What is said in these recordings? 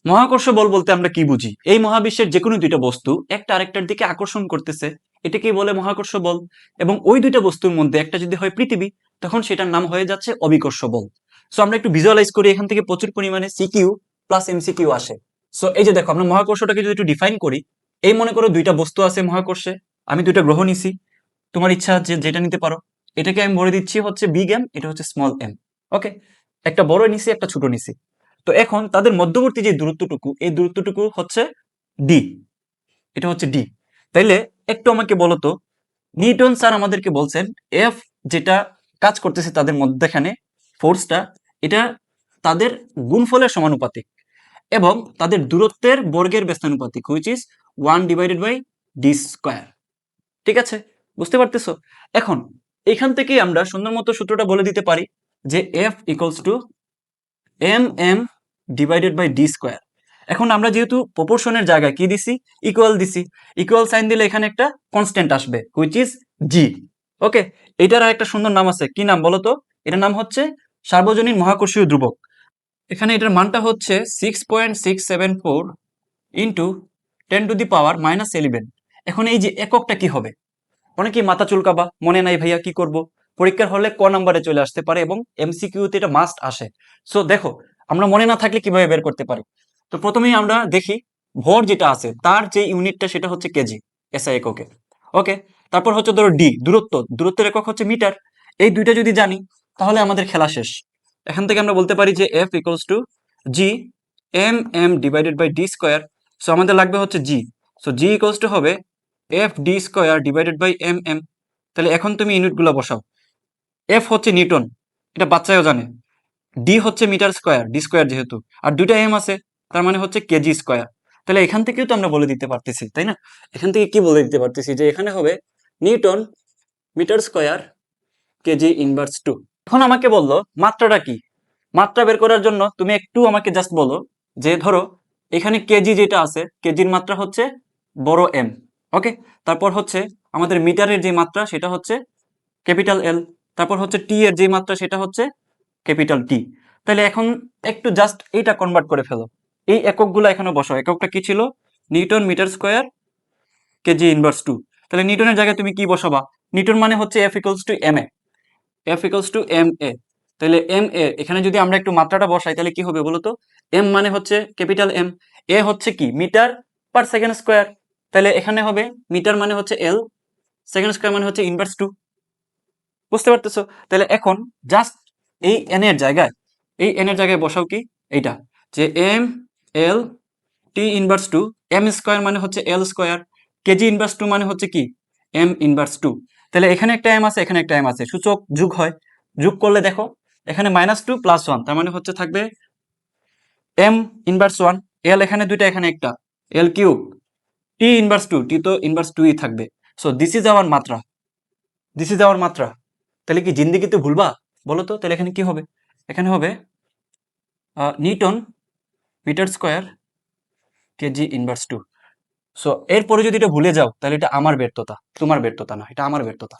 মহাকর্ষ বল বলতে আমরা কি বুঝি? এই মহাবিশ্বের যে কোনো দুইটা বস্তু একটা আরেকটার দিকে আকর্ষণ করতেছে, এটাকেই বলে মহাকর্ষ বল। এবং ওই দুইটা বস্তুর মধ্যে একটা যদি হয় পৃথিবী, তখন সেটার নাম হয়ে যাচ্ছে অভিকর্ষ বল। সো আমরা একটু ভিজুয়ালাইজ করি, এখান থেকে প্রচুর পরিমাণে সিকিউ প্লাস এমসিকিউ আসে। সো এই যে দেখো, আমরা মহাকর্ষটাকে যদি একটু ডিফাইন করি, এই মনে করো দুইটা বস্তু আছে মহাকর্ষে, আমি দুইটা গ্রহ নিছি, তোমার ইচ্ছা যে যেটা নিতে পারো। এটাকে আমি বলে দিচ্ছি হচ্ছে বিগ এম, এটা হচ্ছে স্মল এম। ওকে, একটা বড় নিছি, একটা ছোট নিছি। তো এখন তাদের মধ্যবর্তী যে দূরত্বটুকু, এই দূরত্বটুকু হচ্ছে ডি, এটা হচ্ছে ডি। তাইলে একটু আমাকে বলো তো, নিউটন স্যার আমাদেরকে বলছেন এফ যেটা কাজ করতেছে তাদের মধ্যখানে, ফোর্সটা, এটা তাদের গুণফলের সমানুপাতিক এবং তাদের দূরত্বের বর্গের ব্যস্তানুপাতিক, হুইচ ইজ 1/d²। ঠিক আছে, বুঝতে পারতেছো? এখন এখান থেকেই আমরা সুন্দর মতো সূত্রটা বলে দিতে পারি যে F equals to M M divided by ডি²। এখন আমরা যেহেতু প্রপোর্শনের জায়গায় কি দিছি, ইকুয়াল দিছি, ইকুয়াল সাইন দিলে এখানে একটা কনস্ট্যান্ট আসবে, হুইচ ইজ জি। ওকে, এটার আর একটা সুন্দর নাম আছে, কি নাম বলো তো? এটার নাম হচ্ছে সার্বজনীন মহাকর্ষীয় ধ্রুবক। এখানে এটার মানটা হচ্ছে 6.674 ইন্টু 10⁻⁻11। এখন এই যে এককটা কি হবে? অনেকেই মাথা চুলকাবা, মনে নাই ভাইয়া কি করব। পরীক্ষার হলে ক নাম্বারে চলে আসতে পারে এবং এমসিকিউতে এটা মাস্ট আসে। সো দেখো, আমরা মনে না থাকলে কিভাবে বের করতে পারি? তো প্রথমেই আমরা দেখি ভর যেটা আছে তার যে ইউনিটটা সেটা হচ্ছে কেজি, এসআই এককে। ওকে, তারপর হচ্ছে ধরো ডি, দূরত্ব, দূরত্বের একক হচ্ছে মিটার। এই দুইটা যদি জানি তাহলে আমাদের খেলা শেষ। এখান থেকে আমরা বলতে পারি যে F equals to G M M divided by ডি²। সো আমাদের লাগবে হচ্ছে G. So G equals to হবে এফ ডি² ডিভাইডেড বাই এম এম। তাহলে এখন তুমি ইউনিটগুলো বসাও। এফ হচ্ছে নিউটন, এটা বাচ্চাও জানে। ডি হচ্ছে মিটার স্কোয়ার, ডি² যেহেতু, আর দুইটা এম আছে, তার মানে হচ্ছে কেজি²। তাহলে এখান থেকেও তো আমরা বলে দিতে পারতেছি, তাই না? এখান থেকে কি বলে দিতে পারতেছি যে এখানে হবে newton metre square kg inverse 2। এখন আমাকে বললো মাত্রাটা কি? মাত্রা বের করার জন্য তুমি একটু আমাকে জাস্ট বলো যে ধরো এখানে কেজি যেটা আছে, কেজির মাত্রা হচ্ছে বড় এম। ওকে, তারপর হচ্ছে আমাদের মিটারের যে মাত্রা সেটা হচ্ছে ক্যাপিটাল এল, তারপর হচ্ছে টি এর যে মাত্রা সেটা হচ্ছে ক্যাপিটাল টি। তাহলে এখন একটু জাস্ট এইটা কনভার্ট করে ফেলো, এই এককগুলো এখানে বসাও। এককটা কি ছিল? Newton metre square kg inverse 2। তাহলে নিউটনের জায়গায় তুমি কি বসাবা? নিউটন মানে হচ্ছে F equals to M A, F equals to M A. তাহলে এম এ এখানে যদি আমরা একটু মাত্রাটা বসাই তাহলে কি হবে বলো তো? এম মানে হচ্ছে ক্যাপিটাল এম, এ হচ্ছে কি মিটার পার সেকেন্ড স্কোয়ার। তাহলে এখানে হবে মিটার মানে হচ্ছে এল, সেকেন্ড স্কোয়ার মানে হচ্ছে ইনভার্স 2। বুঝতে পারতেছো? তাহলে এখন জাস্ট এই এন এর জায়গায়, এই এন এর জায়গায় বসাও কি এইটা, যে M L T inverse 2, M square মানে হচ্ছে এল², কেজি ইনভার্স 2 মানে হচ্ছে কি এম ইনভার্স 2। তাহলে এখানে একটা এম আছে, এখানে একটা এম আছে, সূচক যোগ হয়, যোগ করলে দেখো এখানে -2 + 1, তার মানে হচ্ছে থাকবে এম ইনভার্স 1। এল এখানে দুইটা, এখানে একটা, এল³ টি ইনভার্স 2, টি তো ইনভার্স 2ই থাকবে। সো দিস ইজ আওয়ার মাত্রা, দিস ইজ আওয়ার মাত্রা। তাহলে কি জিন্দেগিতে ভুলবা বলো তো? তাহলে এখানে কি হবে? এখানে হবে newton metre square kg inverse 2। So এরপরে যদি এটা ভুলে যাও তাহলে এটা আমার ব্যর্থতা, তোমার ব্যর্থতা না, এটা আমার ব্যর্থতা।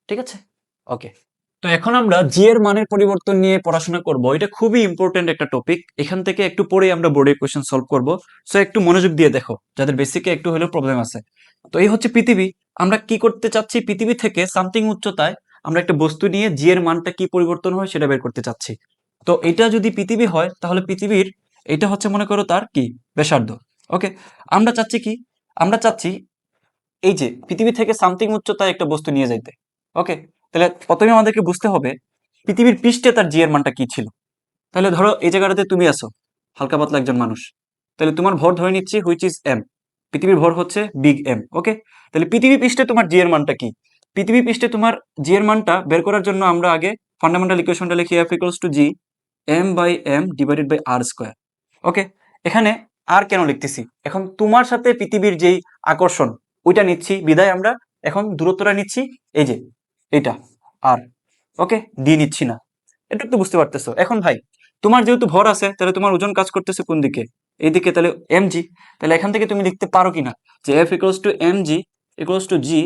ঠিক আছে? ওকে, তো এখন আমরা জি এর মানের পরিবর্তন নিয়ে পড়াশোনা করব। এটা খুবই ইম্পর্টেন্ট একটা টপিক, এখান থেকে একটু পরে আমরা বোর্ডের কোয়েশ্চেন সলভ করব। সো একটু মনোযোগ দিয়ে দেখো, যাদের বেসিকে একটু হলেও প্রবলেম আছে। তো এই হচ্ছে পৃথিবী। আমরা কি করতে চাচ্ছি, পৃথিবী থেকে সামথিং উচ্চতায় আমরা একটা বস্তু নিয়ে জি এর মানটা কি পরিবর্তন হয় সেটা বের করতে চাচ্ছি। তো এটা যদি পৃথিবী হয় তাহলে পৃথিবীর এটা হচ্ছে মনে করো তার কি ব্যাসার্ধ। ওকে, আমরা চাচ্ছি কি, আমরা চাচ্ছি এই যে পৃথিবী থেকে সামথিং উচ্চতায় একটা বস্তু নিয়ে যাইতে। ওকে, তাহলে প্রথমে আমাদেরকে বুঝতে হবে পৃথিবীর পৃষ্ঠে তার জি এর মানটা কি ছিল। তাহলে ধরো এই জায়গাটাতে তুমি আছো, হালকা পাতলা একজন মানুষ, তাহলে তোমার ভর ধরে নিচ্ছি হুইচ ইজ এম, পৃথিবীর ভর হচ্ছে বিগ এম। ওকে, তাহলে পৃথিবী পৃষ্ঠে তোমার জি এর মানটা কি? পৃথিবী পৃষ্ঠে তোমার জি এর মানটা বের করার জন্য আমরা আগে ফান্ডামেন্টাল ইকুয়েশনটা লিখি, F equals to G M M divided by আর²। ওকে, এখানে আর কেন লিখতেছি, এখন তোমার সাথে পৃথিবীর যেই আকর্ষণ ওইটা নিচ্ছি বিদায় আমরা এখন দূরত্বটা নিচ্ছি, এই যে এটা আর। ওকে, ডি নিচ্ছি না, এটা তো বুঝতে পারতেছো। এখন ভাই তোমার যেহেতু ভর আছে তাহলে তোমার ওজন কাজ করতেছে কোন দিকে? এইদিকে, তাহলে এমজি। তাহলে এখান থেকে তুমি লিখতে পারো কিনা যে F equals to M G equals to G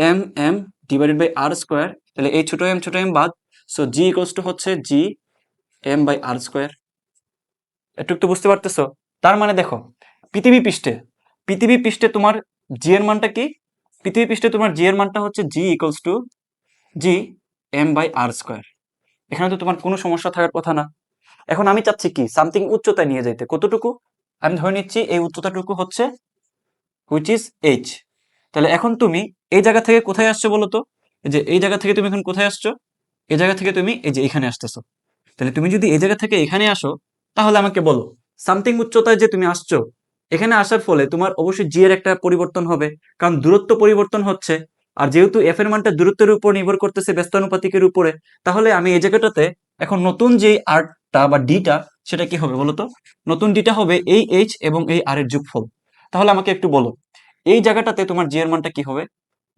M M divided by আর²। তাহলে এই ছোট এম বাদ, সো জি ইকুয়ালস টু হচ্ছে জি এম বাই আর²। একটু একটু বুঝতে পারতেছো? তার মানে দেখো, পৃথিবী পৃষ্ঠে পৃথিবী পৃষ্ঠে তোমার জি এর মানটা কি? পৃথিবী পৃষ্ঠে তোমার জি এর মানটা হচ্ছে G equals to G M by R square. এখানে তো তোমার কোনো সমস্যা থাকার কথা না। এখন আমি চাচ্ছি কি সামথিং উচ্চতায় নিয়ে যাইতে। কতটুকু? আমি ধরে নিচ্ছি এই উচ্চতাটুকু হচ্ছে হুইচ ইজ এইচ। তাহলে এখন তুমি এই জায়গা থেকে কোথায় আসছো বলো তো? এই যে এই জায়গা থেকে তুমি এখন কোথায় আসছো? এই জায়গা থেকে তুমি এই যে এখানে আসতেছো। তাহলে তুমি যদি এই জায়গা থেকে এখানে আসো, তাহলে আমাকে বলো সামথিং উচ্চতায় যে তুমি আসছো, এখানে আসার ফলে তোমার অবশ্যই জি এর একটা পরিবর্তন হবে, কারণ দূরত্ব পরিবর্তন হচ্ছে। আর যেহেতু এফ এর মানটা দূরত্বের উপর নির্ভর করতেছে ব্যস্তানুপাতিকের উপরে, তাহলে আমি এই জায়গাটাতে এখন নতুন যে আরটা বা ডিটা, সেটা কি হবে বলো তো? নতুন ডিটা হবে এই এইচ এবং এই আর এর যোগফল। তাহলে আমাকে একটু বলো, এই জায়গাটাতে তোমার জি এর মানটা কি হবে?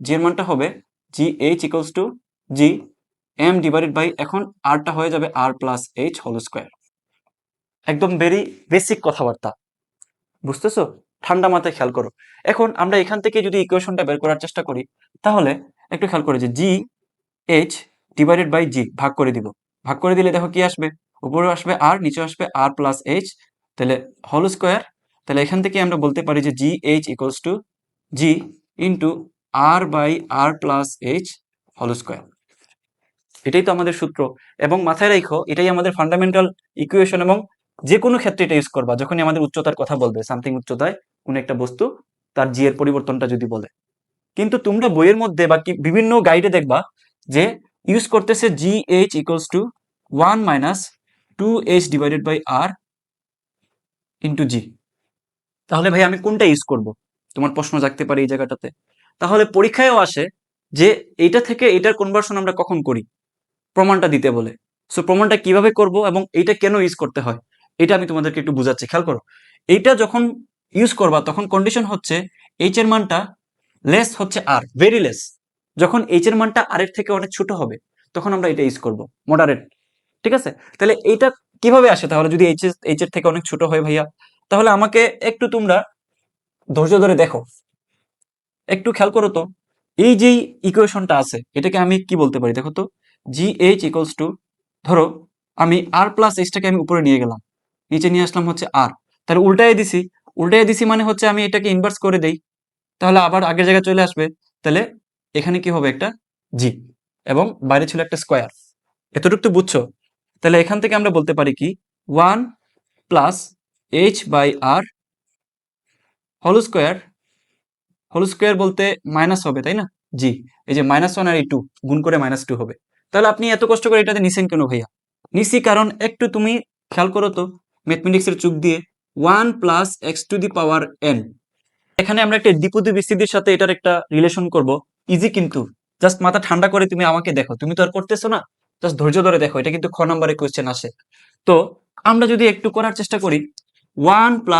জি এর মানটা হবে G H equals to G M divided by, এখন আরটা হয়ে যাবে R plus H whole square. একদম ভেরি বেসিক কথাবার্তা, বুঝতেছো? ঠান্ডা মাথায় খেয়াল করো। এখন আমরা এখান থেকে যদি ইকুয়েশনটা বের করার চেষ্টা করি, তাহলে একটু খেয়াল করে যে জি এইচ ডিভাইডেড বাই জি ভাগ করে দিব। ভাগ করে দিলে দেখো কি আসবে? উপরে আসবে আর, নিচে আসবে আর প্লাস এইচ, তাহলে হোল স্কোয়ার। তাহলে এখান থেকে আমরা বলতে পারি যে G H equals to G into R by R plus H whole square. এটাই তো আমাদের সূত্র। এবং মাথায় রাখো, এটাই আমাদের ফান্ডামেন্টাল ইকুয়েশন, এবং যে কোনো ক্ষেত্রে এটা ইউজ করবা যখনই আমাদের উচ্চতার কথা বলবে, সামথিং উচ্চতায় কোন একটা বস্তু তার জি এর পরিবর্তনটা যদি বলে। কিন্তু তোমরা বইয়ের মধ্যে বা বিভিন্ন গাইডে দেখবা যে ইউজ করতেছে G H equals to 1 - 2h divided by R into G. তাহলে ভাই আমি কোনটা ইউজ করব? তোমার প্রশ্ন জাগতে পারে এই জায়গাটাতে। তাহলে পরীক্ষায়ও আসে যে এইটা থেকে এটার কনভার্সন আমরা কখন করি, প্রমাণটা দিতে বলে। সো প্রমাণটা কিভাবে করব এবং এইটা কেন ইউজ করতে হয়, এটা আমি তোমাদেরকে একটু বুঝাচ্ছি, খেয়াল করো। এইটা যখন ইউজ করবা তখন কন্ডিশন হচ্ছে এইচ এর মানটা লেস হচ্ছে আর, ভেরি লেস। যখন এইচ এর মানটা আর এর থেকে অনেক ছোট হবে, তখন আমরা এটা ইউজ করব, মডারেট। ঠিক আছে? তাহলে এইটা কিভাবে আসে তাহলে, যদি এইচ এর থেকে অনেক ছোট হয় ভাইয়া? তাহলে আমাকে একটু তোমরা ধৈর্য ধরে দেখো, একটু খেয়াল করো তো। এই যেই ইকুয়েশনটা আছে, এটাকে আমি কি বলতে পারি দেখো তো? জি এইচ ইকুয়ালস টু, ধরো আমি আর প্লাস এইচটাকে আমি উপরে নিয়ে গেলাম, নিচে নিয়ে আসলাম হচ্ছে আর, তাহলে উল্টায় দিছি মানে হচ্ছে আমি এটাকে ইনভার্স করে দেই, তাহলে আবার আগের জায়গায় চলে আসবে। তাহলে এখানে কি হবে? একটা জি, এবং বাইরে ছিল একটা স্কোয়ার। এতটুকু তো বুঝছো? তাহলে এখান থেকে আমরা বলতে পারি কি, 1 + h/r whole square. Whole square বলতে মাইনাস হবে, তাই না? জি, এই যে -1 আর এই 2 গুণ করে -2 হবে। তাহলে আপনি এত কষ্ট করে এটাতে নিছেন কেন ভাইয়া? নিছি কারণ একটু তুমি খেয়াল করো তো ম্যাথমেটিক্সের চোখ দিয়ে, 1 + x⁴n, এখানে আমরা একটা দ্বিপদী বিস্তৃতির সাথে এটার একটা রিলেশন করব। ইজি কিন্তু, জাস্ট মাথা ঠান্ডা করে তুমি আমাকে দেখো, তুমি তো আর করতেছো না, জাস্ট ধৈর্য ধরে দেখো, এটা কিন্তু খ নম্বরে কোয়েশ্চেন আসে। তো আমরা যদি একটু করার চেষ্টা করি, 1 +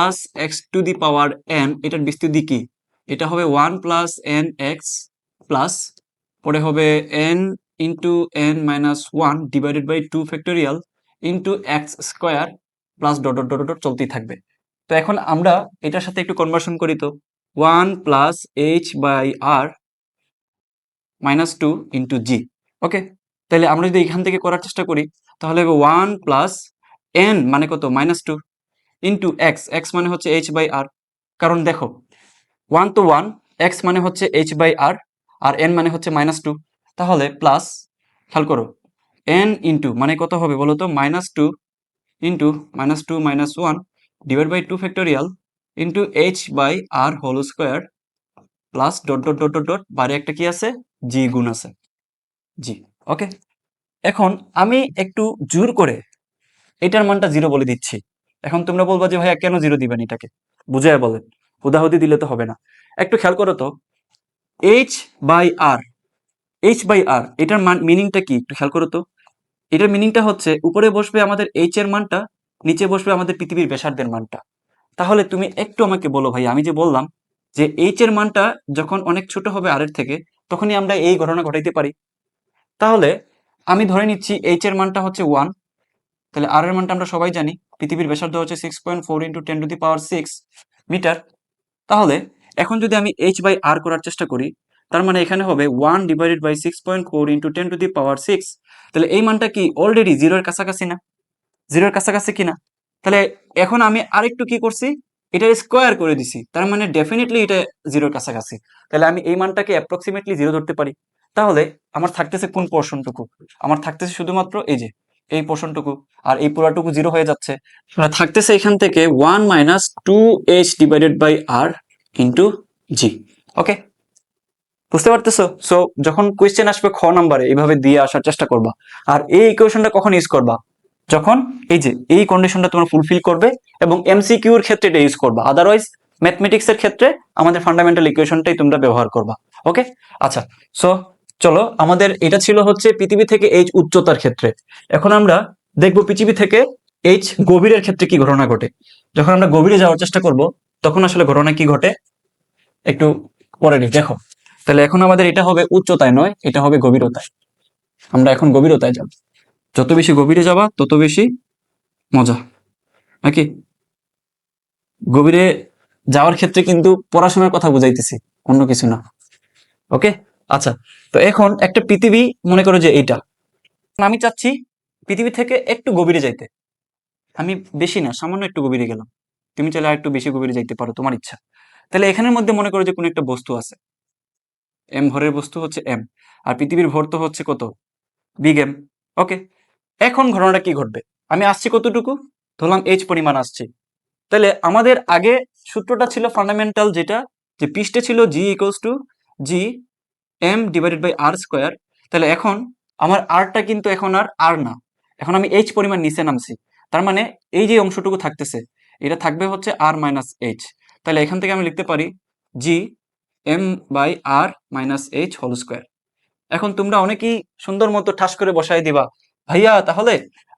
x⁴n, এটার বিস্তৃতি কি? এটা হবে 1 + n x প্লাস, পরে হবে n × n−1 divided by 2 factorial into X square plus dot dot dot dot চলতেই থাকবে। তো এখন আমরা এটার সাথে একটু কনভার্সন করি তো, 1 + h/r−2 ইন্টু জি। ওকে, তাহলে আমরা যদি এখান থেকে করার চেষ্টা করি, তাহলে হবে 1 + n মানে কত? -2 ইন্টু এক্স, এক্স মানে হচ্ছে h/r। কারণ দেখো 1 তো 1, এক্স মানে হচ্ছে h/r, আর n মানে হচ্ছে -2। তাহলে প্লাস, খেয়াল করো, n ইন্টু মানে কত হবে বলো তো? -2 into -2 - 1 divide by 2 factorial into h/r whole square plus dot dot dot dot dot, বাইরে একটা কি আছে? জি গুণ আছে, জি। ওকে, এখন আমি একটু জোর করে এটার মানটা 0 বলে দিচ্ছি। এখন তোমরা বলবা যে ভাইয়া কেন 0 দিবেন? এটাকে বুঝায় বলেন, হুদাহুদি দিলে তো হবে না। একটু খেয়াল করো তো, h/r, h/r এটার মিনিংটা কি একটু খেয়াল করো তো। এটার মিনিংটা হচ্ছে উপরে বসবে আমাদের এইচ এর মানটা, নিচে বসবে আমাদের পৃথিবীর ব্যাসার্ধের মানটা। তাহলে তুমি একটু আমাকে বলো ভাই, আমি যে বললাম যে এইচ এর মানটা যখন অনেক ছোট হবে আর এর থেকে, তখনই আমরা এই ঘটনা ঘটাইতে পারি। তাহলে আমি ধরে নিচ্ছি এইচ এর মানটা হচ্ছে 1, তাহলে আর এর মানটা আমরা সবাই জানি, পৃথিবীর ব্যাসার্ধ হচ্ছে 6.4 × 10⁶ মিটার। তাহলে এখন যদি আমি h/r করার চেষ্টা করি, তার মানে এখানে হবে 1 ডিভাইডেড বাই 6.4 × 10⁶। তাহলে এই মানটা কি অলরেডি 0 এর কাছাকাছি না? 0 এর কাছাকাছি কিনা? তাহলে এখন আমি আরেকটু কি করছি, এটার স্কোয়ার করে দিছি, তার মানে ডেফিনেটলি এটা জিরোর কাছাকাছি। তাহলে আমি এই মানটাকে অ্যাপ্রক্সিমেটলি জিরো ধরতে পারি। তাহলে আমার থাকতেছে কোন পোর্শনটুকু, আমার থাকতেছে শুধুমাত্র এই যে এই পোর্শনটুকু, আর এই পুরাটুকু জিরো হয়ে যাচ্ছে। থাকতেছে এখান থেকে 1 - 2h/r ইন্টু জি। ওকে, বুঝতে পারতেছো? সো যখন কোয়েশ্চেন আসবে খ নাম্বারে এইভাবে দিয়ে আসার চেষ্টা করবা। আর এই ইকুয়েশনটা কখন ইউজ করবা, যখন এই যে এই কন্ডিশনটা তোমরা ফুলফিল করবে এবং এমসিকিউর ক্ষেত্রে এটা ইউজ করবা। আদারওয়াইজ ম্যাথমেটিক্স এর ক্ষেত্রে আমাদের ফান্ডামেন্টাল ইকুয়েশনটাই তোমরা ব্যবহার করবা। ওকে, আচ্ছা। সো চলো, আমাদের এটা ছিল হচ্ছে পৃথিবী থেকে এইচ উচ্চতার ক্ষেত্রে। এখন আমরা দেখবো পৃথিবী থেকে এইচ গভীরের ক্ষেত্রে কি ঘটনা ঘটে। যখন আমরা গভীরে যাওয়ার চেষ্টা করব তখন আসলে ঘটনা কি ঘটে একটু পরে দেখো। তাহলে এখন আমাদের এটা হবে উচ্চতায় নয়, এটা হবে গভীরতায়। আমরা এখন গভীরতায় যাব। যত বেশি গভীরে যাবা তত বেশি মজা নাকি? গভীরে যাওয়ার ক্ষেত্রে কিন্তু পড়াশোনার কথা বুঝাইতেছি, অন্য কিছু না। ওকে, আচ্ছা। তো এখন একটা পৃথিবী মনে করো যে এইটা, আমি চাচ্ছি পৃথিবী থেকে একটু গভীরে যাইতে। আমি বেশি না, সামান্য একটু গভীরে গেলাম। তুমি চাইলে আর একটু বেশি গভীরে যাইতে পারো, তোমার ইচ্ছা। তাহলে এখানের মধ্যে মনে করো যে কোনো একটা বস্তু আছে, এম ভরের বস্তু হচ্ছে এম, আর পৃথিবীর ভর তো হচ্ছে কত, বিগ এম। ওকে, এখন ঘটনাটা কি ঘটবে, আমি আসছি কতটুকু, ধরলাম এইচ পরিমাণ আসছি। তাহলে আমাদের আগে সূত্রটা ছিল ফান্ডামেন্টাল, যেটা যে পৃষ্ঠে ছিল G equals to G M divided by R square. তাহলে এখন আমার আরটা কিন্তু এখন আর আর না, এখন আমি এইচ পরিমাণ নিচে নামছি। তার মানে এই যে অংশটুকু থাকতেছে এটা থাকবে হচ্ছে আর মাইনাস এইচ। তাহলে এখান থেকে আমি লিখতে পারি G M by R minus H whole square. এখন তোমরা অনেকেই সুন্দর মতো ঠাস করে বসাই দিবা, ভাইয়া তাহলে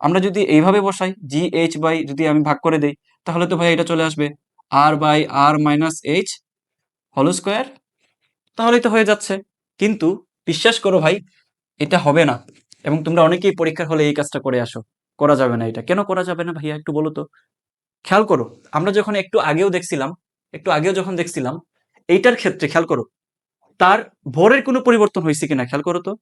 আমরা যদি এইভাবে বসাই জি এইচ বাই যদি আমি ভাগ করে দেই, তাহলে তো ভাইয়া এটা চলে আসবে R by R minus H whole square, তাহলেই তো হয়ে যাচ্ছে। কিন্তু বিশ্বাস করো ভাই, এটা হবে না। এবং তোমরা অনেকেই পরীক্ষার হলে এই কাজটা করে আসো, করা যাবে না। এটা কেন করা যাবে না ভাইয়া, একটু বলো তো। খেয়াল করো, আমরা যখন একটু আগেও যখন দেখছিলাম এইটার ক্ষেত্রে, খেয়াল করো তার ভরের কোনো পরিবর্তন হয়েছে কিনা, খেয়াল করো তো।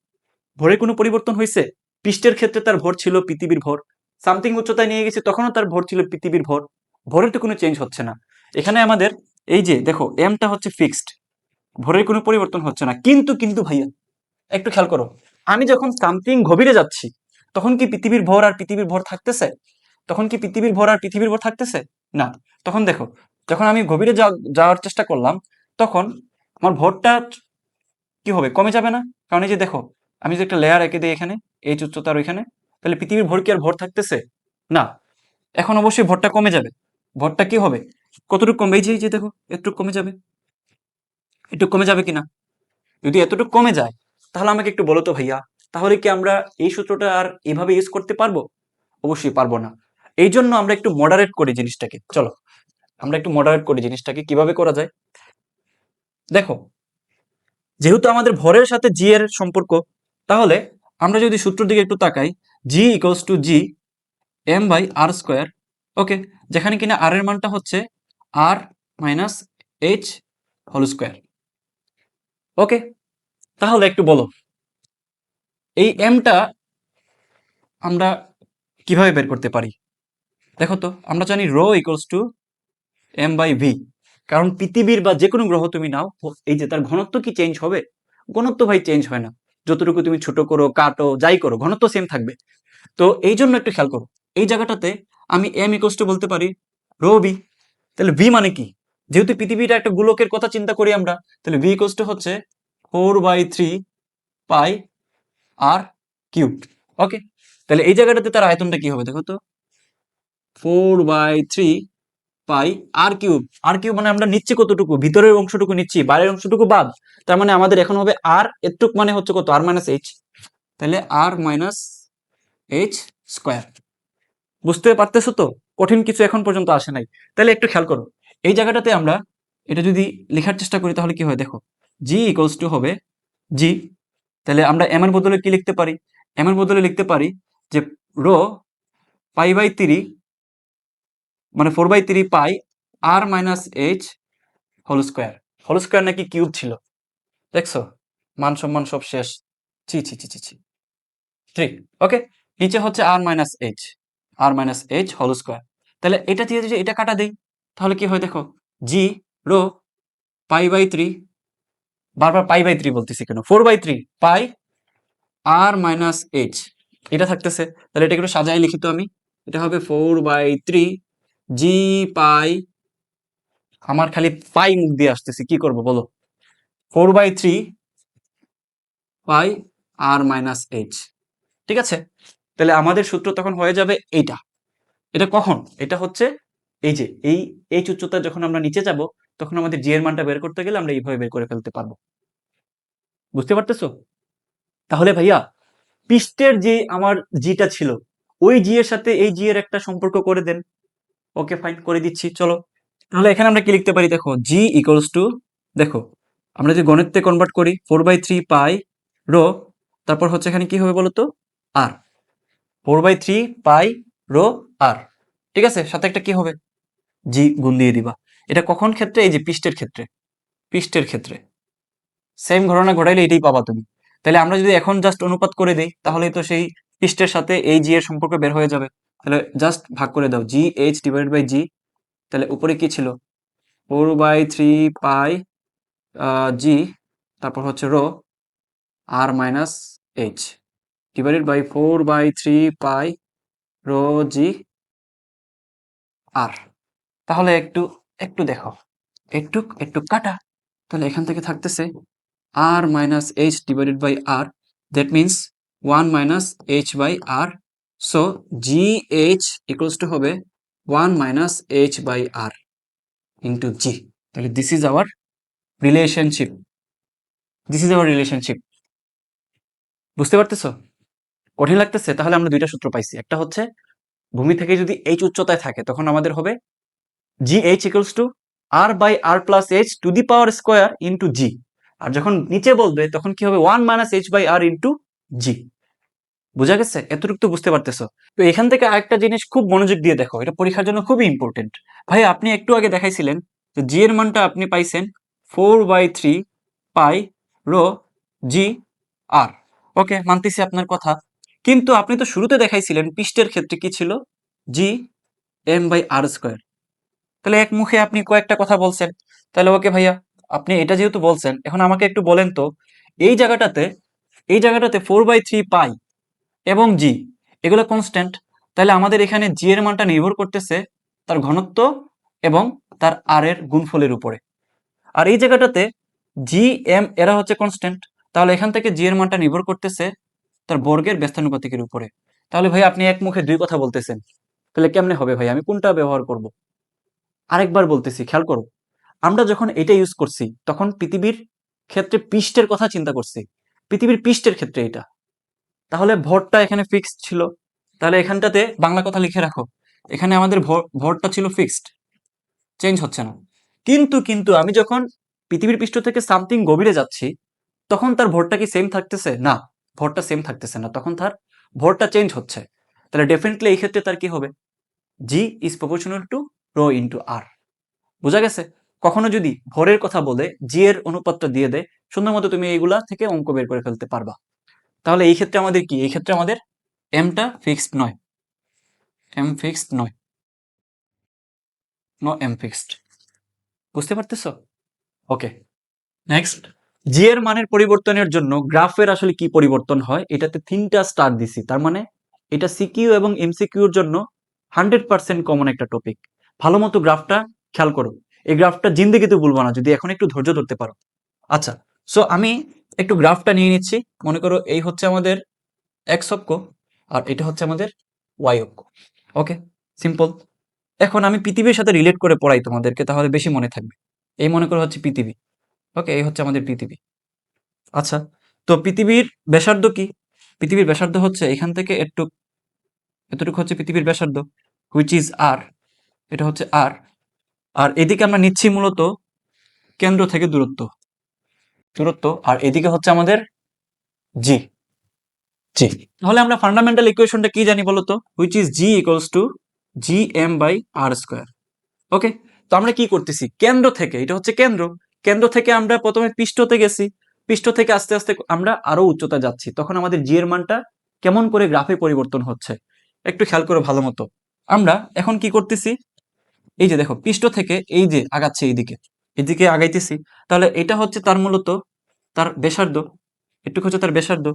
ভরের কোনো পরিবর্তন হয়েছে? পৃষ্ঠের ক্ষেত্রে তার ভর ছিল পৃথিবীর ভর, সামথিং উচ্চতায় নিয়ে গেছে তখনও তার ভর ছিল পৃথিবীর ভর। ভরের তো কোনো চেঞ্জ হচ্ছে না। এখানে আমাদের এই যে দেখো এমটা হচ্ছে ফিক্সড, ভরের কোনো পরিবর্তন হচ্ছে না। কিন্তু কিন্তু ভাইয়া একটু খেয়াল করো, আমি যখন সামথিং গভীরে যাচ্ছি তখন কি পৃথিবীর ভর আর পৃথিবীর ভর থাকতেছে? তখন কি পৃথিবীর ভর আর পৃথিবীর ভর থাকতেছে? না। তখন দেখো, যখন আমি গভীরে যাওয়ার চেষ্টা করলাম তখন আমার ভরটা কি হবে, কমে যাবে না? কারণ এই যে দেখো, আমি যে একটা লেয়ার এঁকে দিই এখানে, এই উচ্চতার ওইখানে, তাহলে পৃথিবীর ভর কি আর ভর থাকতেছে? না। এখন অবশ্যই ভরটা কমে যাবে। ভরটা কি হবে, কতটুকু কমবে, এই যে দেখো এতটুকু কমে যাবে। একটু কমে যাবে কিনা? যদি এতটুকু কমে যায় তাহলে আমাকে একটু বলো তো ভাইয়া, তাহলে কি আমরা এই সূত্রটা আর এভাবে ইউজ করতে পারবো? অবশ্যই পারবো না। এই জন্য আমরা একটু মডারেট করি জিনিসটাকে। চলো আমরা একটু মডারেট করি জিনিসটাকে, কিভাবে করা যায় দেখো। যেহেতু আমাদের ভরের সাথে জি এর সম্পর্ক, তাহলে আমরা যদি সূত্রের দিকে একটু তাকাই, G equals to G M by R square. Okay, যেখানে কিনা আর এর মানটা হচ্ছে R minus H whole square. Okay, তাহলে একটু বলো এই এমটা আমরা কিভাবে বের করতে পারি? দেখো তো, আমরা জানি rho equals to M by V. কারণ পৃথিবীর বা যে কোনো গ্রহ তুমি নাও, এই যে তার ঘনত্ব কি চেঞ্জ হবে? ঘনত্ব ভাই চেঞ্জ হয় না। যতটুকু তুমি ছোট করো কাটো যাই করো ঘনত্ব সেম থাকবে। তো এই জন্য একটু খেয়াল করো, এই জায়গাটাতে আমি এম ইকুয়ালস টু বলতে পারি রো বি। তাহলে ভি মানে কি, যেহেতু পৃথিবীটা একটা গোলকের কথা চিন্তা করি আমরা, তাহলে ভি ইকুয়ালস টু হচ্ছে 4/3 পাই আর কিউব। ওকে, তাহলে এই জায়গাটাতে তার আয়তনটা কি হবে দেখো তো, 4/3 পাই আর কিউব। আর কিউব মানে আমরা নিচ্ছি কতটুকু, ভিতরের অংশটুকু নিচ্ছি, বাইরের অংশটুকু বাদ। তার মানে আমাদের এখন হবে আর এটুক মানে হচ্ছে কত, আর মাইনাস এইচ। তাহলে আর মাইনাস এইচ স্কোয়ার। বুঝতে পারতেছো তো, কঠিন কিছু এখন পর্যন্ত আসে নাই। তাহলে একটু খেয়াল করো, এই জায়গাটাতে আমরা এটা যদি লেখার চেষ্টা করি তাহলে কি হয় দেখো, জি ইকুয়ালস টু হবে জি, তাহলে আমরা এম এর বদলে কি লিখতে পারি, এম এর বদলে লিখতে পারি যে রো π/3 মানে 4/3 pi R minus H whole square. Whole square নাকি কিউব ছিল, দেখছো মান সম্মান সব শেষ। ছি ছি ছি ছি ছি 3। ওকে, নিচে হচ্ছে R minus H whole square. তাহলে এটা দিয়ে যদি এটা কাটা দেই তাহলে কি হয় দেখো, জি রো π/3, বারবার π/3 বলতেছি কেন, 4/3 পাই আর মাইনাস এইচ, এটা থাকতেছে। তাহলে এটা একটু সাজাই লিখিত আমি, এটা হবে 4/3 জি পাই, আমার খালি পাই মুখ দিয়ে আসতেছি, কি করব বলো, 4/3 পাই আর মাইনাস এইচ। ঠিক আছে, তাহলে আমাদের সূত্র তখন হয়ে যাবে এইটা। এটা কখন, এটা হচ্ছে এই যে এই উচ্চতা যখন আমরা নিচে যাব তখন আমাদের জি এর মানটা বের করতে গেলে আমরা এইভাবে বের করে ফেলতে পারবো। বুঝতে পারতেছো? তাহলে ভাইয়া পৃষ্ঠের যে আমার জিটা ছিল ওই জি এর সাথে এই জি এর একটা সম্পর্ক করে দেন। ওকে ফাইন, করে দিচ্ছি, চলো। তাহলে এখানে আমরা কি লিখতে পারি দেখো, জি ইকুয়ালস টু, দেখো আমরা যদি গণিততে কনভার্ট করি 4/3 পাই রো, তারপর হচ্ছে এখানে কি হবে বলতো, আর 4/3 পাই রো আর, ঠিক আছে, সাথে একটা কি হবে, জি গুণ দিয়ে দিবা। এটা কখন ক্ষেত্রে, এই যে পৃষ্ঠের ক্ষেত্রে, পৃষ্ঠের ক্ষেত্রে সেম ঘটনা ঘটাইলে এটাই পাবা তুমি। তাহলে আমরা যদি এখন জাস্ট অনুপাত করে দেই তাহলে তো সেই পৃষ্ঠের সাথে এই জি এর সম্পর্ক বের হয়ে যাবে। তাহলে জাস্ট ভাগ করে দাও, G H divided by G, তাহলে উপরে কি ছিল 4/3 পাই জি, তারপর হচ্ছে rho R minus H divided by 4/3 pi rho G R. তাহলে একটু একটু দেখো, একটু একটু কাটা, তাহলে এখান থেকে থাকতেছে R minus H divided by R, that means 1 minus H by R. So G H equals to হবে 1 minus H by R into G. তাহলে this is our relationship, this is our relationship. বুঝতে পারতেছো? কঠিন লাগতেছে? তাহলে আমরা দুইটা সূত্র পাইছি, একটা হচ্ছে ভূমি থেকে যদি এইচ উচ্চতায় থাকে তখন আমাদের হবে G H equals to R by R plus H to the power square into G, আর যখন নিচে বলবে তখন কি হবে 1 minus H by R into G. বুঝা গেছে? এতটুকু তো বুঝতে পারতেছো? তো এখান থেকে আরেকটা জিনিস খুব মনোযোগ দিয়ে দেখো, এটা পরীক্ষার জন্য খুবই ইম্পর্টেন্ট। ভাই আপনি একটু আগে দেখাইছিলেন যে জি এর মানটা আপনি পাইছেন 4/3 পাই রো জি আর। ওকে, মানতেছি আপনার কথা, কিন্তু আপনি তো শুরুতে দেখাইছিলেন পৃষ্ঠের ক্ষেত্রে কি ছিল, G M by R square. তাহলে এক মুখে আপনি কয়েকটা কথা বলছেন। তাহলে ওকে ভাইয়া, আপনি এটা যেহেতু বলছেন এখন আমাকে একটু বলেন তো, এই জায়গাটাতে, এই জায়গাটাতে 4/3 পাই এবং জি এগুলো কনস্ট্যান্ট, তাহলে আমাদের এখানে জি এর মানটা নির্ভর করতেছে তার ঘনত্ব এবং তার আর এর গুণফলের উপরে। আর এই জায়গাটাতে জি এম এরা হচ্ছে কনস্ট্যান্ট, তাহলে এখান থেকে জি এর মানটা নির্ভর করতেছে তার বর্গের ব্যস্তানুপাতিকের উপরে। তাহলে ভাই আপনি এক মুখে দুই কথা বলতেছেন, তাহলে কেমনে হবে ভাই, আমি কোনটা ব্যবহার করব? আরেকবার বলতেছি, খেয়াল করো, আমরা যখন এটা ইউজ করছি তখন পৃথিবীর ক্ষেত্রে পৃষ্ঠের কথা চিন্তা করছি, পৃথিবীর পৃষ্ঠের ক্ষেত্রে এটা, তাহলে ভরটা এখানে ফিক্সড ছিল। তাহলে এখানটাতে বাংলা কথা লিখে রাখো, এখানে আমাদের ভরটা ছিল ফিক্সড, চেঞ্জ হচ্ছে না। কিন্তু কিন্তু আমি যখন পৃথিবীর পৃষ্ঠ থেকে সামথিং গভীরে যাচ্ছি তখন তার ভরটা কি সেম থাকতেছে? না, ভরটা সেম থাকতেছে না, তখন তার ভরটা চেঞ্জ হচ্ছে। তাহলে ডেফিনেটলি এই ক্ষেত্রে তার কি হবে, G is proportional to rho into R. বোঝা গেছে? কখনো যদি ভরের কথা বলে জি এর অনুপাতটা দিয়ে দেয়, সুন্দর মতো তুমি এইগুলা থেকে অঙ্ক বের করে ফেলতে পারবা। তাহলে এই ক্ষেত্রে আমাদের কি, এই ক্ষেত্রে আমাদের এমটা ফিক্সড নয়, এম ফিক্সড নয়, নো এম ফিক্সড। বুঝতে পারতেছো? ওকে, নেক্সট, জি এর মানের পরিবর্তনের জন্য গ্রাফের আসলে কি পরিবর্তন হয়, এটাতে 3টা স্টার দিছি, তার মানে এটা সিকিউ এবং এমসিকিউর জন্য 100% কমন একটা টপিক। ভালো মতো গ্রাফটা খেয়াল করো, এই গ্রাফটা জিন্দেগিতে ভুলবো না যদি এখন একটু ধৈর্য ধরতে পারো। আচ্ছা, সো আমি একটু গ্রাফটা নিয়ে নিচ্ছি, মনে করো এই হচ্ছে আমাদের এক্স অক্ষ আর এটা হচ্ছে আমাদের ওয়াই অক্ষ। ওকে, সিম্পল। এখন আমি পৃথিবীর সাথে রিলেট করে পড়াই তোমাদেরকে, তাহলে বেশি মনে থাকবে। এই মনে করো হচ্ছে পৃথিবী, ওকে, এই হচ্ছে আমাদের পৃথিবী। আচ্ছা, তো পৃথিবীর ব্যাসার্ধ কি? পৃথিবীর ব্যাসার্ধ হচ্ছে এখান থেকে একটু, এতটুকু হচ্ছে পৃথিবীর ব্যাসার্ধ, হুইচ ইজ আর, এটা হচ্ছে আর। আর এদিকে আমরা নিচ্ছি মূলত কেন্দ্র থেকে দূরত্ব, দূরত্ব, আর এদিকে হচ্ছে আমাদের জি, জি। তাহলে আমরা ফান্ডামেন্টাল ইকুয়েশনটা কি জানি বলতো, which is G equals to G M by R square. Okay, তো আমরা কি করতেছি, কেন্দ্র থেকে, এটা হচ্ছে কেন্দ্র, কেন্দ্র থেকে আমরা প্রথমে পৃষ্ঠতে গেছি, পৃষ্ঠ থেকে আস্তে আস্তে আমরা আরো উচ্চতা যাচ্ছি, তখন আমাদের জি এর মানটা কেমন করে গ্রাফে পরিবর্তন হচ্ছে একটু খেয়াল করো ভালো মতো। আমরা এখন কি করতেছি, এই যে দেখো পৃষ্ঠ থেকে এই যে আগাচ্ছে এইদিকে আগাইতেছি, তাহলে এটা হচ্ছে তার মূলত তার ব্যাসার্ধ, এটুকু হচ্ছে তার ব্যাসার্ধ।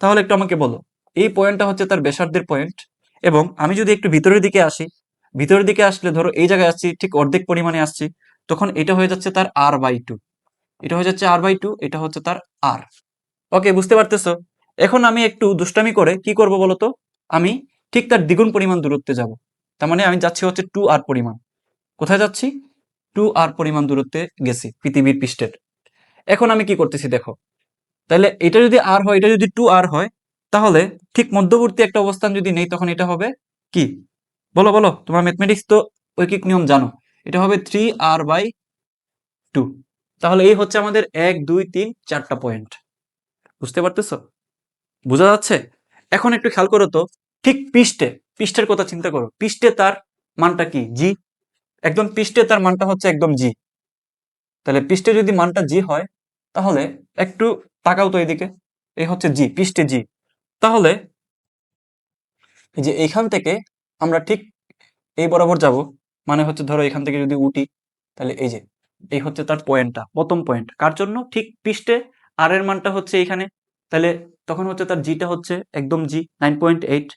তাহলে একটু আমাকে বলো, এই পয়েন্টটা হচ্ছে তার ব্যাসার্ধের পয়েন্ট, এবং আমি যদি একটু ভিতরের দিকে আসি, ভিতরের দিকে আসলে ধরো এই জায়গায় আসছি, ঠিক অর্ধেক পরিমাণে আসছি, তখন এটা হয়ে যাচ্ছে তার r/2, এটা হয়ে যাচ্ছে r/2, এটা হচ্ছে তার r। ওকে, বুঝতে পারতেছো? এখন আমি একটু দুষ্টামি করে কি করব বলতো, আমি ঠিক তার দ্বিগুণ পরিমাণ দূরত্বে যাব। তার মানে আমি যাচ্ছি হচ্ছে 2r পরিমাণ। কোথায় যাচ্ছি? 2r পরিমাণ দূরত্বে গেছি পৃথিবীর পৃষ্ঠের। এখন আমি কি করতেছি দেখো, তাহলে এটা যদি আর হয়, এটা যদি 2r হয়, তাহলে ঠিক মধ্যবর্তী একটা অবস্থান যদি নেই, তখন এটা হবে কি? বলো বলো, তোমার ম্যাথমেটিক্স তো ঐকিক নিয়ম জানো। এটা হবে 3r/2। তাহলে এই হচ্ছে আমাদের 1 2 3 4টা পয়েন্ট। বুঝতে পারতেছো? বোঝা যাচ্ছে? এখন একটু খেয়াল করো তো, ঠিক পৃষ্ঠের কথা চিন্তা করো, পৃষ্ঠে তার মানটা কি? জি। একদম পৃষ্ঠে তার মানটা হচ্ছে একদম জি। তাহলে পৃষ্ঠে যদি মানটা জি হয়, তাহলে একটু তাকাও তো এদিকে, এই হচ্ছে জি, পৃষ্ঠে জি। তাহলে এই যে এইখান থেকে আমরা ঠিক এই বরাবর যাব, মানে হচ্ছে ধরো এখান থেকে যদি উঠি, তাহলে এই যে এই হচ্ছে তার পয়েন্টটা, প্রথম পয়েন্ট কার জন্য? ঠিক পৃষ্ঠে। আর এর মানটা হচ্ছে এখানে, তাহলে তখন হচ্ছে তার জিটা হচ্ছে একদম জি, 9.8।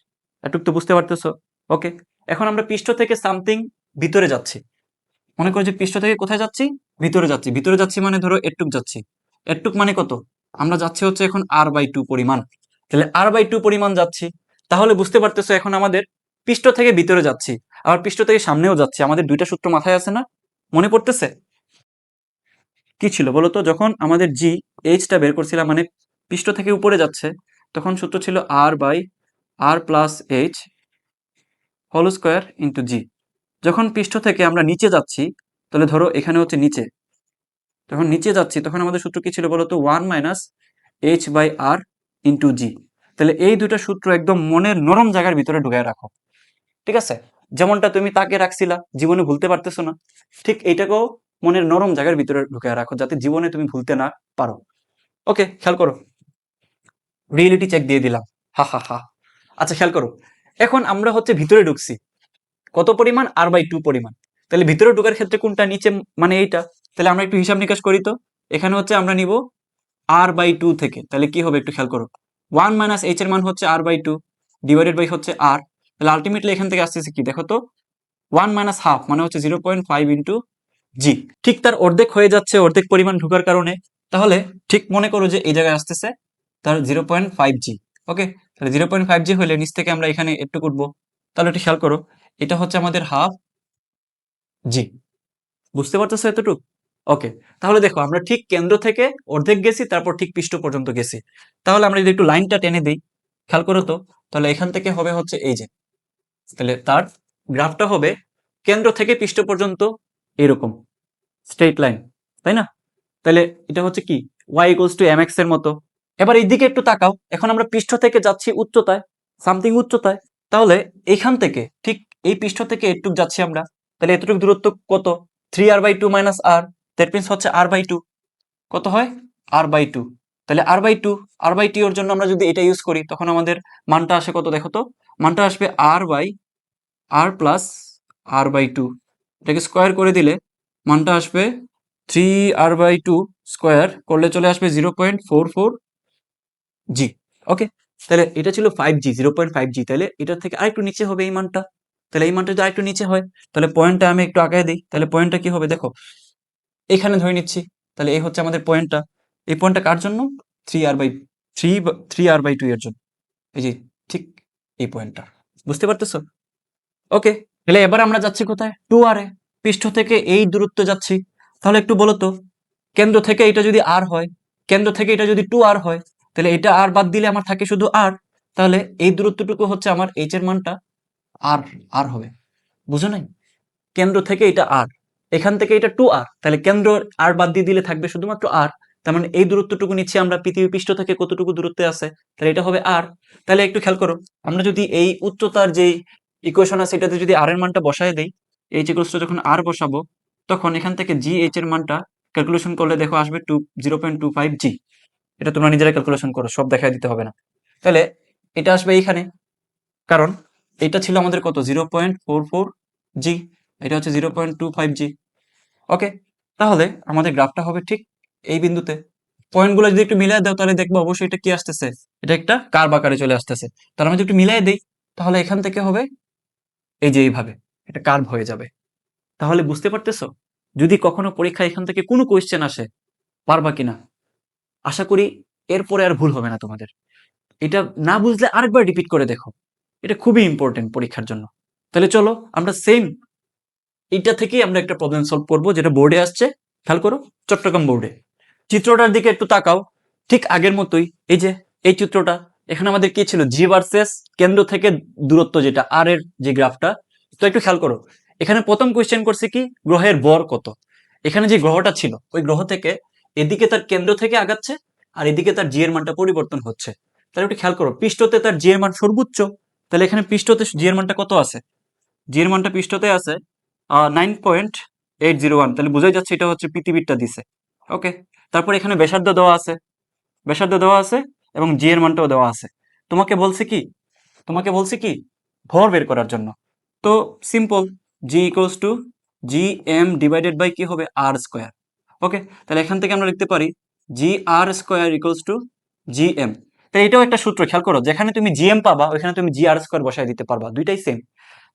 এটুক তো বুঝতে পারতেছো? ওকে, এখন আমরা পৃষ্ঠ থেকে সামথিং ভিতরে যাচ্ছি। মনে করো যে পৃষ্ঠ থেকে কোথায় যাচ্ছি? ভিতরে যাচ্ছি। ভিতরে যাচ্ছি মানে ধরো এটুক যাচ্ছি। এটুক মানে কত? আমরা যাচ্ছি হচ্ছে এখন r/2 পরিমাণ। তাহলে r/2 পরিমাণ যাচ্ছি। তাহলে বুঝতে পারতেছো এখন আমাদের পৃষ্ঠ থেকে ভিতরে যাচ্ছি, আবার পৃষ্ঠ থেকে সামনেও যাচ্ছি। আমাদের দুইটা সূত্র মাথায় আছে না? মনে পড়তেছে? কি ছিল বলতো, যখন আমাদের জি এইচটা বের করছিলাম, মানে পৃষ্ঠ থেকে উপরে যাচ্ছে, তখন সূত্র ছিল r/r+h হোল স্কোয়ার ইন্টু জি। যখন পৃষ্ঠ থেকে আমরা নিচে যাচ্ছি, তাহলে ধরো এখানে হচ্ছে নিচে, যখন নিচে যাচ্ছি তখন আমাদের সূত্র কি ছিল বলতো? 1 - h/r ইন্টু জি। তাহলে এই দুইটা সূত্র একদম মনের নরম জায়গার ভিতরে ঢুকায় রাখো, ঠিক আছে? যেমনটা তুমি তাকে রাখছিলা, জীবনে ভুলতে পারতেছো না, ঠিক এইটাকেও মনের নরম জায়গার ভিতরে ঢুকায় রাখো, যাতে জীবনে তুমি ভুলতে না পারো। ওকে, খেয়াল করো, রিয়েলিটি চেক দিয়ে দিলাম, হা হা হা। আচ্ছা খেয়াল করো, এখন আমরা হচ্ছে ভিতরে ঢুকছি, কত পরিমাণ? r/2 পরিমাণ। তাহলে ভিতরে ঢোকার ক্ষেত্রে কোনটা নিচে, মানে এইটা। তাহলে আমরা একটু হিসাব নিকাশ করি তো। এখানে হচ্ছে আমরা নিব r/2 থেকে, তাহলে কি হবে একটু খেয়াল করো। 1 - h এর মান হচ্ছে r/2 ডিভাইডেড বাই হচ্ছে r। তাহলে আলটিমেটলি এখান থেকে আসতেছে কি দেখো তো, 1 - ½ মানে হচ্ছে 0.5 ইন্টু জি। ঠিক তার অর্ধেক হয়ে যাচ্ছে অর্ধেক পরিমাণ ঢোকার কারণে। তাহলে ঠিক মনে করো যে এই জায়গায় আসতেছে তার 0.5 জি। ওকে, তাহলে 0.5 জি হলে নিচ থেকে আমরা এখানে একটু করবো। তাহলে একটু খেয়াল করো, এটা হচ্ছে আমাদের হাফ জি। বুঝতে পারতেছো এতটুকু? ওকে, তাহলে দেখো আমরা ঠিক কেন্দ্র থেকে অর্ধেক গেছি, তারপর ঠিক পৃষ্ঠ পর্যন্ত গেছি। তাহলে আমরা যদি একটু লাইনটা টেনে দিই, খেয়াল করো তো, তাহলে এখান থেকে হবে হচ্ছে এই যে, তাহলে তার গ্রাফটা হবে কেন্দ্র থেকে পৃষ্ঠ পর্যন্ত এরকম স্ট্রেট লাইন, তাই না? তাহলে এটা হচ্ছে কি, y = mx এর মতো। এবার এই দিকে একটু তাকাও, এখন আমরা পৃষ্ঠ থেকে যাচ্ছি উচ্চতায়, সামথিং উচ্চতায়। তাহলে এখান থেকে ঠিক এই পৃষ্ঠ থেকে এটুক যাচ্ছি আমরা, তাহলে এতটুকু দূরত্ব কত? 3r/2 - r, দ্যাট মিনস হচ্ছে r/2। কত হয়? r/2। তাহলে r/2 এর জন্য আমরা যদি এটা ইউজ করি, তখন আমাদের মানটা আসে কত দেখো তো, মানটা আসবে r/r+r/2। এটাকে স্কোয়ার করে দিলে মানটা আসবে 3r/2 স্কোয়ার করলে চলে আসবে 0.44 জি। ওকে, তাহলে এটা ছিল 5 জি, 0.5 জি। তাহলে এটার থেকে আরেকটু নিচে হবে এই মানটা। তাহলে এই মানটা যদি আরেকটু নিচে হয়, তাহলে পয়েন্টটা আমি একটু আগায় দিই, তাহলে পয়েন্টটা কি হবে দেখো, এখানে ধরে নিচ্ছি। তাহলে এই হচ্ছে আমাদের পয়েন্টটা। এই পয়েন্টটা কার জন্য? 3r/2 এর জন্য। এই যে ঠিক এই পয়েন্টটা, বুঝতে পারতেছো? ওকে, তাহলে এবার আমরা যাচ্ছি কোথায়? 2r এ। পৃষ্ঠ থেকে এই দূরত্ব যাচ্ছি। তাহলে একটু বলো তো, কেন্দ্র থেকে এটা যদি r হয়, কেন্দ্র থেকে এটা যদি 2r হয়, তাহলে এটা r বাদ দিলে আমার থাকে শুধু r। তাহলে এই দূরত্বটুকু হচ্ছে আমার h এর মানটা r, r হবে। বুঝো নাই? কেন্দ্র থেকে এটা r, এখান থেকে এটা 2r, তাহলে কেন্দ্র r বাদ দিয়ে দিলে থাকবে শুধুমাত্র r। তার মানে এই দূরত্বটুকু নিচ্ছি আমরা পৃথিবী পৃষ্ঠ থেকে কতটুকু দূরত্বে আছে, তাহলে এটা হবে r। তাহলে একটু খেয়াল করো, আমরা যদি এই উচ্চতার যেই ইকুয়েশন আছে এটাতে যদি r এর মানটা বসায় দেই, h = যখন r বসাবো, তখন এখান থেকে জি এইচ এর মানটা ক্যালকুলেশন করলে দেখো আসবে 0.25 জি। এটা তোমরা নিজেরা ক্যালকুলেশন করো, সব দেখায় দিতে হবে না। তাহলে এটা আসবে এইখানে, কারণ এটা ছিল আমাদের কত 0.44 জি, এটা হচ্ছে 0.25 জি। ওকে, তাহলে আমাদের গ্রাফটা হবে ঠিক এই বিন্দুতে। পয়েন্টগুলো যদি একটু মিলাই দাও তাহলে দেখবো অবশ্যই এটা কি আসতেছে, এটা একটা কার্ভ আকারে চলে আসতেছে। তাহলে আমি যদি একটু মিলাই দেই তাহলে এখান থেকে হবে এই যে এইভাবে এটা কার্ভ হয়ে যাবে। তাহলে বুঝতে পারতেছো, যদি কখনো পরীক্ষা এখান থেকে কোনো কোয়েশ্চেন আসে পারবা কিনা, আশা করি এরপরে আর ভুল হবে না তোমাদের। এটা না বুঝলে আরেকবার রিপিট করে দেখো, এটা খুবই ইম্পর্টেন্ট পরীক্ষার জন্য। তাহলে চলো আমরা সেম এইটা থেকেই আমরা একটা প্রবলেম সলভ করব যেটা বোর্ডে আসছে। খেয়াল করো, চট্টগ্রাম বোর্ডে চিত্রটার দিকে একটু তাকাও, ঠিক আগের মতোই। এই যে এই চিত্রটা, এখানে আমাদের কি ছিল, জি ভার্সেস কেন্দ্র থেকে দূরত্ব যেটা আর এর যে গ্রাফটা। তো একটু খেয়াল করো, এখানে প্রথম কোয়েশ্চেন করছে কি গ্রহের ভর কত। এখানে যে গ্রহটা ছিল ওই গ্রহ থেকে এদিকে তার কেন্দ্র থেকে আগাচ্ছে আর এদিকে তার জি এর মানটা পরিবর্তন হচ্ছে। তাহলে একটু খেয়াল করো, পৃষ্ঠতে তার জি এর মান সর্বোচ্চ, তাহলে এখানে পৃষ্ঠতে জি এর মানটা কত আছে, জি এর মানটা পৃষ্ঠতে আছে 9.801, তাহলে বোঝাই যাচ্ছে এটা হচ্ছে পৃথিবীরটা দিছে। ওকে, তারপর এখানে ব্যাসার্ধ দেওয়া আছে, ব্যাসার্ধ দেওয়া আছে এবং জি এর মানটাও দেওয়া আছে। তোমাকে বলছে কি, তোমাকে বলছে কি ভর বের করার জন্য। তো simple, G equals to G M divided by কি হবে আর স্কোয়ার। ওকে, তাহলে এখান থেকে আমরা লিখতে পারি G R square equals to G M. তাহলে এটাও একটা সূত্র, খেয়াল করো, যেখানে তুমি জি এম পাবা ওইখানে তুমি জি আর স্কোয়ার বসায় দিতে পারবা, দুইটাই সেম।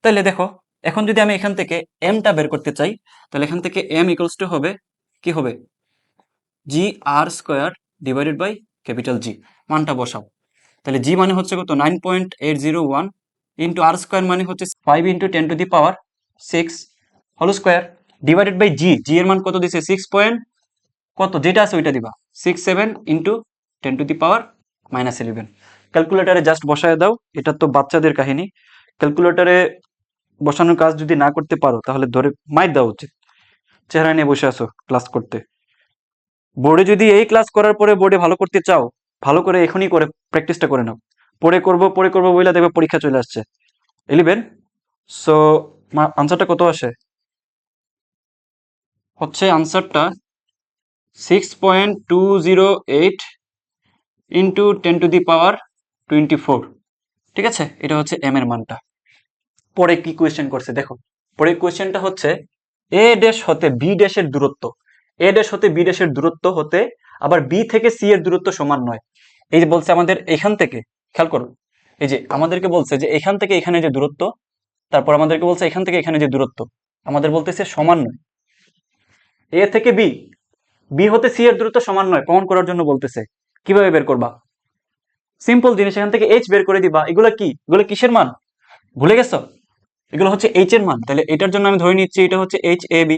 তাহলে দেখো, এখন যদি আমি এখান থেকে এমটা বের করতে চাই তাহলে এখান থেকে এম ইকুয়ালস টু হবে কি হবে, G R square divided by capital G, মানটা বসাও। তাহলে জি মানে হচ্ছে কত 9.801 ইন্টু আর স্কোয়ার মানে হচ্ছে 5 into 10⁶ whole square divided by G, G এর মান কত দিছে 6 পয়েন্ট কত যেটা আছে ওইটা দিবা 67 ইন্টু 10⁻11। ক্যালকুলেটারে জাস্ট বসায় দাও, এটা তো বাচ্চাদের কাহিনী। ক্যালকুলেটারে বসানোর কাজ যদি না করতে পারো তাহলে ধরে মাইর দেওয়া উচিত। চেহারা নিয়ে বসে আছো ক্লাস করতে, বোর্ডে যদি এই ক্লাস করার পরে বোর্ডে ভালো করতে চাও, ভালো করে এখনই করে প্র্যাকটিসটা করে নাও। পরে করবো বইলা দেখবে পরীক্ষা চলে আসছে 11। সো আনসারটা কত আসে, হচ্ছে আনসারটা 6.208 ইন্টু 10⁻24। ঠিক আছে, এটা হচ্ছে এম এর মানটা। পরে কি কোয়েশ্চেন করছে দেখো, পরে কোয়েশ্চেনটা হচ্ছে এ ড্যাশ হতে বি ড্যাশের দূরত্ব, এ ড্যাশ হতে বি ড্যাশের দূরত্ব হতে আবার বি থেকে সি এর দূরত্ব সমান নয়। এই যে বলছে আমাদের এখান থেকে, খেয়াল করো, এই যে আমাদেরকে বলছে যে এখান থেকে এখানে যে দূরত্ব, তারপর আমাদেরকে বলছে এখান থেকে এখানে যে দূরত্ব, আমাদের বলতেছে সমান নয়। এ থেকে বি, বি হতে সি এর দূরত্ব সমান নয় প্রমাণ করার জন্য বলতেছে। কিভাবে বের করবা, সিম্পল জিনিস, এখান থেকে এইচ বের করে দিবা। এগুলো কি, এগুলো কিসের মান ভুলে গেছো, এগুলো হচ্ছে এইচ এর মান। তাহলে এটার জন্য আমি ধরে নিচ্ছি এটা হচ্ছে এইচ এ বি,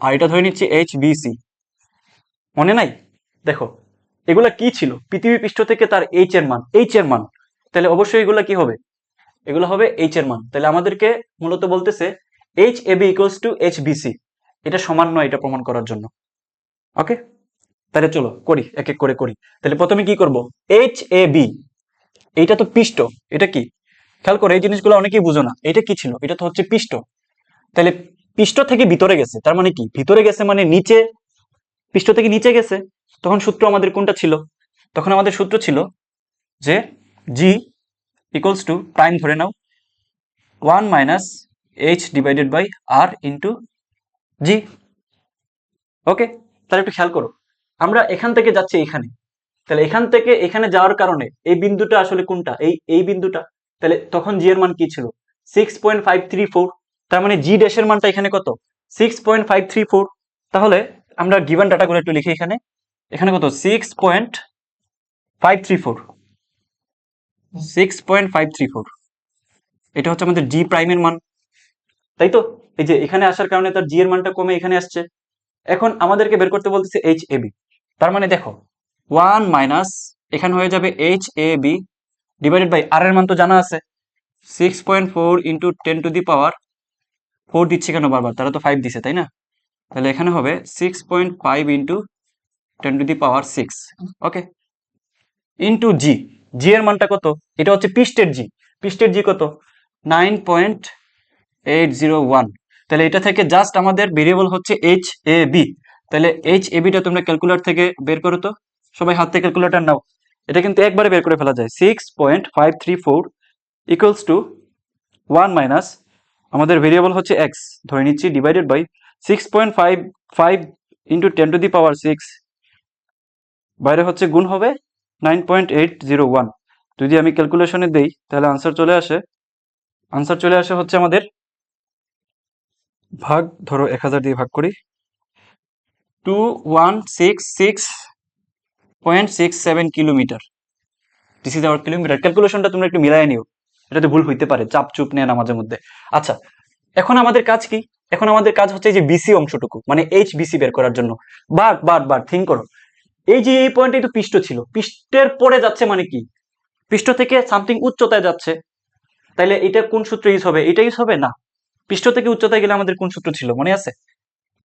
আর এটা ধরে নিচ্ছি এইচ বি সি। মনে নাই, দেখো এগুলা কি ছিল, পৃথিবী পৃষ্ঠ থেকে তার এইচ এর মান, এইচ এর মান, তাহলে অবশ্যই এগুলা কি হবে, এগুলো হবে এইচ এর মান। তাহলে আমাদেরকে মূলত বলতেছে H A B equals to H B C, এটা সমান নয় এটা প্রমাণ করার জন্য। ওকে, তাহলে চলো করি এক এক করে করি। তাহলে প্রথমে কি করব, এইচ এ বি, এইটা তো পৃষ্ঠ, এটা কি, খেয়াল করো এই জিনিসগুলো অনেকেই বুঝো না, এটা কি ছিল, এটা তো হচ্ছে পৃষ্ঠ। তাহলে পৃষ্ঠ থেকে ভিতরে গেছে, তার মানে কি, ভিতরে গেছে মানে নিচে, পৃষ্ঠ থেকে নিচে গেছে। তখন সূত্র আমাদের কোনটা ছিল, তখন আমাদের সূত্র ছিল যে জি ইকুয়ালস টু প্রাইম ধরে নাও 1 minus H divided by R into G. Okay, তাহলে একটু খেয়াল করো, আমরা এখান থেকে যাচ্ছি এখানে, তাহলে এখান থেকে এখানে যাওয়ার কারণে এই বিন্দুটা আসলে কোনটা, এই বিন্দুটা। তাহলে তখন জি এর মান কি ছিল 6.534, তার মানে জি ড্যাশের মানটা এখানে কত 6.534। তাহলে আমরা গিভেন ডাটাগুলো একটু লিখি এখানে, এখানে কত 6.534, 6.534, এটা হচ্ছে আমাদের জি প্রাইমের মান, তাই তো। এই যে এখানে আসার কারণে তার জি এর মানটা কমে এখানে আসছে। এখন আমাদেরকে বের করতে বলতেছে এইচ এ বি, তার মানে দেখো 1 মাইনাস এখানে হয়ে যাবে H A B divided by R এর মান তো জানা আছে 6.4 ইন্টু 10⁻4 দিচ্ছে কেন বারবার, তারা তো 5 দিছে তাই না। তাহলে এখানে হবে 6.5 ইন্টু 10⁻6। ওকে, ইন্টু জি, জি এর মানটা কত, এটা হচ্ছে পৃষ্ঠের জি, পৃষ্ঠের জি কত 9.801। তাহলে এটা থেকে জাস্ট আমাদের ভেরিয়েবল হচ্ছে এইচ এ বি। তাহলে এইচ এ বিটা তোমরা ক্যালকুলেটর থেকে বের করো তো, সবাই হাত থেকে ক্যালকুলেটর নাও। এটা কিন্তু একবারে বের করে ফেলা যায়, 6.534 ইকুয়ালস টু ওয়ান মাইনাস আমাদের ভেরিয়েবল হচ্ছে এক্স ধরে নিচ্ছি ডিভাইডেড বাই 6.55 ইন্টু 10⁻6 বাইরে হচ্ছে গুণ হবে 9.801। যদি আমি ক্যালকুলেশনে দেই তাহলে আনসার চলে আসে হচ্ছে আমাদের ভাগ ধরো 1000 দিয়ে ভাগ করি 2166.67 kilometre. This is our kilometre. ক্যালকুলেশনটা তোমরা একটু মিলাই নিও, এটাতে ভুল হইতে পারে, চাপ চুপ নেয় না মাঝে মধ্যে। আচ্ছা, এখন আমাদের কাজ কি? এখন আমাদের কাজ হচ্ছে যে বিসি অংশটুকু মানে এইচ বিসি বের করার জন্য। বাট থিঙ্ক করো, এই যে এই পয়েন্টে তো পৃষ্ঠ ছিল, পৃষ্ঠের পরে যাচ্ছে মানে কি? পৃষ্ঠ থেকে সামথিং উচ্চতায় যাচ্ছে, তাইলে এটা কোন সূত্র ইউজ হবে? এটা ইউজ হবে না। পৃষ্ঠ থেকে উচ্চতায় গেলে আমাদের কোন সূত্র ছিল মনে আছে?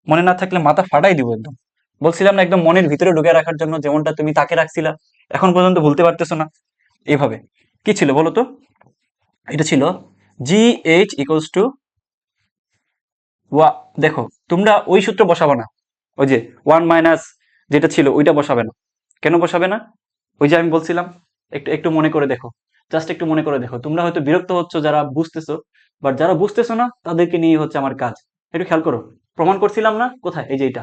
মনে না থাকলে মাথা ফাটাই দিব একদম। বলছিলাম না একদম মনের ভিতরে ঢুকে রাখার জন্য, যেমনটা তুমি তাকে রাখছিলা, এখন পর্যন্ত ভুলতে পারতেছো না। এইভাবে কি ছিল বলো তো? এটা ছিল জি এইচ ইকুয়ালস টু দেখো তোমরা ওই সূত্র বসাবে না, ওই যে ওয়ান মাইনাস যেটা ছিল ওইটা বসাবে না। কেন বসাবে না? ওই যে আমি বলছিলাম, একটু একটু মনে করে দেখো, জাস্ট একটু মনে করে দেখো। তোমরা হয়তো বিরক্ত হচ্ছ যারা বুঝতেছো, বাট যারা বুঝতেছো না তাদেরকে নিয়ে হচ্ছে আমার কাজ। একটু খেয়াল করো, প্রমাণ করছিলাম না কোথায়? এই যে এটা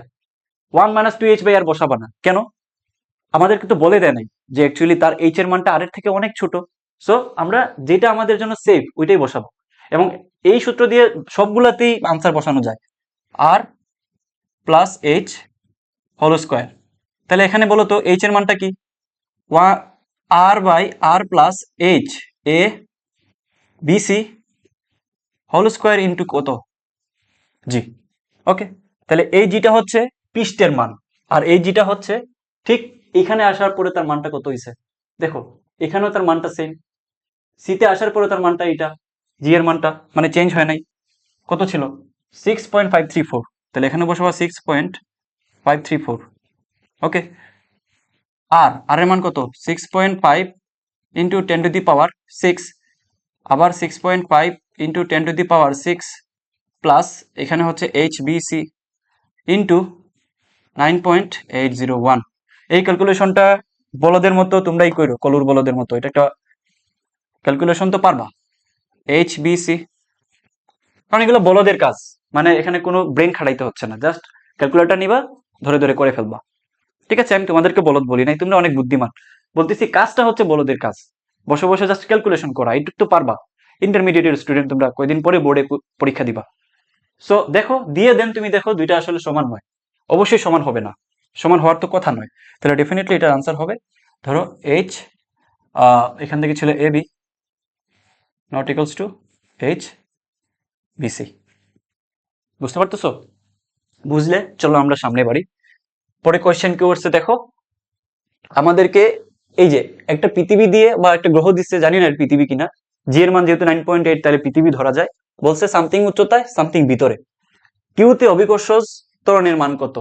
one minus two H by R বসাবা না। কেন? আমাদেরকে তো বলে দেয় নাই যে অ্যাকচুয়ালি তার এইচ এর মানটা আর এর থেকে অনেক ছোট। সো আমরা যেটা আমাদের জন্য সেফ ওইটাই বসাবো, এবং এই সূত্র দিয়ে সবগুলাতেই আনসার বসানো যায়। R plus H whole square. তাহলে এখানে বলো তো এইচ এর মানটা কি? R by R plus H A BC whole square into কত? জি। ওকে, তাহলে এই জিটা হচ্ছে পৃষ্ঠের মান, আর এই জিটা হচ্ছে ঠিক এখানে আসার পরে তার মানটা কত হয়েছে দেখো। এখানেও তার মানটা সেম, সিতে আসার পরে তার মানটা এটা, জি এর মানটা মানে চেঞ্জ হয় নাই। কত ছিল? 6.534। তাহলে এখানে বসাবো 6.534। ওকে, আর এর মান কত? 6.5 ইন্টু 10⁻6, আবার 6.5 ইন্টু 10⁻6 প্লাস এখানে হচ্ছে এইচ বিসি ইন্টু 9.801। এই ক্যালকুলেশনটা বলদের মতো তোমরাই করো, কলুর বলদের মতো। এটা একটা ক্যালকুলেশন তো পারবা, এইচ বিসি, কারণ এগুলো বলদের কাজ, মানে এখানে কোনো ব্রেন খাটাইতে হচ্ছে না, জাস্ট ক্যালকুলেটর নিবা, ধরে ধরে করে ফেলবা। ঠিক আছে, আমি তোমাদেরকে বলদ বলি নাই, তোমরা অনেক বুদ্ধিমান। বলতেছি কাজটা হচ্ছে বলদের কাজ, বসে বসে জাস্ট ক্যালকুলেশন করা, এইটুকু তো পারবা। ইন্টারমিডিয়েটের স্টুডেন্ট তোমরা, কয়দিন পরে বোর্ডে পরীক্ষা দিবা। সো দেখো দিয়ে দেন, তুমি দেখো দুইটা আসলে সমান নয়, অবশ্যই সমান হবে না, সমান হওয়ার তো কথা নয়। তাহলে ডেফিনেটলি এটার আনসার হবে ধরো এইচ, এখান থেকে ছিল A B not equals to H BC. বুঝতে পারতেছো? বুঝলে চলো আমরা সামনে বাড়ি। পরে কোয়েশ্চেন কি করছে দেখো, আমাদেরকে এই যে একটা পৃথিবী দিয়ে বা একটা গ্রহ দিচ্ছে, জানি না পৃথিবী কিনা, জি এর মান যেহেতু 9.8 তাহলে পৃথিবী ধরা যায়। বলছে সামথিং উচ্চতায় সামথিং ভিতরে, কিউতে অভিকর্ষ ত্বরণের মান কত?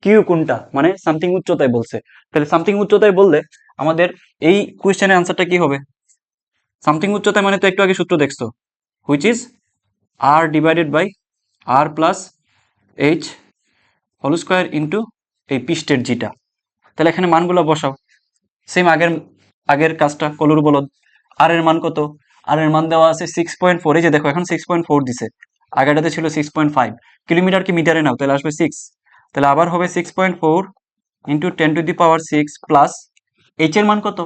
কিউ কোনটা? মানে সামথিং উচ্চতায় বলছে, তাহলে সামথিং উচ্চতায় বললে আমাদের এই কোয়েশ্চেনের আনসারটা কি হবে? সামথিং উচ্চতায় মানে তো একটু আগে সূত্র দেখছো, which is R divided by R plus H whole square into এই পৃষ্ঠের জিটা। তাহলে এখানে মানগুলো বসাও, সেম আগের আগের কাজটা, কলুর বলদ। আর এর মান কত? আর এর মান দেওয়া আছে 6.4, এই যে দেখো এখন 6.4 দিছে, আগেরটাতে ছিল 6.5। কিলোমিটার কি মিটারে নাও, তাহলে আসবে 6, তাহলে আবার হবে 6.4 ইন্টু 10⁻6 প্লাস এইচ এর মান কত?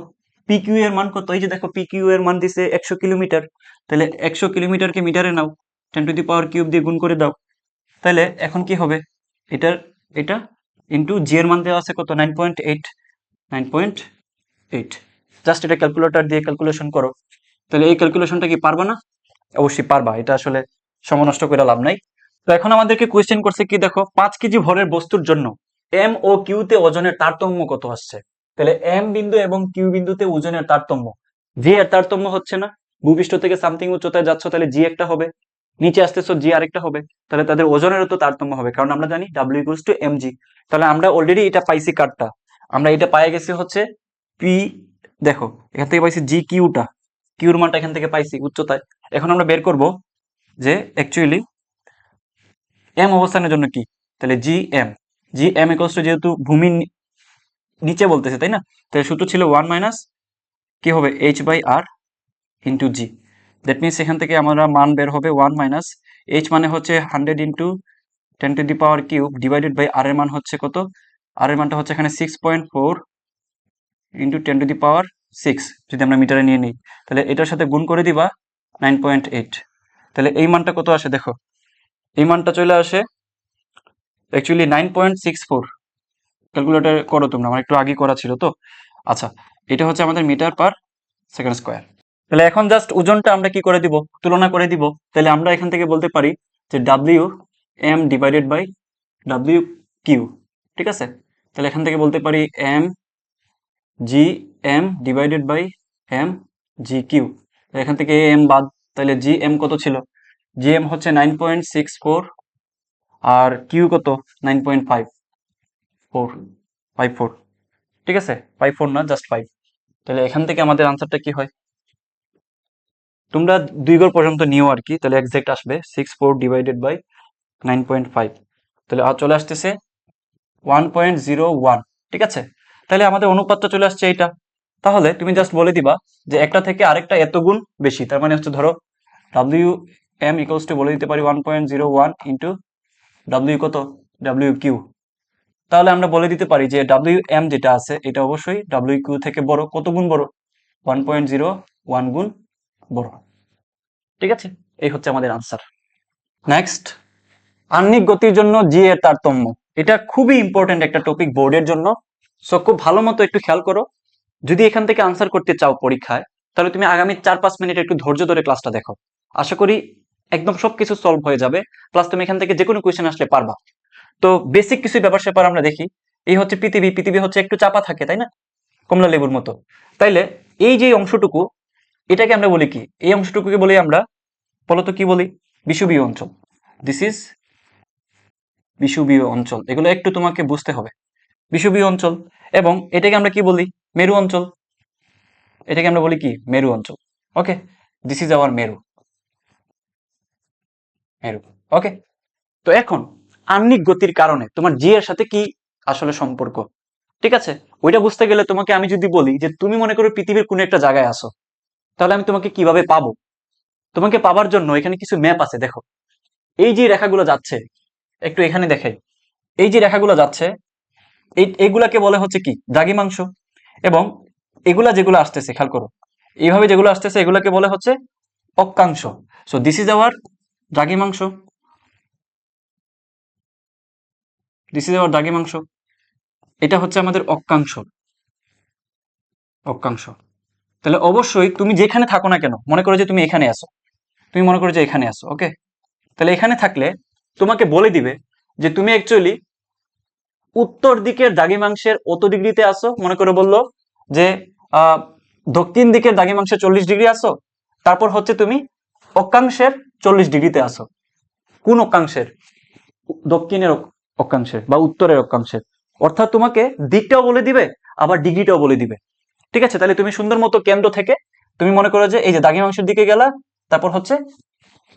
পিকিউ এর মান কত? এই যে দেখো পিকিউ এর মান দিছে 100 কিলোমিটার, তাহলে 100 কিলোমিটারকে মিটারে নাও, 10⁻³ দিয়ে গুণ করে দাও। তাহলে এখন কি হবে? এটা ইন্টু জি এর মান দেওয়া আছে কত? 9.8, 9.8। জাস্ট এটা ক্যালকুলেটর দিয়ে ক্যালকুলেশন করো। তাহলে এই ক্যালকুলেশনটা কি পারবা না? অবশ্যই পারবা, এটা আসলে সময় নষ্ট করে লাভ নাই। তো এখন আমাদেরকে কোয়েশ্চেন করছে কি দেখো, 5 কেজি ভরের বস্তুর জন্য এম ও কিউতে ওজনের তারতম্য কত আসছে। তাহলে এম বিন্দু এবং কিউ বিন্দুতে ওজনের তারতম্য, জি এর তারতম্য হচ্ছে না, ভূপৃষ্ঠ থেকে সামথিং উচ্চতায় যাচ্ছ, তাহলে জি একটা হবে, নিচে আসতেছো জি আরেকটা হবে, তাহলে তাদের ওজনেরও তো তারতম্য হবে, কারণ আমরা জানি W equals to M G. তাহলে আমরা অলরেডি এটা পাইছি, কার্ডটা আমরা এটা পাই গেছি হচ্ছে পি, দেখো এখান থেকে পাইছি জি কিউটা, কিউর মানটা এখান থেকে পাইছি উচ্চতায়। এখন আমরা বের করব যে অ্যাকচুয়ালি এম অবস্থানের জন্য কি, তাহলে জি এম ইকুয়ালস টু, যেহেতু ভূমির নিচে বলতেছে তাই না, তাহলে সূত্র ছিল 1 মাইনাস কি হবে H by R into G. That means এখান থেকে আমরা মান বের হবে 1 মাইনাস এইচ মানে হচ্ছে 100 ইন্টু 10⁻³ ডিভাইডেড বাই আর এর মান হচ্ছে কত, আর এর মানটা হচ্ছে এখানে 6.4 ইন্টু 10⁻6 যদি আমরা মিটারে নিয়ে নিই, তাহলে এটার সাথে গুণ করে দিবা 9.8। তাহলে এই মানটা কত আসে দেখো, এই মানটা চলে আসে অ্যাকচুয়ালি 9.64। ক্যালকুলেটর করো তোমরা, আমার একটু আগে করা ছিল তো। আচ্ছা, এটা হচ্ছে আমাদের মিটার পার সেকেন্ড স্কোয়ার। তাহলে এখন জাস্ট ওজনটা আমরা কি করে দিব, তুলনা করে দিব। তাহলে আমরা এখান থেকে বলতে পারি যে W M divided by W Q, ঠিক আছে। তাহলে এখান থেকে বলতে পারি M G M divided by M G Q. এখান থেকে এম বাদ, তাহলে জি এম কত ছিল, জি এম হচ্ছে 9.64 আর কিউ কত 9.54, ঠিক আছে, 54 না, জাস্ট 5। তাহলে এখান থেকে আমাদের আনসারটা কি হয়, তোমরা 2 ঘর পর্যন্ত নিও আর কি, তাহলে এক্সাক্ট আসবে 64 ডিভাইডেড বাই 9.5, তাহলে আর চলে আসতেছে 1.01, ঠিক আছে। তাহলে আমাদের অনুপাতটা চলে আসছে এইটা। তাহলে তুমি জাস্ট বলে দিবা যে একটা থেকে আরেকটা এত গুণ বেশি, তার মানে হচ্ছে ধরো ডাব্লিউ এম ইকুয়ালস টু বলে দিতে পারি 1.01 ইন্টু ডাব্লিউ কত, ডাব্লিউ কিউ। তাহলে আমরা বলে দিতে পারি যে ডাব্লিউ এম যেটা আছে এটা অবশ্যই ডাব্লিউ কিউ থেকে বড়, কত গুণ বড়, 1.01 গুণ বড়, ঠিক আছে। এই হচ্ছে আমাদের আনসার। নেক্সট, আহ্নিক গতির জন্য জি এর তারতম্য। এটা খুবই ইম্পর্টেন্ট একটা টপিক বোর্ডের জন্য, সো খুব ভালো মতো একটু খেয়াল করো। যদি এখান থেকে আনসার করতে চাও পরীক্ষায়, তাহলে তুমি আগামী 4-5 মিনিট একটু ধৈর্য ধরে ক্লাসটা দেখো। আশা করি একদম সবকিছু সলভ হয়ে যাবে, প্লাস তুমি এখান থেকে যে কোনো কোয়েশ্চেন আসলে পারবা। তো বেসিক কিছু ব্যাপার স্যাপার আমরা দেখি। এই হচ্ছে পৃথিবী, পৃথিবী হচ্ছে একটু চাপা থাকে, তাই না, কমলা লেবুর মতো। তাইলে এই যে অংশটুকু, এটাকে আমরা বলি কি, এই অংশটুকুকে বলি আমরা, বলতো কি বলি, বিষুবীয় অঞ্চল। দিস ইজ বিষুবীয় অঞ্চল। এগুলো একটু তোমাকে বুঝতে হবে, বিষুবীয় অঞ্চল। এবং এটাকে আমরা কি বলি, মেরু অঞ্চল। এটাকে আমরা বলি কি, মেরু অঞ্চল। ওকে, দিস ইজ আওয়ার মেরু, মেরু। ওকে, তো এখন আহ্নিক গতির কারণে তোমার জি এর সাথে কি আসলে সম্পর্ক, ঠিক আছে। ওইটা বুঝতে গেলে তোমাকে আমি যদি বলি যে তুমি মনে করো পৃথিবীর কোনো একটা জায়গায় আসো, তাহলে আমি তোমাকে কিভাবে পাবো। তোমাকে পাবার জন্য এখানে কিছু ম্যাপ আছে, দেখো এই যে রেখাগুলো যাচ্ছে, একটু এখানে দেখাই, এই যে রেখাগুলো যাচ্ছে, এইগুলাকে বলে হচ্ছে কি, দ্রাঘিমাংশ। এবং এগুলা যেগুলো আসতেছে, খেয়াল করো, এইভাবে যেগুলো আসতেছে এগুলাকে বলে হচ্ছে অক্ষাংশ। সো দিস ইজ আওয়ার দ্রাঘিমাংশ, দিস ইজ আওয়ার দ্রাঘিমাংশ। এটা হচ্ছে আমাদের অক্ষাংশ, অক্ষাংশ। তাহলে অবশ্যই তুমি যেখানে থাকো না কেন, মনে করো যে তুমি এখানে আসো, তুমি মনে করো যে এখানে আসো, ওকে। তাহলে এখানে থাকলে তোমাকে বলে দিবে যে তুমি অ্যাকচুয়ালি উত্তর দিকের দ্রাঘিমাংশের অত ডিগ্রিতে আসো। মনে করে বললো যে আহ দক্ষিণ দিকের দ্রাঘিমাংশে 40 ডিগ্রি আসো, তারপর হচ্ছে তুমি অক্ষাংশের 40 ডিগ্রিতে আসো। কোন অক্ষাংশের, দক্ষিণের অক্ষাংশের বা উত্তরের অক্ষাংশের। অর্থাৎ তোমাকে দিকটাও বলে দিবে, আবার ডিগ্রিটাও বলে দিবে, ঠিক আছে। তাহলে তুমি সুন্দর মতো কেন্দ্র থেকে তুমি মনে করো যে এই যে দ্রাঘিমাংশের দিকে গেলা, তারপর হচ্ছে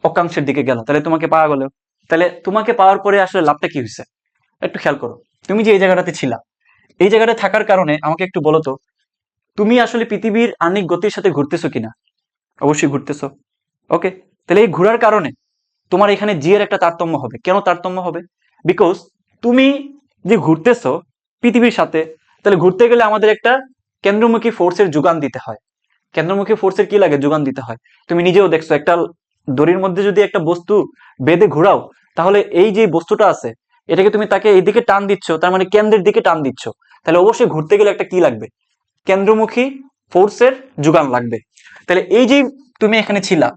অক্ষাংশের দিকে গেলা, তাহলে তোমাকে পাওয়া গেল। তাহলে তোমাকে পাওয়ার পরে আসলে লাভটা কি হয়েছে, একটু খেয়াল করো। তুমি যে এই জায়গাটাতে ছিলা, এই জায়গাটা থাকার কারণে আমাকে একটু বলো তো, তুমি আসলে পৃথিবীর আহ্নিক গতির সাথে ঘুরতেছো কিনা। অবশ্যই ঘুরতেছো, ওকে। তাহলে এই ঘোরার কারণে তোমার এখানে জি এর একটা তারতম্য হবে। কেন তারতম্য হবে, বিকজ তুমি যে ঘুরতেছো পৃথিবীর সাথে, তাহলে ঘুরতে গেলে আমাদের একটা কেন্দ্রমুখী ফোর্সের যোগান দিতে হয়। কেন্দ্রমুখী ফোর্সের কি লাগে, যোগান দিতে হয়। তুমি নিজেও দেখছো, একটা দড়ির মধ্যে যদি একটা বস্তু বেঁধে ঘোরাও, তাহলে এই যে বস্তুটা আছে এটাকে তুমি তাকে এইদিকে টান দিচ্ছ, তার মানে কেন্দ্রের দিকে টান দিচ্ছ। তাহলে অবশ্যই ঘুরতে গেলে একটা কি লাগবে, কেন্দ্রমুখী ফোর্সের যোগান লাগবে। তাহলে এই যে তুমি এখানে ছিলা,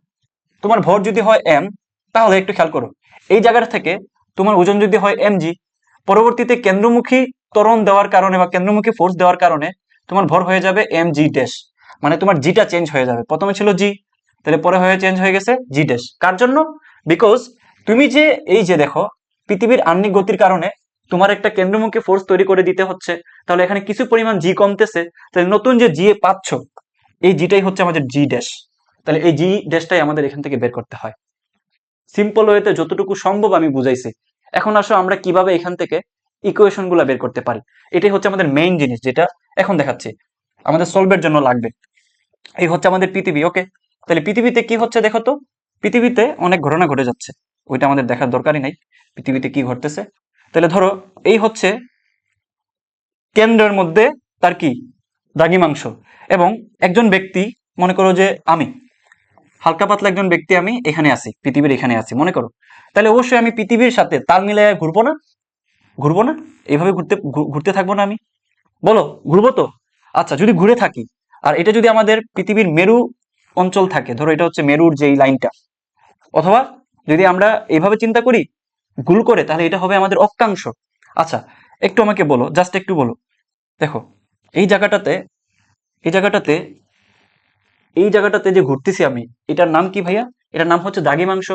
তোমার ভর যদি হয় এম, তাহলে একটু খেয়াল করো, এই জায়গাটা থেকে তোমার ওজন যদি হয় এম জি, পরবর্তীতে কেন্দ্রমুখী ত্বরণ দেওয়ার কারণে বা কেন্দ্রমুখী ফোর্স দেওয়ার কারণে তোমার ভর হয়ে যাবে এম জি ড্যাশ। মানে তোমার জিটা চেঞ্জ হয়ে যাবে, প্রথমে ছিল জি, তাহলে পরে হয়ে চেঞ্জ হয়ে গেছে জি ড্যাশ। কার জন্য, বিকজ তুমি যে এই যে দেখো পৃথিবীর আহ্নিক গতির কারণে তোমার একটা কেন্দ্রমুখী ফোর্স তৈরি করে দিতে হচ্ছে, তাহলে এখানে কিছু পরিমাণ জি কমতেছে, তাহলে নতুন যে জি পাচ্ছ, এই জিটাই হচ্ছে আমাদের জি ড্যাশ। তাহলে এই জি ড্যাশটাই আমাদের এখান থেকে বের করতে হয়। সিম্পল ওয়েতে যতটুকু সম্ভব আমি বুঝাইছি। এখন আসো আমরা কিভাবে এখান থেকে ইকুয়েশন গুলা বের করতে পারি, এটাই হচ্ছে আমাদের মেইন জিনিস, যেটা এখন দেখাচ্ছি আমাদের সলভের জন্য লাগবে। এই হচ্ছে আমাদের পৃথিবী, ওকে। তাহলে পৃথিবীতে কি হচ্ছে দেখো তো, পৃথিবীতে অনেক ঘটনা ঘটে যাচ্ছে, ওইটা আমাদের দেখার দরকারই নাই পৃথিবীতে কি ঘটতেছে। তাহলে ধরো এই হচ্ছে কেন্দ্রের মধ্যে তার কি দ্রাঘিমাংশ, এবং একজন ব্যক্তি, মনে করো যে আমি হালকা পাতলা একজন ব্যক্তি, আমি এখানে আছি, পৃথিবীর এখানে আছি মনে করো, তাহলে অবশ্যই আমি পৃথিবীর সাথে তাল মিলিয়ে ঘুরবো না? ঘুরবো না? এইভাবে ঘুরতে থাকবো না আমি? বলো, ঘুরবো তো? আচ্ছা, যদি ঘুরে থাকি, আর এটা যদি আমাদের পৃথিবীর মেরু অঞ্চল থাকে, ধরো এটা হচ্ছে মেরুর যেই লাইনটা, অথবা যদি আমরা এইভাবে চিন্তা করি গোল করে, তাহলে এটা হবে আমাদের অক্ষাংশ। আচ্ছা, একটু আমাকে বলো, জাস্ট একটু বলো, দেখো এই জায়গাটাতে, এই জায়গাটাতে, এই জায়গাটাতে যে ঘুরতেছি আমি, এটার নাম কি ভাইয়া? এটার নাম হচ্ছে দ্রাঘিমাংশ।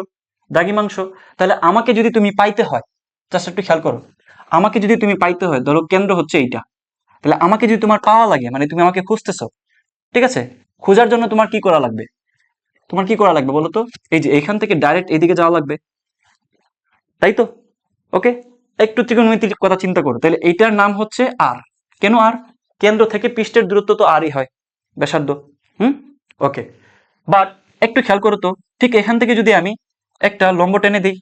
দ্রাঘিমাংশ। তাহলে আমাকে যদি তুমি পাইতে হয়, জাস্ট একটু খেয়াল করো, আমাকে যদি তুমি পাইতে হয়, ধরো কেন্দ্র হচ্ছে এইটা, তাহলে আমাকে যদি তোমার পাওয়া লাগে, মানে তুমি আমাকে খুঁজতেছো, ঠিক আছে, খোঁজার জন্য তোমার কি করা লাগবে? তোমার কি করা লাগবে বলো তো? এই যে এখান থেকে ডাইরেক্ট এইদিকে যাওয়া লাগবে, তাই তো? ওকে, একটু ত্রিকোণমিতির কথা চিন্তা করো, তাহলে এইটার নাম হচ্ছে আর। কেন আর? কেন্দ্র থেকে পৃষ্ঠের দূরত্ব তো আরই হয়, ব্যাসার্ধ। হুম, ওকে। বাট একটু খেয়াল করো তো, ঠিক এখান থেকে যদি আমি একটা লম্ব টেনে দিই,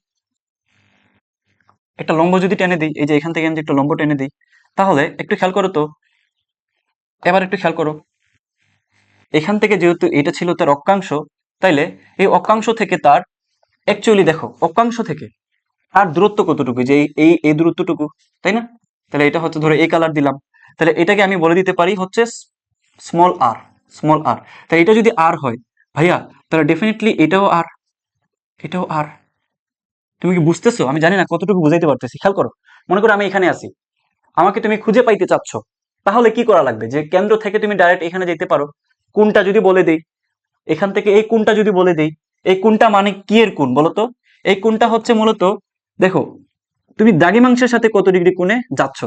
একটা লম্ব যদি টেনে দিই, এই যে এখান থেকে আমি যে একটা লম্ব টেনে দিই, তাহলে একটু খেয়াল করো তো, এবার একটু খেয়াল করো, এখান থেকে যেহেতু এটা ছিল তার অক্ষাংশ, তাইলে এই অক্ষাংশ থেকে তার, অ্যাকচুয়ালি দেখো অক্ষাংশ থেকে আর দূরত্ব কতটুকু, যে এই এই দূরত্বটুকু, তাই না? তাহলে এটা হচ্ছে, ধরো এই কালার দিলাম, তাহলে এটাকে আমি বলে দিতে পারি হচ্ছে স্মল আর। স্মল আর। তাহলে এটা যদি আর হয় ভাইয়া, তাহলে ডেফিনেটলি এটাও আর, এটাও আর। তুমি কি বুঝতেছো? আমি জানি না কতটুকু বুঝাইতে পারতেছি, খেয়াল করো। মনে করো আমি এখানে আছি, আমাকে তুমি খুঁজে পাইতে চাচ্ছ, তাহলে কি করা লাগবে? যে কেন্দ্র থেকে তুমি ডাইরেক্ট এখানে যেতে পারো। কোনটা যদি বলে দেই, এখান থেকে এই কোণটা যদি বলে দেই, এই কোণটা মানে কি এর কোণ বলো তো? এই কোণটা হচ্ছে মূলত, দেখো তুমি দ্রাঘিমাংশের সাথে কত ডিগ্রি কোণে যাচ্ছ,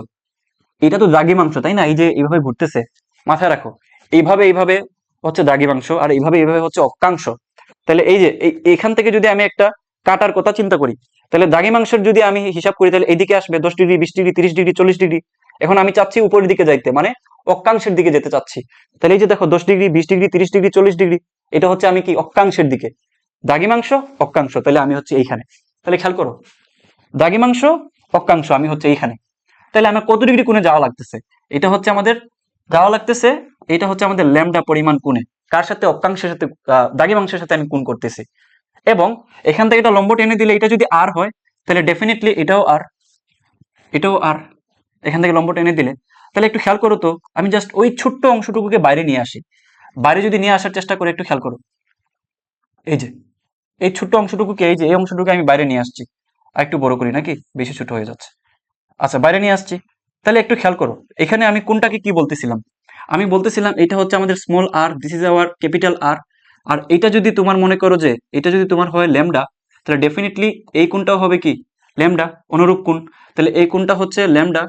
এটা তো দ্রাঘিমাংশ, তাই না? এই যে এইভাবে ঘুরতেছে, মাথায় রাখো, এইভাবে এইভাবে হচ্ছে দ্রাঘিমাংশ, আর এইভাবে এইভাবে হচ্ছে অক্ষাংশ। তাহলে এই যে এখান থেকে যদি আমি একটা কাটার কথা চিন্তা করি, তাহলে দ্রাঘিমাংশের যদি আমি হিসাব করি, তাহলে এইদিকে আসবে 10 ডিগ্রি, 20 ডিগ্রি, 30 ডিগ্রি, 40 ডিগ্রি। এখন আমি চাচ্ছি উপরের দিকে যাইতে, মানে অক্ষাংশের দিকে যেতে চাচ্ছি। তাহলে এই যে দেখো 10 ডিগ্রি, 20 ডিগ্রি, 30 ডিগ্রি, 40 ডিগ্রি, এটা হচ্ছে আমি কি অক্ষাংশের দিকে, দ্রাঘিমাংশ অক্ষাংশ, তাহলে আমি হচ্ছে এইখানে। তাহলে খেয়াল করো, দ্রাঘিমাংশ অক্ষাংশ, আমি হচ্ছে এইখানে। তাহলে আমার কত ডিগ্রি কোণে যাওয়া লাগতেছে? এটা হচ্ছে আমাদের যাওয়া লাগতেছে, এটা হচ্ছে আমাদের ল্যামডা পরিমাণ কোণে। কার সাথে? অক্ষাংশের সাথে, দ্রাঘিমাংশের সাথে আমি কোণ করতেছি। এবং এখান থেকে এটা লম্ব টেনে দিলে, এটা যদি আর হয়, তাহলে ডেফিনেটলি এটাও আর, এটাও আর। এখান থেকে লম্ব টেনে দিলে, তাহলে একটু খেয়াল করো তো, আমি জাস্ট ওই ছোট্ট অংশটুকুকে বাইরে নিয়ে আসি, বাইরে যদি নিয়ে আসার চেষ্টা করি, একটু খেয়াল করো, এই যে এই ছোট্ট অংশটুকুকে, এই যে এই অংশটুকু আমি বাইরে নিয়ে আসছি, আর একটু বড় করি নাকি, বেশি ছোট হয়ে যাচ্ছে। আচ্ছা, বাইরে নিয়ে আসছি। তাহলে একটু খেয়াল করো, এখানে আমি কোনটাকে কি বলতেছিলাম? আমি বলতেছিলাম এটা হচ্ছে আমাদের small R, this is our capital R. আর এটা যদি তোমার মনে করো যে এটা যদি তোমার হয় ল্যামডা, তাহলে ডেফিনেটলি এই কোণটাও হবে কি? ল্যামডা, অনুরূপ কোণ। তাহলে এই কোণটা হচ্ছে ল্যামডা।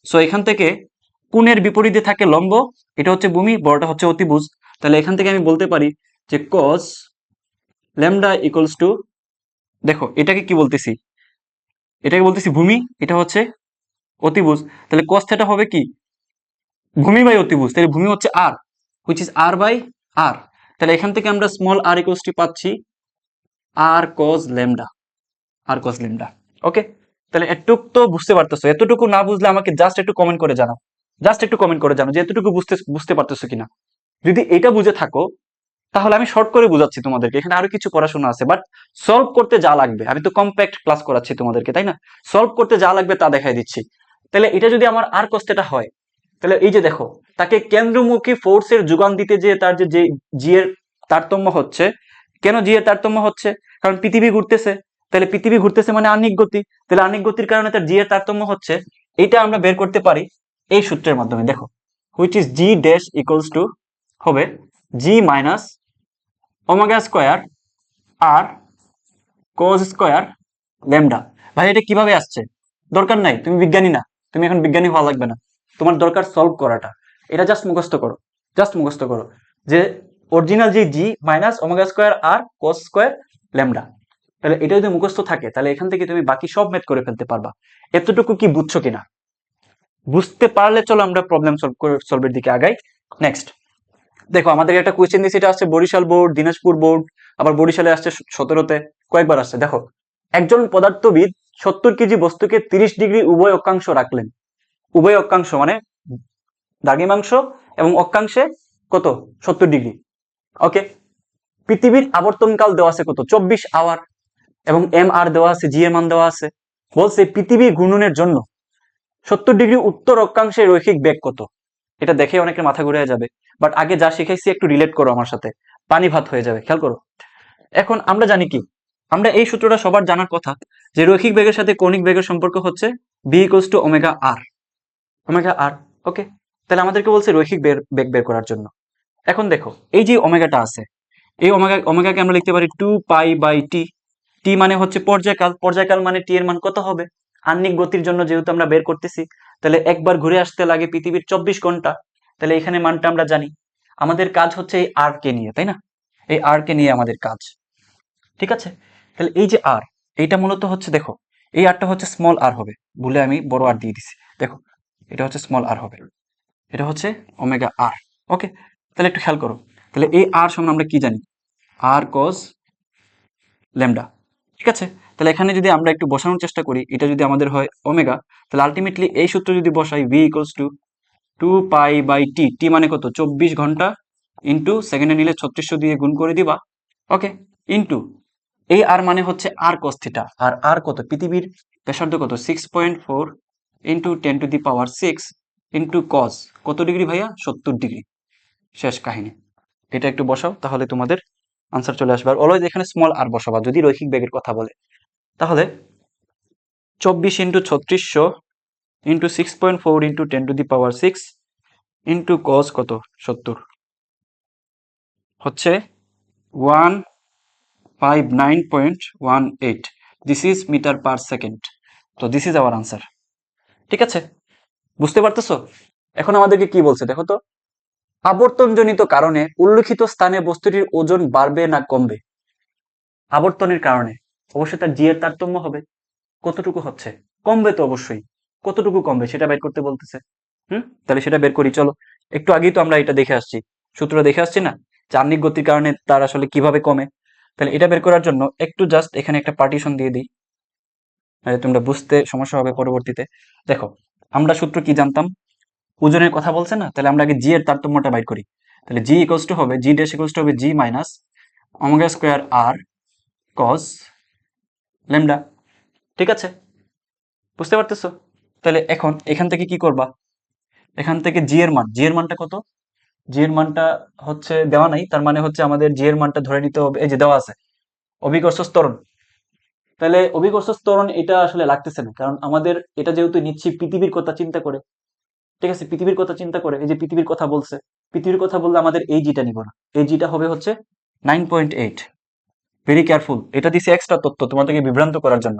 সো এখান থেকে কোণের বিপরীতে থাকে লম্ব, এটা হচ্ছে ভূমি, বড়টা হচ্ছে অতিভুজ। তাহলে এখান থেকে আমি বলতে পারি যে cos ল্যামডা ইকুয়ালস টু, দেখো এটাকে কি বলতেছি? এটাকে বলতেছি ভূমি, এটা হচ্ছে অতিভুজ। তাহলে cos থিটা হবে কি? ভূমি বাই অতিভুজ, তাহলে ভূমি হচ্ছে আর, হুইচ ইজ আর বাই আর। তাহলে এখান থেকে আমরা স্মল আর ইকুয়ালস টু পাচ্ছি আর cos ল্যামডা, আর cos ল্যামডা। ওকে, তাহলে এতটুকু তো বুঝতে পারতেছো? এতটুকু না বুঝলে আমাকে জাস্ট একটু কমেন্ট করে জানাও, জাস্ট একটু কমেন্ট করে জানাও যে এতটুকু বুঝতে পারতেছো কিনা। যদি এটা বুঝে থাকো, তাহলে আমি শর্ট করে বুঝাচ্ছি তোমাদেরকে, এখানে আরো কিছু পড়াশোনা আছে, বাট সলভ করতে যা লাগবে, আমি তো কম্প্যাক্ট ক্লাস করাচ্ছি তোমাদেরকে, তাই না? সলভ করতে যা লাগবে তা দেখাই দিচ্ছি। তাহলে এটা যদি আমার আর cos থিটা হয়, তাহলে এই যে দেখো, তাকে কেন্দ্রমুখী ফোর্সের যোগান দিতে যে তার যে জি এর তারতম্য হচ্ছে। কেন জি এর তারতম্য হচ্ছে? কারণ পৃথিবী ঘুরতেছে, তাহলে পৃথিবী ঘুরতেছে মানে আহ্নিক গতি, তাহলে আহ্নিক গতির কারণে তার জি এর তারতম্য হচ্ছে। এটা আমরা বের করতে পারি এই সূত্রের মাধ্যমে, দেখো, which is G dash equals to হবে জি মাইনাস ওমেগা স্কোয়ার আর cos স্কোয়ার ল্যামডা। ভাই এটা কিভাবে আসছে? দরকার নাই, তুমি বিজ্ঞানী না, তুমি এখন বিজ্ঞানী হওয়া লাগবে না, তোমার দরকার সলভ করাটা। এটা জাস্ট মুখস্থ করো, জাস্ট মুখস্থ করো যে অরিজিনাল যে জি মাইনাস ওমেগা স্কোয়ার আর cos স্কোয়ার ল্যামডা। তাহলে এটা যদি মুখস্থ থাকে, তাহলে এখান থেকে তুমি বাকি সব ম্যাথ করে ফেলতে পারবা। এতটুকু কি বুঝছো কিনা? বুঝতে পারলে চলো আমরা প্রবলেম সলভের দিকে আগাই। নেক্সট, দেখো আমাদের একটা কোয়েশ্চেন দিয়েছে, এটা আসছে বরিশাল বোর্ড, দিনাজপুর বোর্ড, আবার বরিশালে আসছে 17তে, কয়েকবার আসছে। দেখো, একজন পদার্থবিদ 70 কেজি বস্তুকে 30 ডিগ্রি উভয় অক্ষাংশ রাখলেন। উভয় অক্ষাংশ মানে দ্রাঘিমাংশ এবং অক্ষাংশে কত, 70 ডিগ্রি। ওকে, পৃথিবীর আবর্তনকাল দেওয়া আছে কত, 24 আওয়ার, এবং এম আর দেওয়া আছে, জি এর মান দেওয়া আছে। বলছে পৃথিবী ঘূর্ণনের জন্য 70 ডিগ্রি উত্তর অক্ষাংশে রৈখিক বেগ কত। এটা দেখে অনেকের মাথা ঘুরে যাবে, বাট আগে যা শিখাইছি একটু রিলেট করো আমার সাথে, পানি ভাত হয়ে যাবে, খেয়াল করো। এখন আমরা জানি কি, আমরা এই সূত্রটা সবার জানার কথা, যে রৈখিক বেগের সাথে কৌণিক বেগের সম্পর্ক হচ্ছে B equals to omega R. Omega R, okay. তাহলে আমাদেরকে বলছে রৈখিক বেগ বের করার জন্য। এখন দেখো, এই যে ওমেগাটা আছে, এই ওমেগাকে আমরা লিখতে পারি 2 পাই/টি। টি মানে হচ্ছে পর্যায়কাল, পর্যায়কাল মানে টি এর মান কত হবে, আহ্নিক গতির জন্য যেহেতু আমরা বের করতেছি, তাহলে একবার ঘুরে আসতে লাগে পৃথিবীর 24 ঘন্টা। তাহলে এখানে মানটা আমরা জানি। আমাদের কাজ হচ্ছে এই আর কে নিয়ে, তাই না? এই আর কে নিয়ে আমাদের কাজ, ঠিক আছে? তাহলে এই যে আর, এইটা মূলত হচ্ছে, দেখো এই আরটা হচ্ছে স্মল আর হবে, ভুলে আমি বড় আর দিয়ে দিছি। দেখো, এটা হচ্ছে স্মল আর হবে, এটা হচ্ছে ওমেগা আর। ওকে, তাহলে একটু খেয়াল করো। তাহলে এই আর সমান আমরা কি জানি, আর কজ ল্যামডা, ঠিক আছে? তাহলে এখানে যদি আমরা একটু বসানোর চেষ্টা করি, এটা যদি আমাদের হয় ওমেগা, তাহলে আলটিমেটলি এই সূত্র যদি বসাই, ভি ইকুয়ালস টু 2 পাই/টি, টি মানে কত, 24 ঘন্টা, ইন্টু সেকেন্ডে নিলে 3600 দিয়ে গুণ করে দিবা। ওকে, ইন্টু এই আর মানে হচ্ছে আর কস থিটা, আর আর কত, পৃথিবীর ব্যাসার্ধ কত, 6.4 ইন্টু 10⁶, ইন্টু কস কত ডিগ্রি ভাইয়া, 70 ডিগ্রি। শেষ কাহিনী। এটা একটু বসাও, তাহলে তোমাদের আনসার চলে আসবে। আর অলওয়েজ এখানে স্মল আর বসাবা যদি রৈখিক বেগের কথা বলে। তাহলে 24 into 3600 into 6.4 into 10⁶ into cos কত, 70, হচ্ছে 159.18। This is metre per second. তো দিস ইজ আওয়ার আনসার, ঠিক আছে? বুঝতে পারতেছো? এখন আমাদেরকে কি বলছে দেখো তো, আবর্তনজনিত কারণে উল্লেখিত স্থানে বস্তুটির ওজন বাড়বে না কমবে। আবর্তনের কারণে অবশ্যই তার জি এর তারতম্য হবে, কতটুকু হচ্ছে, কমবে তো অবশ্যই, কতটুকু কমবে সেটা বের করতে বলতেছে। তাহলে সেটা বের করি, চলো। একটু আগেই তো আমরা এটা দেখে আসছি, সূত্রটা দেখে আসছি না, চার্নিক গতির কারণে তার আসলে কিভাবে কমে। তাহলে এটা বের করার জন্য একটু জাস্ট এখানে একটা পার্টিশন দিয়ে দিই, তোমরা বুঝতে সমস্যা হবে পরবর্তীতে। দেখো, আমরা সূত্র কি জানতাম, ওজনের কথা বলছে না, তাহলে আমরা আগে জি এর তারতম্যটা বাইর করি। তাহলে জি ইকুয়ালস টু হবে, জি ড্যাশ ইকুয়ালস টু হবে জি মাইনাস ওমেগা স্কোয়ার আর কস ল্যামডা, ঠিক আছে? বুঝতে পারতেছো? তাহলে এখন এখান থেকে কি করবা, এখান থেকে জি এর মান, জি এর মানটা কত, জি এর মানটা হচ্ছে দেওয়া নাই, তার মানে হচ্ছে আমাদের জি এর মানটা ধরে নিতে হবে, এই যে দেওয়া আছে অভিকর্ষ ত্বরণ। তাহলে অভিকর্ষ ত্বরণ এটা আসলে লাগতেছে না, কারণ আমাদের এটা যেহেতু নিচ্ছি পৃথিবীর কথা চিন্তা করে, ঠিক আছে? পৃথিবীর কথা চিন্তা করে, এই যে পৃথিবীর কথা বলছে, পৃথিবীর কথা বললে আমাদের এই জিটা নিব না, এই জিটা হবে হচ্ছে 9.8। ভেরি কেয়ারফুল, এটা দিছে এক্সট্রা তথ্য তোমাদেরকে বিভ্রান্ত করার জন্য,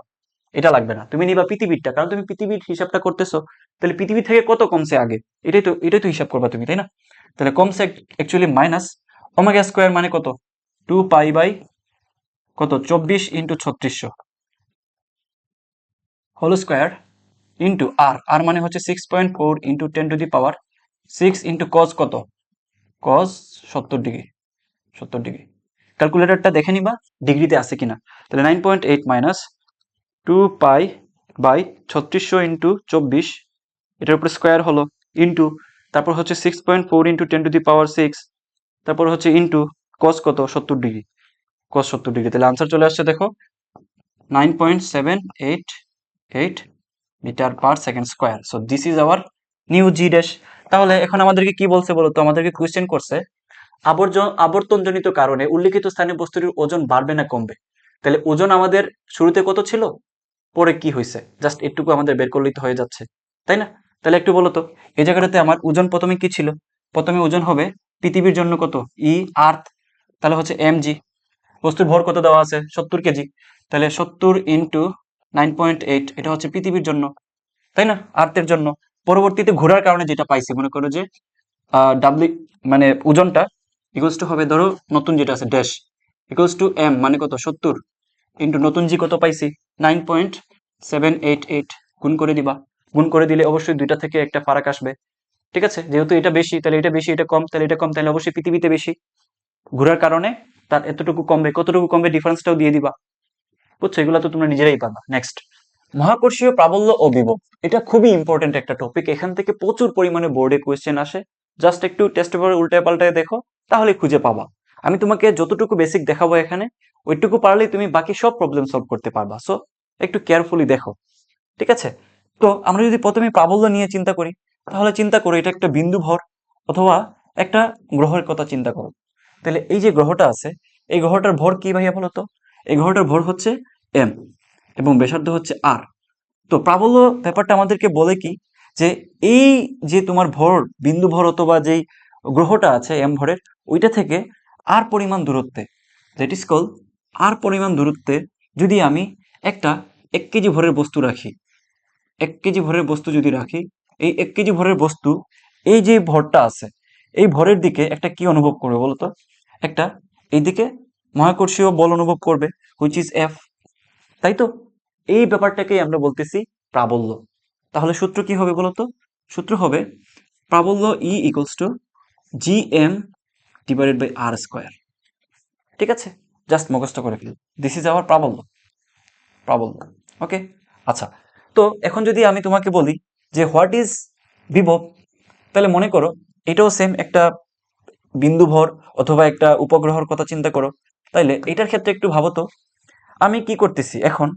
এটা লাগবে না, তুমি নিবা পৃথিবীরটা, কারণ তুমি পৃথিবীর হিসাবটা করতেছো। তাহলে পৃথিবী থেকে কত কমছে আগে, এটাই তো হিসাব করবা তুমি, তাই না? তাহলে কমছে অ্যাকচুয়ালি মাইনাস ওমেগা স্কোয়ার মানে কত, 2 পাই/ কত, 24 ইন্টু 3600 হোল স্কোয়ার ইন্টু আর, আর মানে হচ্ছে 6.4 ইন্টু 10⁶ ইন্টু কস কত, কস 70 ডিগ্রি, 70 ডিগ্রি। ক্যালকুলেটরটা দেখে নিবা ডিগ্রিতে আছে কিনা। তাহলে 9.8 মাইনাস 2 পাই/3600 ইন্টু 24, এটার উপরে স্কোয়ার হলো, ইন্টু তারপর হচ্ছে 6.4 ইন্টু 10⁶, তারপর হচ্ছে ইন্টু কস কত, 70 ডিগ্রি, কস 70 ডিগ্রি। তাহলে আনসার চলে আসছে দেখো 9.788 metre per second square. So this is our new G dash. তাহলে এখন আমাদেরকে কি বলছে বলো তো, আমাদেরকে কোয়েশ্চেন করছে আবর্তনজনিত কারণে উল্লেখিত স্থানে বস্তুটির ওজন বাড়বে না কমবে। তাহলে ওজন আমাদের শুরুতে কত ছিল, পরে কি হয়েছে, জাস্ট এটুকু আমাদের বের করলেই তো হয়ে যাচ্ছে, তাই না? তাহলে একটু বলো তো, এই জায়গাটাতে আমার ওজন প্রথমে কি ছিল, প্রথমে ওজন হবে পৃথিবীর জন্য কত, ই আর্থ, তাহলে হচ্ছে এম জি। বস্তুর ভর কত দেওয়া আছে, 70 কেজি, তাহলে 70 ইন্টু 9.8, এটা হচ্ছে পৃথিবীর জন্য, তাই না, আর্থের জন্য। পরবর্তীতে ঘোরার কারণে যেটা পাইছি, মনে করো যে ডাব্লিউ মানে ওজনটা ইকুয়ালস টু হবে, ধরো নতুন যেটা আছে ড্যাশ ইকুয়ালস টু এম মানে কত, 70 ইন্টু নতুন জি কত পাইছি, 9.788, গুণ করে দিবা। গুণ করে দিলে অবশ্যই দুইটা থেকে একটা ফারাক আসবে, ঠিক আছে, যেহেতু এটা বেশি তাহলে এটা বেশি, এটা কম তাহলে এটা কম, তাহলে অবশ্যই পৃথিবীতে বেশি ঘোরার কারণে তার এতটুকু কমবে, কতটুকু কমবে ডিফারেন্সটাও দিয়ে দিবা। বুঝছো, এগুলো তো তোমরা নিজেরাই পারবা। নেক্সট, মহাকর্ষীয় প্রাবল্য ও বিভব। এটা খুবই ইম্পর্টেন্ট একটা টপিক, এখান থেকে প্রচুর পরিমাণে বোর্ডে কোয়েশ্চেন আসে। জাস্ট একটু টেস্ট পেপার উল্টায় পাল্টায় দেখো, তাহলে খুঁজে পাবা। আমি তোমাকে যতটুকু বেসিক দেখাবো এখানে, ওইটুকু পারলেই তুমি বাকি সব প্রবলেম সলভ করতে পারবা। সো একটু কেয়ারফুলি দেখো, ঠিক আছে? তো আমরা যদি প্রথমে প্রাবল্য নিয়ে চিন্তা করি, তাহলে চিন্তা করো এটা একটা বিন্দু ভর অথবা একটা গ্রহের কথা চিন্তা করো। তাহলে এই যে গ্রহটা আছে, এই গ্রহটার ভর কি ভাইয়া বলো তো? এই গ্রহটার ভর হচ্ছে এম এবং ব্যাসার্ধ হচ্ছে আর। তো প্রাবল্য ব্যাপারটা আমাদেরকে বলে কি, যে এই যে তোমার ভর, বিন্দু ভর অথবা যেই গ্রহটা আছে এম ভরের, ওইটা থেকে আর পরিমাণ দূরত্বে, দ্যাট ইজ কল আর পরিমাণ দূরত্বে, যদি আমি একটা 1 কেজি ভরের বস্তু রাখি, 1 কেজি ভরের বস্তু যদি রাখি, এই 1 কেজি ভরের বস্তু, এই যে ভরটা আছে, এই ভরের দিকে একটা কি অনুভব করবে বলতো? একটা এইদিকে মহাকর্ষীয় বল অনুভব করবে, হুইচ ইজ এফ, তাই তো? এই ব্যাপারটাকেই আমরা বলতেছি প্রাবল্য। তাহলে সূত্র কি হবে বলতো? সূত্র হবে প্রাবল্য E equals to G M divided by R square. ঠিক আছে, জাস্ট মুখস্থ করে ফেলি, দিস ইজ আওয়ার প্রাবল্য। প্রাবল্য, ওকে। আচ্ছা, তো এখন যদি আমি তোমাকে বলি যে হোয়াট ইজ বিভব, তাহলে মনে করো এটাও সেম একটা বিন্দু ভর অথবা একটা উপগ্রহের কথা চিন্তা করো। তাইলে এটার ক্ষেত্রে একটু ভাবো তো, আমি কি করতেছি এখন,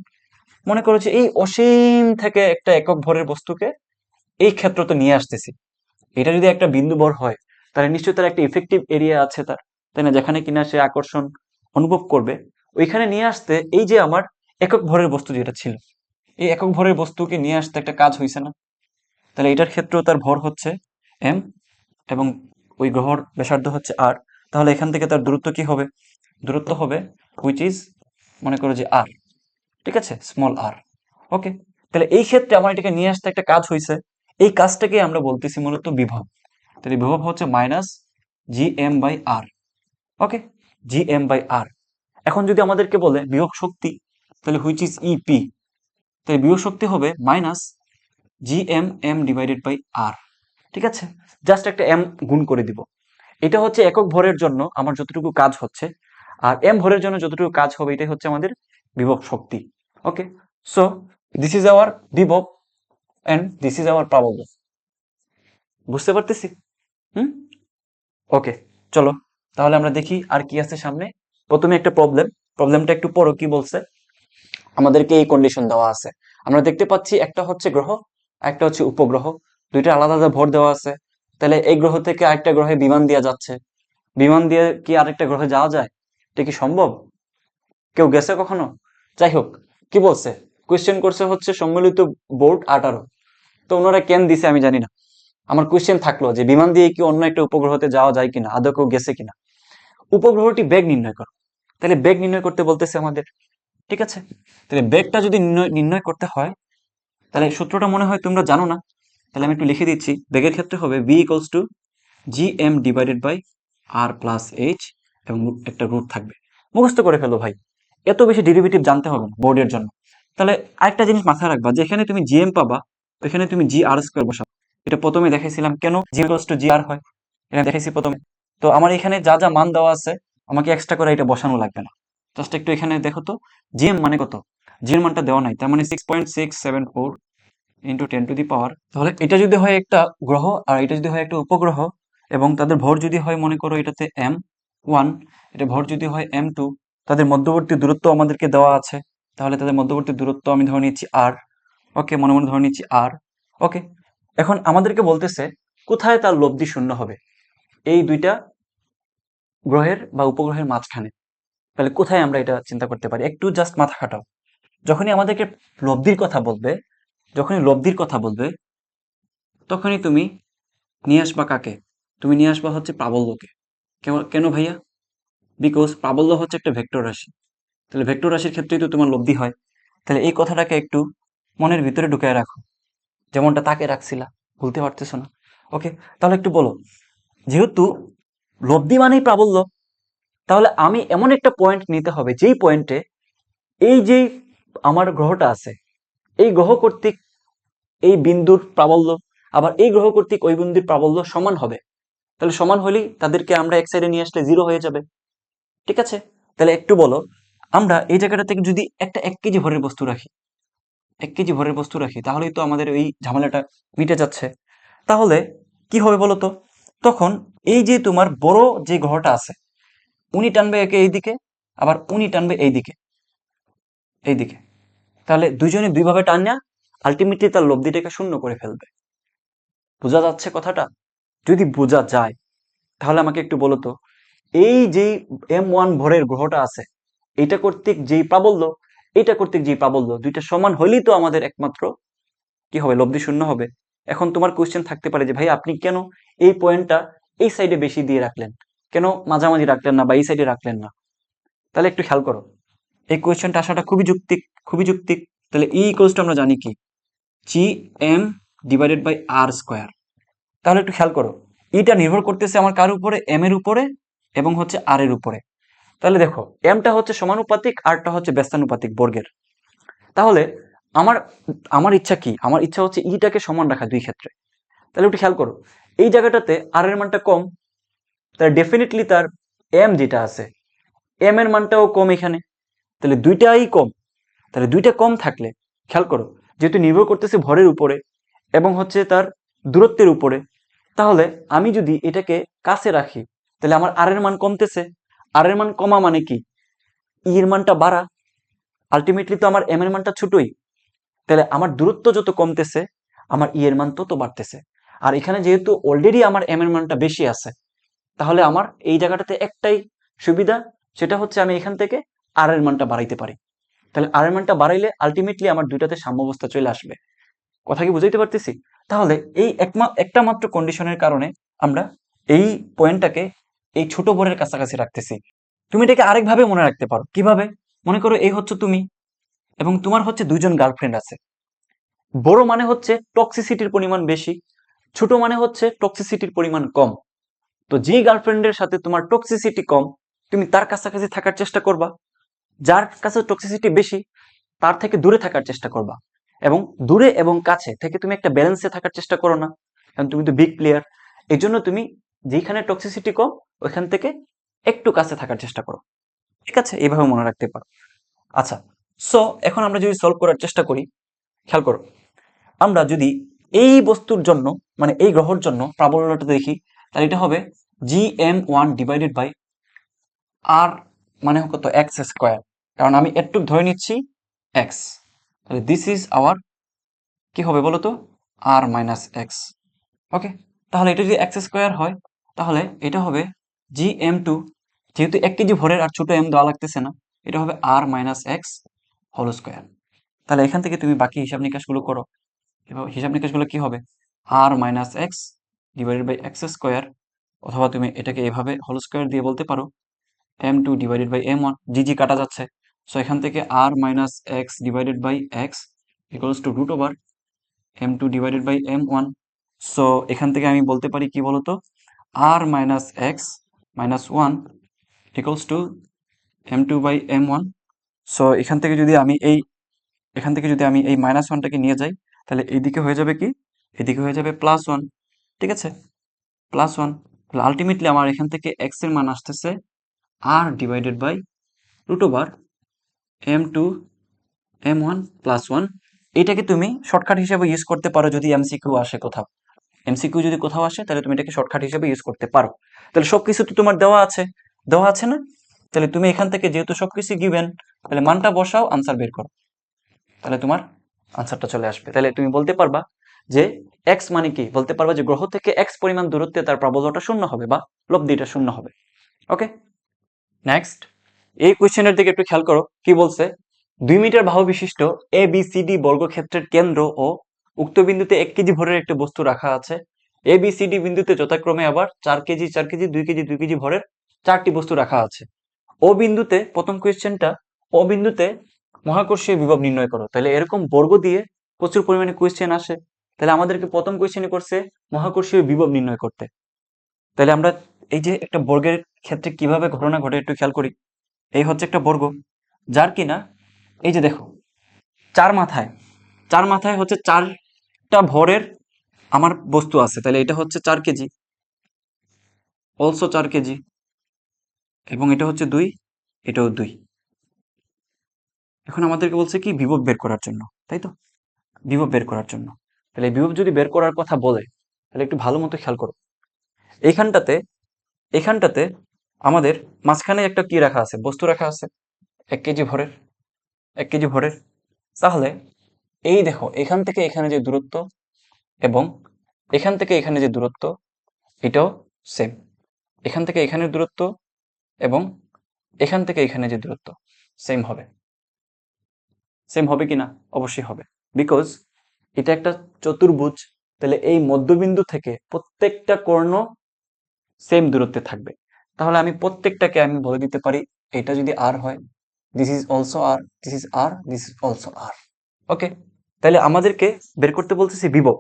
মনে করো যে এই অসীম থেকে একটা একক ভরের বস্তুকে এই ক্ষেত্রতে নিয়ে আসতেছি। এটা যদি একটা বিন্দু ভর হয়, তাহলে নিশ্চয়ই তার একটা ইফেক্টিভ এরিয়া আছে তার, তাই না? যেখানে কিনা সে আকর্ষণ অনুভব করবে, ওইখানে নিয়ে আসতে এই যে আমার একক ভরের বস্তু যেটা ছিল, এই একক ভরের বস্তুকে নিয়ে আসতে একটা কাজ হয়েছে না? তাহলে এটার ক্ষেত্রেও তার ভর হচ্ছে এম এবং ওই গ্রহর ব্যাসার্ধ হচ্ছে আর। তাহলে এখান থেকে তার দূরত্ব কি হবে? দূরত্ব হবে হুইচ ইজ, মনে করো যে আর, ঠিক আছে, স্মল আর। ওকে, তাহলে এই ক্ষেত্রে আমার এটাকে নিয়ে আসতে একটা কাজ হয়েছে, এই কাজটাকে আমরা বলতেছি মূলত বিভব। তাহলে বিভব হচ্ছে minus G M by R. Okay, G M by R. এখন যদি আমাদেরকে বলে বিভব শক্তি, তাহলে হুইচ ইজ ইপি, তাহলে বিভব শক্তি হবে minus G M M divided by R. ঠিক আছে, জাস্ট একটা এম গুণ করে দিব। এটা হচ্ছে একক ভরের জন্য আমার যতটুকু কাজ হচ্ছে, আর এম ভরের জন্য যতটুকু কাজ হবে এটাই হচ্ছে আমাদের বিভব শক্তি। ওকে, সো দিস ইজ আওয়ার বিভব এন্ড দিস ইজ আওয়ার প্রাবল্য। বুঝতে পারতেছি? হুম, ওকে, চলো তাহলে আমরা দেখি আর কি আছে সামনে। প্রথমে একটা প্রবলেমটা একটু পড়ো, কি বলছে। আমাদেরকে এই কন্ডিশন দেওয়া আছে, আমরা দেখতে পাচ্ছি একটা হচ্ছে গ্রহ, একটা হচ্ছে উপগ্রহ, দুইটা আলাদা আলাদা ভর দেওয়া আছে। তাহলে এই গ্রহ থেকে আরেকটা গ্রহে বিমান দেওয়া যাচ্ছে, বিমান দিয়ে কি আরেকটা গ্রহে যাওয়া যায়? এটা কি সম্ভব? কেউ গেছে কখনো? যাই হোক, কি বলছে, কোয়েশ্চেন করছে হচ্ছে সম্মিলিত বোর্ড 18, তো ওনারা কেন দিছে আমি জানি না। আমার কোয়েশ্চেন থাকলো যে বিমান দিয়ে কি অন্য একটা উপগ্রহতে যাওয়া যায় কিনা, আদৌ কেউ গেছে কিনা। উপগ্রহটি বেগ নির্ণয় করো, তাহলে বেগ নির্ণয় করতে বলতেছে আমাদের। ঠিক আছে, তাহলে বেগটা যদি নির্ণয় করতে হয়, তাহলে সূত্রটা মনে হয় তোমরা জানো না, তাহলে আমি একটু লিখে দিচ্ছি। বেগের ক্ষেত্রে হবে V equals to G M divided by R plus H, এবং একটা রুট থাকবে। মুখস্থ করে ফেলো ভাই, এত বেশি ডেরিভেটিভ জানতে হবে না বোর্ডের জন্য। তাহলে আরেকটা জিনিস মাথায় রাখবা, যেখানে তুমি জিএম পাবা ওইখানে তুমি জি আর স্কোয়ার বসাবো। এটা প্রথমে দেখাইছিলাম কেন জি ইকুয়ালস টু জি আর হয়, এটা দেখাইছি প্রথমে। তো আমার এখানে যা যা মান দেওয়া আছে, আমাকে এক্সট্রা করে এটা বসানো লাগবে না। জাস্ট একটু এখানে দেখো তো, জিএম মানে কত, জি এর মানটা দেওয়া নাই, তার মানে 6.674 ইন্টু 10 টু দি পাওয়ার। তাহলে এটা যদি হয় একটা গ্রহ আর এটা যদি হয় একটা উপগ্রহ, এবং তাদের ভর যদি হয় মনে করো এটাতে m1, এটা ভর যদি হয় m2, তাদের মধ্যবর্তী দূরত্ব আমাদেরকে দেওয়া আছে, তাহলে তাদের মধ্যবর্তী দূরত্ব আমি ধরে নিচ্ছি আর। ওকে, মনে মনে ধরে নিচ্ছি আর। ওকে, এখন আমাদেরকে বলতেছে কোথায় তার লব্ধি শূন্য হবে, এই দুইটা গ্রহের বা উপগ্রহের মাঝখানে। তাহলে কোথায় আমরা এটা চিন্তা করতে পারি, একটু জাস্ট মাথা খাটাও। যখনই আমাদেরকে লব্ধির কথা বলবে, যখনই লব্ধির কথা বলবে, তখনই তুমি নিয়ে আসবা কাকে? তুমি নিয়ে আসবা হচ্ছে প্রাবল্যকে। কেন ভাইয়া? বিকজ প্রাবল্য হচ্ছে একটা ভেক্টর রাশি, তাহলে ভেক্টর রাশির ক্ষেত্রেই তো তোমার লব্ধি হয়। তাহলে এই কথাটাকে একটু মনের ভিতরে ঢুকায় রাখো, যেমনটা তাকে রাখছিলা, ভুলতে পারতেছো না। ওকে, তাহলে একটু বলো, যেহেতু লব্ধি মানেই প্রাবল্য, তাহলে আমি এমন একটা পয়েন্ট নিতে হবে যেই পয়েন্টে এই যে আমার গ্রহটা আছে, এই গ্রহ কর্তৃক এই বিন্দুর প্রাবল্য আবার এই গ্রহ কর্তৃক ওই বিন্দুর প্রাবল্য সমান হবে, তাহলে সমান হলেই তাদেরকে আমরা এক সাইডে নিয়ে আসলে 0 হয়ে যাবে। ঠিক আছে, তাহলে একটু বলো, আমরা এই জায়গাটা থেকে যদি একটা 1 কেজি ভরের বস্তু রাখি, 1 কেজি ভরের বস্তু রাখি, তাহলেই তো আমাদের এই ঝামেলাটা মিটে যাচ্ছে। তাহলে কি হবে বলো তো, তখন এই যে তোমার বড় যে গ্রহটা আছে, উনি টানবে একে এইদিকে, আবার উনি টানবে এইদিকে, এইদিকে। তাহলে দুইজনে দুইভাবে টানা আলটিমেটলি তার লব্ধিটাকে শূন্য করে ফেলবে। বোঝা যাচ্ছে কথাটা? যদি বোঝা যায় তাহলে আমাকে একটু বলো তো, এই যে M1 ভরের গ্রহটা আছে, এটা কর্তৃক যেই প্রাবল্য, এটা কর্তৃক যেই প্রাবল্য, দুইটা সমান হলেই তো আমাদের একমাত্র কি হবে, লব্ধি শূন্য হবে। এখন তোমার কোয়েশ্চেন থাকতে পারে যে ভাই আপনি কেন এই পয়েন্টটা এই সাইডে বেশি দিয়ে রাখলেন, কেন মাঝামাঝি রাখলেন না বা এই সাইডে রাখলেন না? তাহলে একটু খেয়াল করো, এই কোয়েশ্চেনটা আসাটা খুবই যৌক্তিক, খুবই যৌক্তিক। তাহলে ই ইকুয়ালস টু আমরা জানি কি, G M divided by R square. তাহলে একটু খেয়াল করো, ইটা নির্ভর করতেছে আমার কার উপরে, এম এর উপরে এবং হচ্ছে আর এর উপরে। তাহলে দেখো, এমটা হচ্ছে সমানুপাতিক, আরটা হচ্ছে ব্যস্তানুপাতিক বর্গের। তাহলে আমার আমার ইচ্ছা কি, আমার ইচ্ছা হচ্ছে ইটাকে সমান রাখা দুই ক্ষেত্রে। তাহলে একটু খেয়াল করো, এই জায়গাটাতে আর এর মানটা কম, তাহলে ডেফিনেটলি তার এম যেটা আছে, এম এর মানটাও কম এখানে, তাহলে দুইটাই কম। তাহলে দুইটা কম থাকলে খেয়াল করো, যেহেতু নির্ভর করতেছে ভরের উপরে এবং হচ্ছে তার দূরত্বের উপরে, তাহলে আমি যদি এটাকে কাছে রাখি তাহলে আমার আর এর মান কমতেছে। আর এর মান কমা মানে কি, ই এর মানটা বাড়া, আলটিমেটলি তো আমার এম এর মানটা ছোটই। তাহলে আমার দূরত্ব যত কমতেছে আমার ই এর মান তত বাড়তেছে। আর এখানে যেহেতু অলরেডি আমার এম এর মানটা বেশি আছে, তাহলে আমার এই জায়গাটাতে একটাই সুবিধা, সেটা হচ্ছে আমি এখান থেকে আর এর মানটা বাড়াইতে পারি। তাহলে আর এর মানটা বাড়াইলে আলটিমেটলি আমার দুইটাতে সাম্যাবস্থা চলে আসবে। কথা কি বুঝাইতে পারতেছি? তাহলে এই একটা মাত্র কন্ডিশনের কারণে আমরা এই পয়েন্টটাকে এই ছোট ভরের কাছাকাছি রাখতেছি। তুমি এটাকে আরেকভাবে মনে রাখতে পারো। কিভাবে? মনে করো এই হচ্ছে তুমি এবং তোমার হচ্ছে দুইজন গার্লফ্রেন্ড আছে। বড় মানে হচ্ছে টক্সিসিটির পরিমাণ বেশি, ছোট মানে হচ্ছে টক্সিসিটির পরিমাণ কম। তো যে গার্লফ্রেন্ডের সাথে তোমার টক্সিসিটি কম, তুমি তার কাছাকাছি থাকার চেষ্টা করবা। যার কাছে টক্সিসিটি বেশি, তার থেকে দূরে থাকার চেষ্টা করবা। এবং দূরে এবং কাছে থেকে তুমি একটা ব্যালেন্সে থাকার চেষ্টা করো না, কারণ তুমি তো বিগ প্লেয়ার। এই জন্য তুমি যেখানে টক্সিসিটি কম ওইখান থেকে একটু কাছে থাকার চেষ্টা করো। ঠিক আছে, এইভাবে মনে রাখতে পারো। আচ্ছা, সো এখন আমরা যদি সলভ করার চেষ্টা করি, খেয়াল করো, আমরা যদি এই বস্তুর জন্য মানে এই গ্রহর জন্য প্রাবল্যটা দেখি, তাহলে এটা হবে GM1 ডিভাইডেড বাই আর মানে কত, এক্স স্কোয়ার। কারণ আমি একটু ধরে নিচ্ছি এক্স, তাহলে দিস ইজ আওয়ার কি হবে বলো তো, আর মাইনাস এক্স। ওকে, তাহলে এটা যদি এক্স স্কোয়ার হয় তাহলে এটা হবে GM2, যেহেতু 1 কেজি ভরের আর ছোট এম দেওয়া লাগতেছে না, এটা হবে R minus x whole square. তাহলে এখান থেকে তুমি বাকি হিসাব নিকাশগুলো করো। এবার হিসাব নিকাশগুলো কি হবে, R minus x divided by x square, অথবা তুমি এটাকে এভাবে হোল স্কোয়ার দিয়ে বলতে পারো M2 ডিভাইডেড বাই M1, জি কাটা যাচ্ছে। সো এখান থেকে r minus x divided by x equals to root over M2 divided by M1। So এখান থেকে আমি বলতে পারি কি বলতো, r minus x minus one equals to M2 by M1। So এখান থেকে যদি আমি এই মাইনাস ওয়ানটাকে নিয়ে যাই, তাহলে এইদিকে হয়ে যাবে কি, এদিকে হয়ে যাবে প্লাস ওয়ান। ঠিক আছে, প্লাস ওয়ান। তাহলে আলটিমেটলি আমার এখান থেকে এক্স এর মান আসতেছে r divided by root over M2 M1 plus one. এটাকে তুমি শর্টকাট হিসেবে ইউজ করতে পারো যদি এমসিকিউ আসে কোথাও। এমসিকিউ যদি কোথাও আসে তাহলে তুমি এটাকে শর্টকাট হিসেবে ইউজ করতে পারো। তাহলে সবকিছু তো তোমার দেওয়া আছে না? তাহলে তুমি এখান থেকে যেহেতু সবকিছু গিভেন, তাহলে মানটা বসাও, আনসার বের করো, তাহলে তোমার আনসারটা চলে আসবে। তাহলে তুমি বলতে পারবা যে এক্স মানে কি, বলতে পারবা যে গ্রহ থেকে এক্স পরিমাণ দূরত্বে তার প্রাবল্যটা শূন্য হবে বা লব্ধিটা শূন্য হবে। ওকে, নেক্সট এই কোয়েশ্চেনের দিকে একটু খেয়াল করো, কি বলছে, 2 মিটার বাহু বিশিষ্ট ABCD বর্গক্ষেত্রের কেন্দ্র ও উক্ত বিন্দুতে 1 কেজি ভরের একটি বস্তু রাখা আছে। ABCD বিন্দুতে যথাক্রমে আবার 4 কেজি 4 কেজি 2 কেজি 2 কেজি ভরের 4টি বস্তু রাখা আছে। ও বিন্দুতে, প্রথম কোয়েশ্চেনটা, ও বিন্দুতে মহাকর্ষীয় বিভব নির্ণয় করো। তাহলে এরকম বর্গ দিয়ে প্রচুর পরিমাণে কোয়েশ্চেন আসে। তাহলে আমাদেরকে প্রথম কোয়েশ্চেনে করছে মহাকর্ষীয় বিভব নির্ণয় করতে। তাহলে আমরা এই যে একটা বর্গের ক্ষেত্রে কিভাবে ঘটনা ঘটে একটু খেয়াল করি। এই হচ্ছে একটা বর্গ, যার কিনা এই যে দেখো চার মাথায় হচ্ছে 4টা ভরের আমার বস্তু আছে, তাহলে এটা হচ্ছে 4 কেজি, অলসো 4 কেজি, এবং এটা হচ্ছে 2, এটাও 2। এখন আমাদেরকে বলছে কি বিভব বের করার জন্য, তাই তো? বিভব বের করার জন্য। তাহলে এই বিভব যদি বের করার কথা বলে, তাহলে একটু ভালো মতো খেয়াল করো। এইখানটাতে এখানটাতে আমাদের মাঝখানে একটা কি রাখা আছে, বস্তু রাখা আছে 1 কেজি ভরের, 1 কেজি ভরের। তাহলে এই দেখো এখান থেকে এখানে যে দূরত্ব এবং এখান থেকে এখানে যে দূরত্ব, এটাও সেম। এখান থেকে এখানের দূরত্ব এবং এখান থেকে এখানে যে দূরত্ব সেম হবে। সেম হবে কিনা? অবশ্যই হবে, বিকজ এটা একটা চতুর্ভুজ। তাহলে এই মধ্যবিন্দু থেকে প্রত্যেকটা কর্ণ সেম দূরত্বে থাকবে। তাহলে আমি প্রত্যেকটাকে আমি বলে দিতে পারি, এটা যদি আর হয়, this is also r, this is r, this is also r. Okay, তাহলে আমাদেরকে বের করতে বলতেছি বিভব।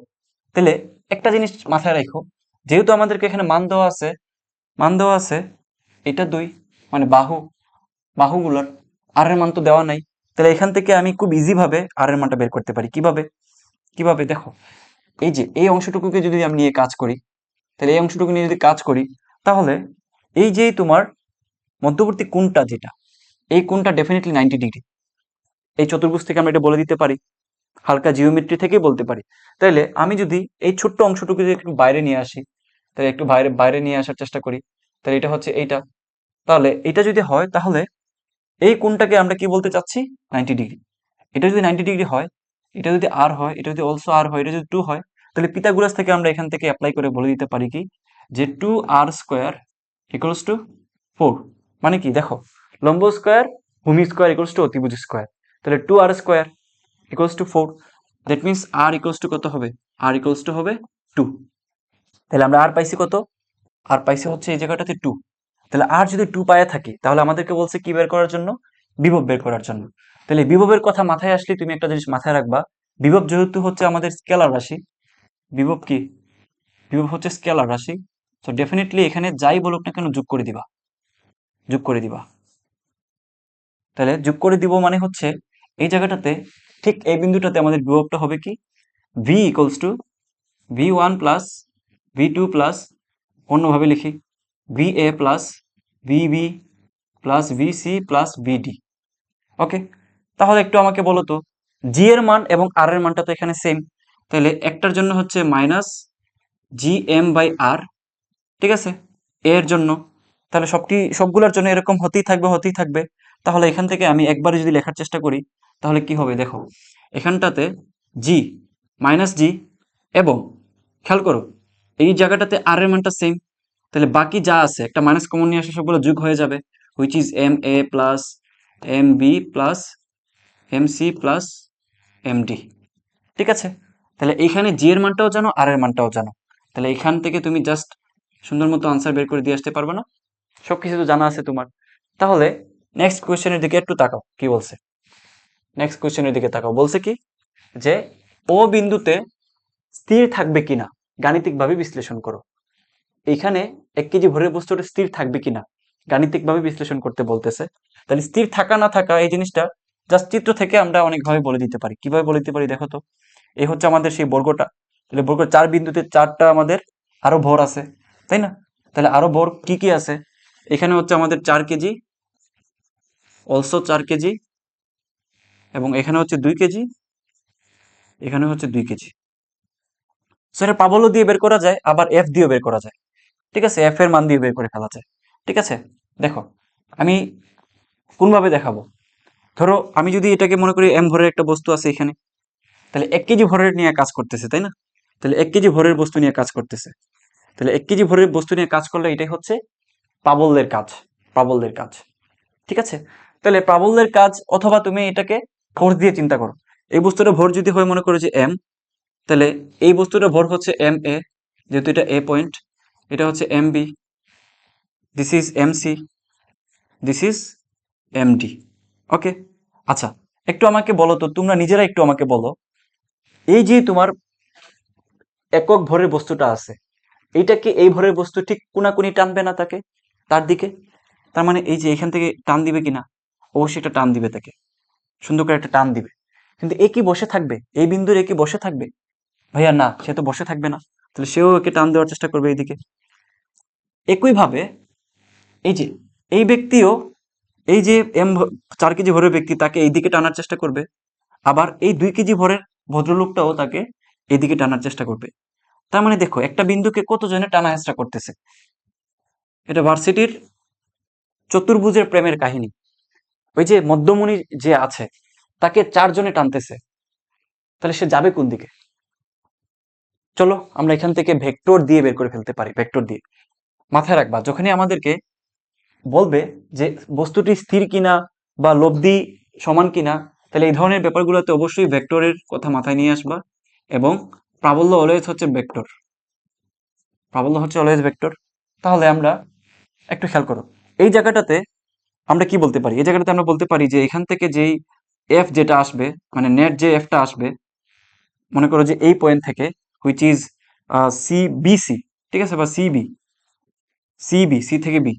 তাহলে একটা জিনিস মাথায় রাখো, যেহেতু আমাদেরকে এখানে মান দেওয়া আছে এটা 2, মানে বাহুগুলোর আর এর মান তো দেওয়া নাই। তাহলে এখান থেকে আমি খুব ইজি ভাবে আর এর মানটা বের করতে পারি। কিভাবে? কিভাবে দেখো, এই যে এই অংশটুকুকে যদি আমি নিয়ে কাজ করি, তাহলে এই অংশটুকু নিয়ে যদি কাজ করি, তাহলে এই যে তোমার মধ্যবর্তী কোণটা যেটা, এই কোণটা ডেফিনেটলি 90 ডিগ্রি। এই চতুর্ভুজ থেকে আমরা এটা বলে দিতে পারি, হালকা জিওমেট্রি থেকেই বলতে পারি। তাইলে আমি যদি এই ছোট্ট অংশটুকু যদি একটু বাইরে নিয়ে আসি, তাহলে একটু বাইরে বাইরে নিয়ে আসার চেষ্টা করি, তাহলে এটা হচ্ছে এইটা। তাহলে এটা যদি হয়, তাহলে এই কোণটাকে আমরা কি বলতে চাচ্ছি? 90 ডিগ্রি। এটা যদি 90 ডিগ্রি হয়, এটা যদি আর হয়, এটা যদি অলসো আর হয়, এটা যদি 2 হয়, তাহলে পিথাগোরাস থেকে আমরা এখান থেকে অ্যাপ্লাই করে বলে দিতে পারি কি, যে 2r² ইকুয়ালস টু 4। মানে কি দেখো, লম্ব স্কোয়ার ভূমি স্কোয়ার ইকুয়ালস টু অতিভুজ স্কোয়ার। তাহলে 2r² equals to 4। That means R equals to কত হবে? আর ইকুয়ালস টু হবে 2। তাহলে আমরা আর পাইছি কত? আর পাইছি হচ্ছে এই জায়গাটাতে 2। তাহলে আর যদি 2 পায়ে থাকি, তাহলে আমাদেরকে বলছে কি বের করার জন্য? বিভব বের করার জন্য। তাহলে বিভবের কথা মাথায় আসলে তুমি একটা জিনিস মাথায় রাখবা, বিভব যেহেতু হচ্ছে আমাদের স্কেলার রাশি, বিভব কি? বিভব হচ্ছে স্কেলার রাশি। তো ডেফিনেটলি এখানে যাই বলুক না কেন যোগ করে দিবা, যোগ করে দিবা। তাহলে যোগ করে দিব মানে হচ্ছে এই জায়গাটাতে, ঠিক এই বিন্দুটাতে আমাদের বিভবটা হবে কি, V equals two v1 plus v2 plus, অন্যভাবে লিখি, va plus vb plus vc plus vd। ওকে, তাহলে একটু আমাকে বলো তো, জি এর মান এবং আর এর মানটা তো এখানে সেম। তাহলে একটার জন্য হচ্ছে minus G M by R, ঠিক আছে, এর জন্য। তাহলে সবগুলোর জন্য এরকম হতেই থাকবে, হতেই থাকবে। তাহলে এখান থেকে আমি একবারে যদি লেখার চেষ্টা করি, তাহলে কি হবে দেখো, এখানটাতে জি মাইনাস জি, এবং খেয়াল করো এই জায়গাটাতে আর এর মানটা সেম। তাহলে বাকি যা আছে একটা মাইনাস কমন নিয়ে আসে, সবগুলো যোগ হয়ে যাবে, which is M A plus M B plus M C plus M D. ঠিক আছে, তাহলে এইখানে জি এর মানটাও জানো, আর এর মানটাও জানো। তাহলে এখান থেকে তুমি জাস্ট সুন্দর মতো আনসার বের করে দিয়ে আসতে পারবে না? সবকিছু তো জানা আছে তোমার। তাহলে নেক্সট কোয়েশ্চেনের দিকে একটু তাকাও, কি বলছে। নেক্সট কোয়েশ্চেনের দিকে তাকাও, বলছে কি, যে ও বিন্দুতে স্থির থাকবে কিনা গাণিতিকভাবে বিশ্লেষণ করো। এইখানে 1 কেজি ভরের বস্তুটা স্থির থাকবে কিনা গাণিতিকভাবে বিশ্লেষণ করতে বলতেছে। তাহলে স্থির থাকা না থাকা এই জিনিসটা জাস্ট চিত্র থেকে আমরা অনেকভাবে বলে দিতে পারি। কিভাবে বলে দিতে পারি দেখো তো, এই হচ্ছে আমাদের সেই বর্গটা। তাহলে বর্গ 4 বিন্দুতে 4টা আমাদের আরো ভর আছে, তাই না? তাহলে আরো ভর কি কি আছে? এখানে হচ্ছে আমাদের 4 কেজি, অলসো 4 কেজি, এবং এখানে হচ্ছে 2 কেজি, এখানে হচ্ছে 2 কেজি। সো এটা প্রাবল্য দিয়ে বের করা যায়, আবার এফ দিয়েও বের করা যায়। ঠিক আছে, এফ এর মান দিয়ে বের করে ফেলা যায়। ঠিক আছে, দেখো আমি কোনভাবে দেখাবো। ধরো আমি যদি এটাকে মনে করি এম ভরের একটা বস্তু আছে এখানে, তাহলে 1 কেজি ভরের নিয়ে কাজ করতেছে, তাই না? তাহলে 1 কেজি ভরের বস্তু নিয়ে কাজ করতেছে। তাহলে 1 কেজি ভরের বস্তু নিয়ে কাজ করলে এটাই হচ্ছে প্রাবল্যের কাজ। প্রাবল্যের কাজ, ঠিক আছে। তাহলে প্রাবল্যের কাজ, অথবা তুমি এটাকে ফোর্স দিয়ে চিন্তা করো। এই বস্তুটা ভর যদি হয় মনে করো যে এম, তাহলে এই বস্তুটা ভর হচ্ছে এম এ, যেহেতু এটা এ পয়েন্ট, এটা হচ্ছে M B, this is M C, this is M D. Okay, আচ্ছা একটু আমাকে বলো তো, তোমরা নিজেরা একটু আমাকে বলো, এই যে তোমার একক ভরের বস্তুটা আছে, এইটা কি এই ভরের বস্তু ঠিক কোনাকুনি টানবে না তাকে, তার দিকে? তার মানে এই যে এখান থেকে টান দিবে কিনা? অবশ্যই একটা টান দিবে তাকে, সুন্দর করে একটা টান দিবে। কিন্তু এ কি বসে থাকবে? এই বিন্দুর এ কি বসে থাকবে? ভাইয়া না, সে তো বসে থাকবে না, তাহলে সেও একে টান দেওয়ার চেষ্টা করবে এইদিকে। একইভাবে এই যে এই ব্যক্তিও এই যে 4 কেজি ভরের ব্যক্তি তাকে এইদিকে টানার চেষ্টা করবে, আবার এই 2 কেজি ভরের ভদ্রলোকটাও তাকে এদিকে টানার চেষ্টা করবে। তার মানে দেখো একটা বিন্দুকে কতজনে টানা হেঁচড়া করতেছে। এটা ভার্সিটির চতুর্ভুজের প্রেমের কাহিনী। ওই যে মধ্যমণি যে আছে তাকে 4 জনে টানতেছে, তাহলে সে যাবে কোন দিকে? চলো আমরা এখান থেকে ভেক্টর দিয়ে বের করে ফেলতে পারি। ভেক্টর দিয়ে মাথায় রাখবা, যখনই আমাদেরকে বলবে যে বস্তুটি স্থির কিনা বা লব্ধি সমান কিনা, তাহলে এই ধরনের ব্যাপারগুলোতে অবশ্যই ভেক্টরের কথা মাথায় নিয়ে আসবা। এবং প্রাবল্য অলওয়েজ হচ্ছে ভেক্টর, প্রাবল্য হচ্ছে অলওয়েজ ভেক্টর। তাহলে আমরা একটু খেয়াল করো, এই জায়গাটাতে আমরা কি বলতে পারি? এই জায়গাটাতে আমরা বলতে পারি যে এখান থেকে যেই এফ যেটা আসবে, মানে নেট যে এফটা আসবে, মনে করো যে এই পয়েন্ট থেকে, হুইচ ইজ সি বিসি, ঠিক আছে, বা সিবি, সিবি সি থেকে বি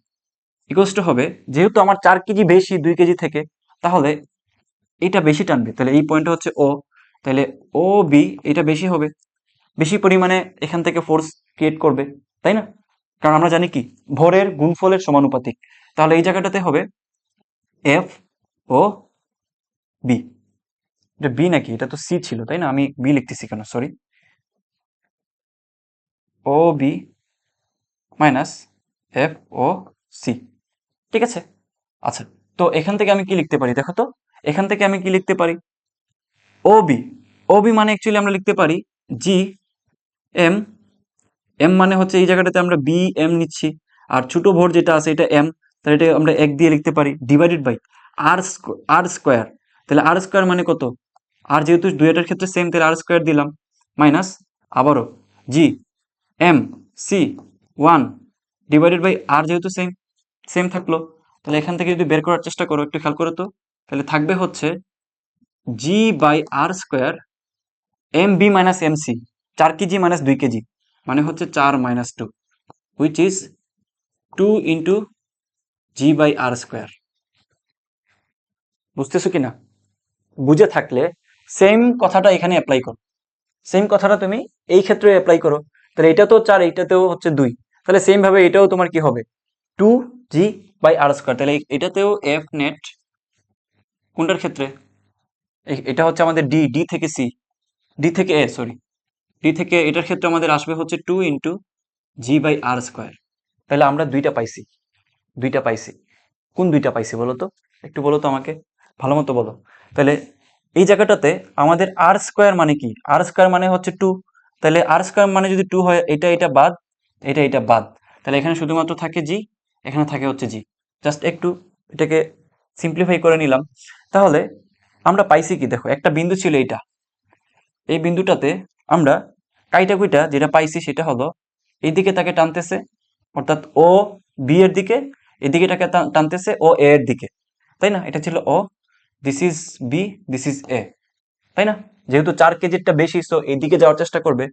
ইকুয়ালস টু হবে, যেহেতু আমার 4 কেজি বেশি 2 কেজি থেকে, তাহলে এটা বেশি টানবে, তাহলে এই পয়েন্টটা হচ্ছে ও, তাহলে ও বি এটা বেশি হবে, বেশি পরিমাণে এখান থেকে ফোর্স ক্রিয়েট করবে, তাই না? কারণ আমরা জানি কি ভরের গুণফলের সমানুপাতিক। তাহলে এই জায়গাটাতে হবে এফ ও বি। এটা বি নাকি? এটা তো সি ছিল, তাই না? আমি বি লিখতেছি কেন, sorry. O B minus F O C, ঠিক আছে। আচ্ছা, তো এখান থেকে আমি কি লিখতে পারি দেখো তো? এখান থেকে আমি কি লিখতে পারি? ও বি, ও বি মানে অ্যাকচুয়ালি আমরা লিখতে পারি জি এম, এম মানে হচ্ছে এই জায়গাটাতে আমরা বি এম নিচ্ছি, আর ছোট ভর যেটা আছে এটা এম, তাহলে এটা আমরা 1 দিয়ে লিখতে পারি, divided by R, R square. তাহলে আর স্কোয়ার মানে কত? আর যেহেতু দুইটার ক্ষেত্রে সেম, তাহলে আর স্কোয়ার দিলাম, মাইনাস আবারও G M C 1 divided by r, যেহেতু সেম, সেম থাকলো। তাহলে এখান থেকে যদি বের করার চেষ্টা করো, একটু খেয়াল করো তো, তাহলে থাকবে হচ্ছে G by R square M B minus M C, 4 kg minus 2 kg, মানে হচ্ছে 4 - 2, which is 2 × G by R square. বুঝতেছো কিনা? বুঝে থাকলে সেম কথাটা এখানে অ্যাপ্লাই করো, সেম কথাটা তুমি এই ক্ষেত্রে অ্যাপ্লাই করো। তাহলে এটা তো 4, এইটাতেও হচ্ছে 2, তাহলে সেম ভাবে এটাও তোমার কি হবে 2 জি বাই আর স্কোয়ার। তাহলে এটাতেও এফ নেট কোনটার ক্ষেত্রে? এটা হচ্ছে আমাদের ডি, ডি থেকে সি, ডি থেকে এ, সরি, ডি থেকে এটার ক্ষেত্রে আমাদের আসবে হচ্ছে 2 × জি বাই আর স্কোয়ার। তাহলে আমরা দুইটা পাইছি, দুইটা পাইছি। কোন দুইটা পাইছি বলো তো? একটু বলো তো আমাকে, ভালো মতো বলো। তাহলে এই জায়গাটাতে আমাদের আর স্কোয়ার মানে কি? আর স্কোয়ার মানে হচ্ছে 2, তাহলে আর স্কোয়ার মানে যদি 2 হয়, এটা এটা বাদ, এটা এটা বাদ, তাহলে এখানে শুধুমাত্র থাকে জি, এখানে থাকে হচ্ছে জি। জাস্ট একটু এটাকে সিম্পলিফাই করে নিলাম। তাহলে আমরা পাইছি কি দেখো, একটা বিন্দু ছিল এইটা, এই বিন্দুটাতে আমরা কাইটা কুইটা যেটা পাইছি সেটা হলো এইদিকে তাকে টানতেছে, অর্থাৎ ও বি এর দিকে, এদিকে তাকে টানতেছে ও এ এর দিকে, তাই না? এটা ছিল O, this is B, this is A, তাই না? যেহেতু 4 কেজিরটা বেশি, সো এইদিকে যাওয়ার চেষ্টা করবে।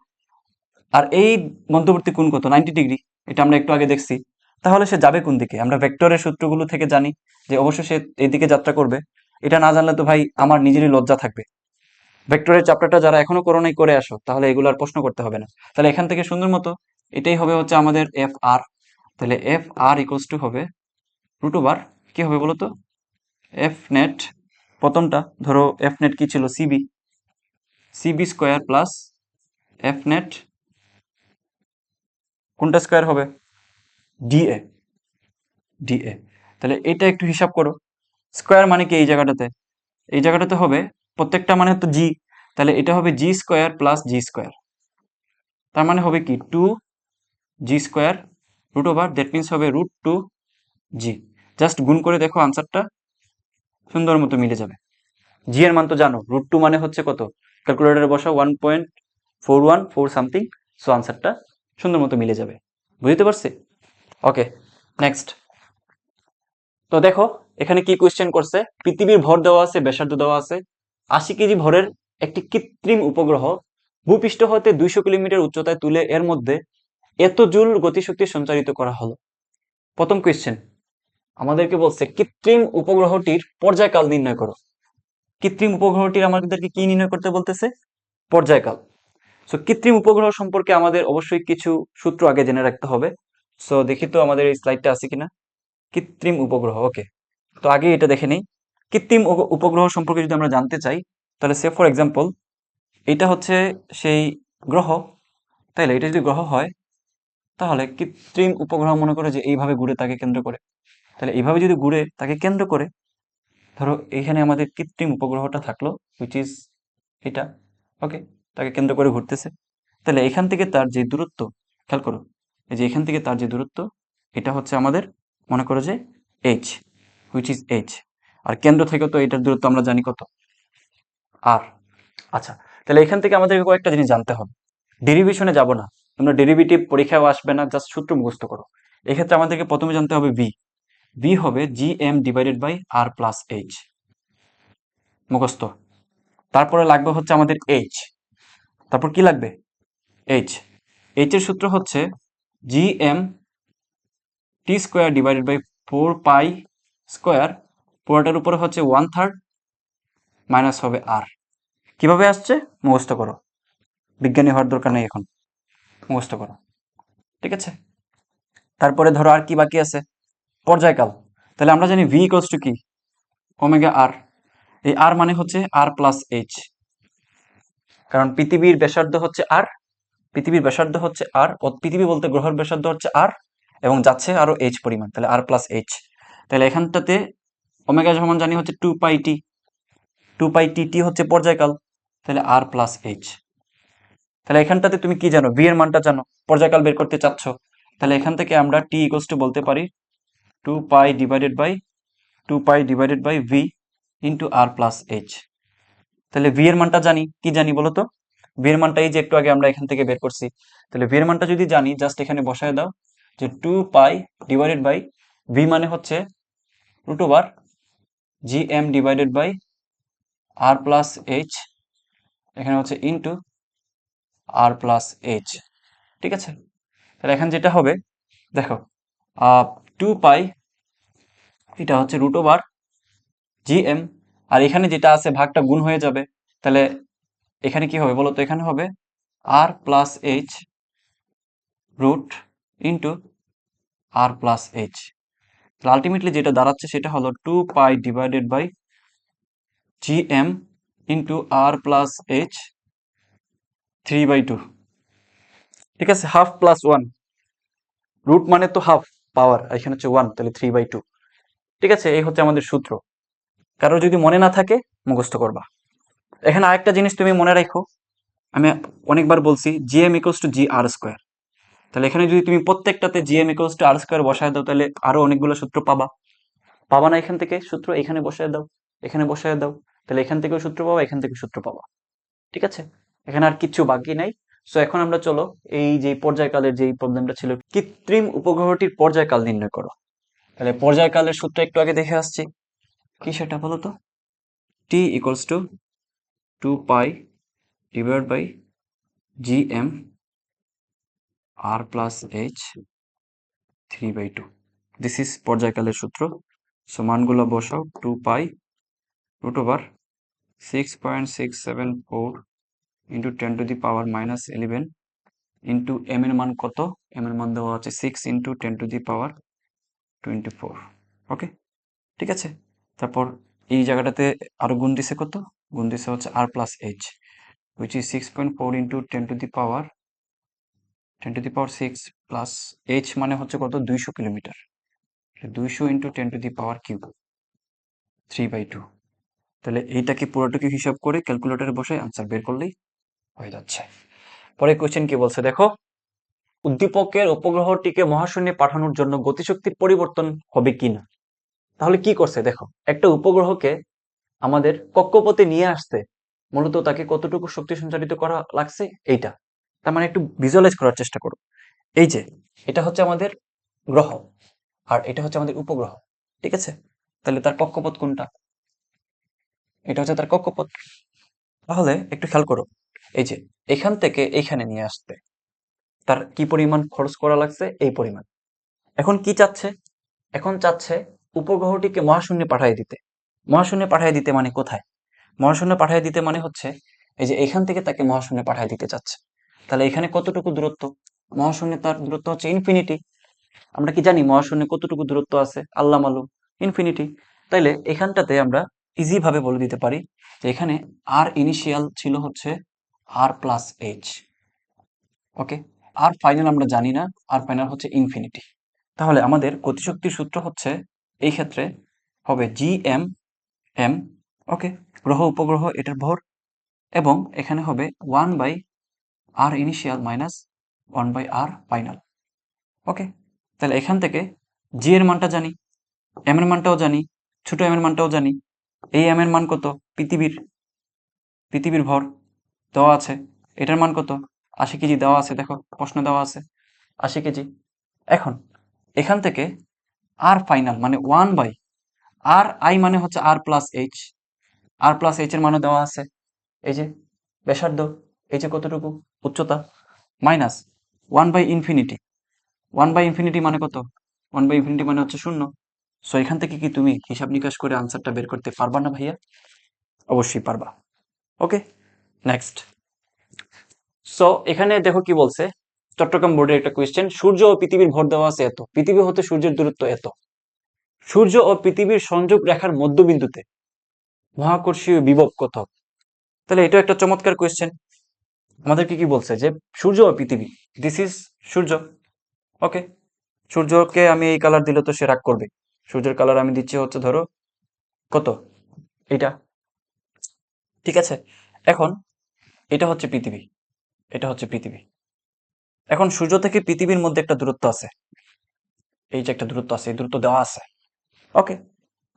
আর এই মধ্যবর্তী কোণ কত? 90 ডিগ্রি, এটা আমরা একটু আগে দেখছি। তাহলে সে যাবে কোন দিকে? আমরা ভেক্টরের সূত্রগুলো থেকে জানি যে অবশ্যই সে এদিকে যাত্রা করবে। এটা না জানলে তো ভাই আমার নিজেরই লজ্জা থাকবে। ভেক্টরের চ্যাপ্টারটা যারা এখনো করো নাই করে আসো, তাহলে এগুলো আর প্রশ্ন করতে হবে না। তাহলে এখান থেকে সুন্দর মতো এটাই হবে হচ্ছে আমাদের এফ আর। তাহলে এফ আর ইকুয়ালস টু হবে √, কি হবে বলো তো? এফ নেট, প্রথমটা ধরো এফ নেট কি ছিল? CB, CB square plus F net কোনটা স্কোয়ার হবে? DA, DA. তাহলে এটা একটু হিসাব করো, স্কোয়ার মানে কি? এই জায়গাটাতে, এই জায়গাটাতে হবে প্রত্যেকটা মানে তো জি, তাহলে এটা হবে G square plus G square, তার মানে হবে কি 2 জি স্কোয়ার √, দ্যাট মিনস হবে √2 জি। জাস্ট গুণ করে দেখো, আনসারটা সুন্দর মতো মিলে যাবে। জি এর মান তো জানো, √2 মানে হচ্ছে কত? ক্যালকুলেটরে বসাও 1.414 সামথিং, সো আনসারটা সুন্দর মতো মিলে যাবে। বুঝতে পারছি? ওকে, নেক্সট। তো দেখো এখানে কি কোয়েশ্চেন করছে, পৃথিবীর ভর দেওয়া আছে, ব্যাসার্ধ দেওয়া আছে, 80 কেজি ভরের একটি কৃত্রিম উপগ্রহ ভূপৃষ্ঠ হতে 200 কিলোমিটার উচ্চতায় তুলে এর মধ্যে এত জুল গতিশক্তি সঞ্চারিত করা হলো। প্রথম কোয়েশ্চেন আমাদেরকে বলছে কৃত্রিম উপগ্রহটির পর্যায়কাল নির্ণয় করো। কৃত্রিম উপগ্রহটির আমাদেরকে কি নির্ণয় করতে বলতেছে? পর্যায়কাল। সো কৃত্রিম উপগ্রহ সম্পর্কে আমাদের অবশ্যই কিছু সূত্র আগে জেনে রাখতে হবে। সো দেখি তো আমাদের এই স্লাইডটা আছে কিনা। কৃত্রিম উপগ্রহ, ওকে। তো আগে এটা দেখে নেই। কৃত্রিম উপগ্রহ সম্পর্কে যদি আমরা জানতে চাই, তাহলে সে ফর এক্সাম্পল এটা হচ্ছে সেই গ্রহ, তাইলে এটা যদি গ্রহ হয়, তাহলে কৃত্রিম উপগ্রহ মনে করে যে এইভাবে ঘুরে তাকে কেন্দ্র করে। তাহলে এইভাবে যদি ঘুরে তাকে কেন্দ্র করে, ধরো এইখানে আমাদের কৃত্রিম উপগ্রহটা থাকলো, হুইচ ইজ এটা, ওকে, তাকে কেন্দ্র করে ঘুরতেছে। তাহলে এখান থেকে তার যে দূরত্ব, খেয়াল করো, এই যে এখান থেকে তার যে দূরত্ব, এটা হচ্ছে আমাদের মনে করো যে এইচ, হুইচ ইজ এইচ। আর কেন্দ্র থেকে তো এটার দূরত্ব আমরা জানি কত, আর। আচ্ছা, তাহলে এখান থেকে আমাদেরকে কয়েকটা জিনিস জানতে হবে। ডেরিভেশনে যাব না, তোমরা ডেরিভেটিভ পরীক্ষাও আসবে না, জাস্ট সূত্র মুখস্থ করো। এক্ষেত্রে আমাদেরকে প্রথমে জানতে হবে ভি। ভি হবে G M divided by R plus H, মুখস্থ। তারপরে লাগবে হচ্ছে আমাদের এইচ। তারপর কি লাগবে? এইচ। এইচ এর সূত্র হচ্ছে G M T square divided by 4 pi square, পুরোটার উপরে হচ্ছে 1/3 মাইনাস হবে আর। কিভাবে আসছে মুখস্থ করো, বিজ্ঞানী হওয়ার দরকার নেই এখন, মুখস্থ করো, ঠিক আছে। তারপরে ধরো আর কি বাকি আছে, পর্যায়কাল। তাহলে আমরা জানি ভি ইকুয়ালস টু কি, ওমেগা আর। এই আর মানে হচ্ছে আর প্লাস এইচ, কারণ পৃথিবীর ব্যাসার্ধ হচ্ছে আর, পৃথিবীর ব্যাসার্ধ হচ্ছে আর, পৃথিবী বলতে গ্রহের ব্যাসার্ধ হচ্ছে আর, এবং যাচ্ছে আরো এইচ পরিমাণ, তাহলে আর প্লাস এইচ। তাহলে এখানটাতে ওমেগা সমান জানি হচ্ছে 2 পাই টি, 2 পাই টি, টি হচ্ছে পর্যায়কাল, তাহলে আর প্লাস এইচ। তাহলে এখানটাতে তুমি কি জানো, ভি এর মানটা জানো, পর্যায়কাল বের করতে চাচ্ছ, তাহলে এখান থেকে আমরা টি ইকুয়ালস টু বলতে পারি 2 pi divided by V into R plus H. তাহলে ভি এর মানটা জানি, কি জানি বলো তো, ভি এর মানটা এই যে একটু আগে আমরা এখান থেকে বের করছি। তাহলে ভি এর মানটা যদি জানি, জাস্ট এখানে বসায় দাও যে 2 পাই ডিভাইডেড বাই ভি মানে হচ্ছে root over G M divided by R plus H, এখানে হচ্ছে ইন্টু আর প্লাস এইচ, ঠিক আছে। তাহলে এখন যেটা হবে দেখো, 2 পাই, এটা হচ্ছে রুট ওভার জি এম, আর এখানে যেটা আছে ভাগটা গুণ হয়ে যাবে, তাহলে এখানে কি হবে বলো তো, এখানে হবে R plus H root into R plus H. তাহলে আলটিমেটলি যেটা দাঁড়াচ্ছে সেটা হলো 2 pi divided by G M into R plus H 3/2, ঠিক আছে, হাফ প্লাস ওয়ান, রুট মানে তো হাফ, পাওয়ার এখানে হচ্ছে 1, তাহলে 3/2, ঠিক আছে। এই হচ্ছে আমাদের সূত্র। কারো যদি মনে না থাকে মুখস্থ করবা। এখানে আরেকটা জিনিস তুমি মনে রাখো, আমি অনেকবার বলছি G M equals to G R square. তাহলে এখানে যদি তুমি প্রত্যেকটাতে G M equals to r square বসায় দাও, তাহলে আরো অনেকগুলো সূত্র পাবা। পাবা না এখান থেকে সূত্র, এখানে বসায় দাও, এখানে বসায় দাও, তাহলে এখান থেকেও সূত্র পাবা, এখান থেকে সূত্র পাবা, ঠিক আছে। এখানে আর কিচ্ছু বাকি নাই। সো এখন আমরা চলো এই যে পর্যায়কালের যে প্রবলেমটা ছিল, কৃত্রিম উপগ্রহটির পর্যায়কাল নির্ণয় করো। তাহলে পর্যায়কালের সূত্র একটু আগে দেখে আসছি, কি সেটা বলো তো, T equals to 2 pi divide by G M r plus H 3/2, this is পর্যায়কালের সূত্র। সো মানগুলো বসাও, 2 pi root over 6.674 into 10⁻⁻11 into M এর মান কত, এম এর মান দেওয়া আছে 6 ইন্টু 10⁻24, ওকে, ঠিক আছে। তারপর এই জায়গাটাতে আরো গুণ দিছে কত, গুণ দিছে হচ্ছে r plus H, which is 6.4 into 10⁻6 plus H মানে হচ্ছে কত, 200 কিলোমিটার, 200 ইন্টু 10⁻³ 3/2। তাহলে এইটাকে পুরোটাকে হিসাব করে ক্যালকুলেটরে বসে আনসার বের করলেই হয়ে যাচ্ছে। পরে কোশ্চেন কি বলছে দেখো, উদ্দীপকের উপগ্রহটিকে মহাশূন্যে পাঠানোর জন্য গতিশক্তির পরিবর্তন হবে কিনা। তাহলে কি করছে দেখো, একটা উপগ্রহকে আমাদের কক্ষপথে নিয়ে আসতে মূলত তাকে কতটুকু শক্তি সঞ্চারিত করা লাগছে এইটা, তার মানে একটু ভিজুয়ালাইজ করার চেষ্টা করো। এই যে এটা হচ্ছে আমাদের গ্রহ, আর এটা হচ্ছে আমাদের উপগ্রহ, ঠিক আছে। তাহলে তার কক্ষপথ কোনটা, এটা হচ্ছে তার কক্ষপথ। তাহলে একটু খেয়াল করো, এই যে এখান থেকে এইখানে নিয়ে আসতে তার কি পরিমাণ খরচ করা লাগছে, এই পরিমাণ। এখন কি চাচ্ছে, এখন চাচ্ছে উপগ্রহটিকে মহাশূন্যে পাঠিয়ে দিতে। মহাশূন্যে পাঠিয়ে দিতে মানে কোথায়, মহাশূন্যে পাঠিয়ে দিতে মানে হচ্ছে এই যে এখান থেকে তাকে মহাশূন্যে পাঠিয়ে দিতে চাচ্ছে। তাহলে এখানে কতটুকু দূরত্ব? মহাশূন্যে তার দূরত্ব হচ্ছে ইনফিনিটি। আমরা কি জানি মহাশূন্যে কতটুকু দূরত্ব আছে? আল্লাহ মালুম, ইনফিনিটি। তাইলে এখানটাতে আমরা ইজি ভাবে বলে দিতে পারি যে এখানে আর ইনিশিয়াল ছিল হচ্ছে আর প্লাস এইচ। ওকে, আর ফাইনাল আমরা জানি না, আর ফাইনাল হচ্ছে ইনফিনিটি। তাহলে আমাদের গতিশক্তির সূত্র হচ্ছে এই ক্ষেত্রে হবে জি এম এম, ওকে, গ্রহ উপগ্রহ এটার ভর, এবং এখানে হবে 1/r initial minus 1/r final. ওকে, তাহলে এখান থেকে জি এর মানটা জানি, এম এর মানটাও জানি, ছোট এম এর মানটাও জানি। এই এম এর মান কত? পৃথিবীর ভর দেওয়া আছে। এটার মান কত? 80 কেজি দেওয়া আছে, দেখো প্রশ্ন দেওয়া আছে 80 কেজি। এখন এখান থেকে আর ফাইনাল মানে 1/r মানে হচ্ছে আর প্লাস এইচ, আর প্লাস এইচ এর মানও দেওয়া আছে, এই যে ব্যাসার্ধ, এই যে কতটুকু উচ্চতা, মাইনাস 1/ইনফিনিটি। 1/ইনফিনিটি মানে কত? 1/ইনফিনিটি মানে হচ্ছে 0। সো এখান থেকে কি তুমি হিসাব নিকাশ করে আনসারটা বের করতে পারবা না ভাইয়া? অবশ্যই পারবা। ওকে, নেক্সট। সো এখানে দেখো কি বলছে, চট্টগ্রাম বোর্ডের একটা কোয়েশ্চেন, সূর্য ও পৃথিবীর ভর দেওয়া আছে এত, পৃথিবী হতে সূর্যের দূরত্ব এত, সূর্য ও পৃথিবীর সংযোগ রেখার মধ্যবিন্দুতে মহাকর্ষীয় বিভব কত? তাহলে এটা একটা চমৎকার কোয়েশ্চেন। আমাদেরকে কি বলছে যে সূর্য ও পৃথিবী, দিস ইজ সূর্য। ওকে, সূর্যকে আমি এই কালার দিলে তো সে রাগ করবে। সূর্যের কালার আমি দিচ্ছি হচ্ছে ধরো কত, এটা, ঠিক আছে। এখন এটা হচ্ছে পৃথিবী, এটা হচ্ছে পৃথিবী। এখন সূর্য থেকে পৃথিবীর মধ্যে একটা দূরত্ব আছে, এই যে একটা দূরত্ব আছে, এই দূরত্ব দেওয়া আছে। ওকে,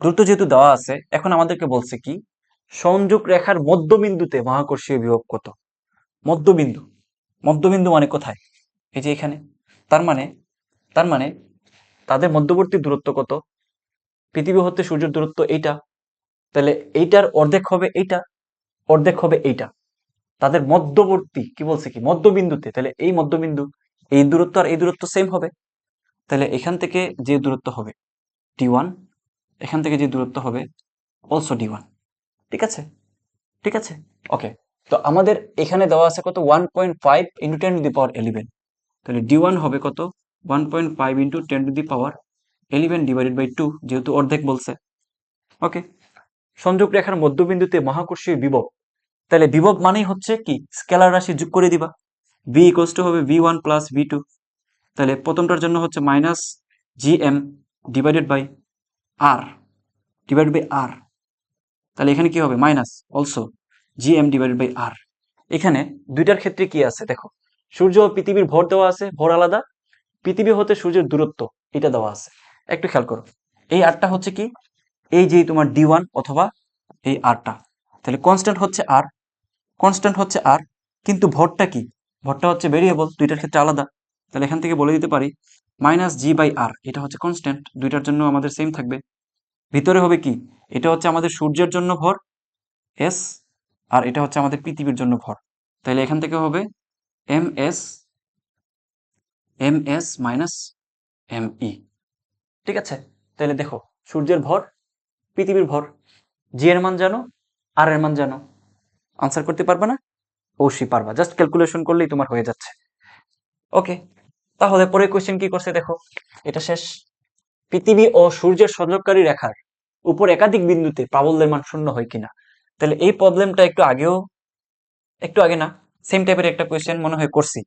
দূরত্ব যেহেতু দেওয়া আছে, এখন আমাদেরকে বলছে কি সংযোগ রেখার মধ্যবিন্দুতে মহাকর্ষীয় বিভব কত? মধ্যবিন্দু, মধ্যবিন্দু মানে কোথায়? এই যে এখানে। তার মানে তার মানে তাদের মধ্যবর্তী দূরত্ব কত? পৃথিবী হতে সূর্যের দূরত্ব এইটা, তাহলে এইটার অর্ধেক হবে এইটা, অর্ধেক হবে এইটা। তাদের মধ্যবর্তী কি বলছে কি মধ্যবিন্দুতে, তাহলে এই মধ্যবিন্দু, এই দূরত্ব আর এই দূরত্ব সেম হবে। তাহলে এখান থেকে যে দূরত্ব হবে d1, এখান থেকে যে দূরত্ব হবে অলসো d1। ঠিক আছে, ঠিক আছে, ওকে। তো আমাদের এখানে দেওয়া আছে কত? 1.5 ইন্টু 10⁻11। তাহলে d1 হবে কত? 1.5 ইন্টু 10⁻11 ডিভাইডেড বাই 2, যেহেতু অর্ধেক বলছে। ওকে, সংযোগ রেখার মধ্যবিন্দুতে মহাকর্ষীয় বিভব, তাহলে বিভব মানেই হচ্ছে কি স্কেলার রাশি যোগ করে দিবা। v ইকুয়ালস টু হবে v1 প্লাস v2। তাহলে প্রথমটার জন্য হচ্ছে minus gm divided by r, divided by r। তাহলে এখানে কি হবে? Minus also gm divided by r। এখানে দুইটার ক্ষেত্রে কি আছে দেখো, সূর্য ও পৃথিবীর ভর দেওয়া আছে, ভর আলাদা, পৃথিবী হতে সূর্যের দূরত্ব এটা দেওয়া আছে। একটু খেয়াল করো, এই আরটা হচ্ছে কি এই যে তোমার d1 অথবা এই আরটা, তাহলে কনস্ট্যান্ট হচ্ছে আর, কনস্ট্যান্ট হচ্ছে আর, কিন্তু ভরটা কি? ভরটা হচ্ছে ভেরিয়েবল, দুইটার ক্ষেত্রে আলাদা। তাহলে এখান থেকে বলে দিতে পারি মাইনাস জি বাই আর, এটা হচ্ছে কনস্ট্যান্ট, দুইটার জন্য আমাদের সেম থাকবে। ভিতরে হবে কি, এটা হচ্ছে আমাদের সূর্যের জন্য ভর এস, আর এটা হচ্ছে আমাদের পৃথিবীর জন্য ভর। তাহলে এখান থেকে হবে M S minus M E. ঠিক আছে, তাহলে দেখো সূর্যের ভর, পৃথিবীর ভর, জি এর মান জানো, আর এর মান জানো, আনসার করতে পারবে না? অবশ্যই পারবা, জাস্ট ক্যালকুলেশন করলেই তোমার হয়ে যাচ্ছে। ওকে, তাহলে পরের কোয়েশ্চেন কি করছে দেখো, এটা শেষ। পৃথিবী ও সূর্যের সংযোগকারী রেখার উপর একাধিক বিন্দুতে প্রাবল্যের মান শূন্য হয় কিনা? তাহলে এই প্রবলেমটা একটু আগে না, সেম টাইপের একটা কোয়েশ্চেন মনে হয় করছি।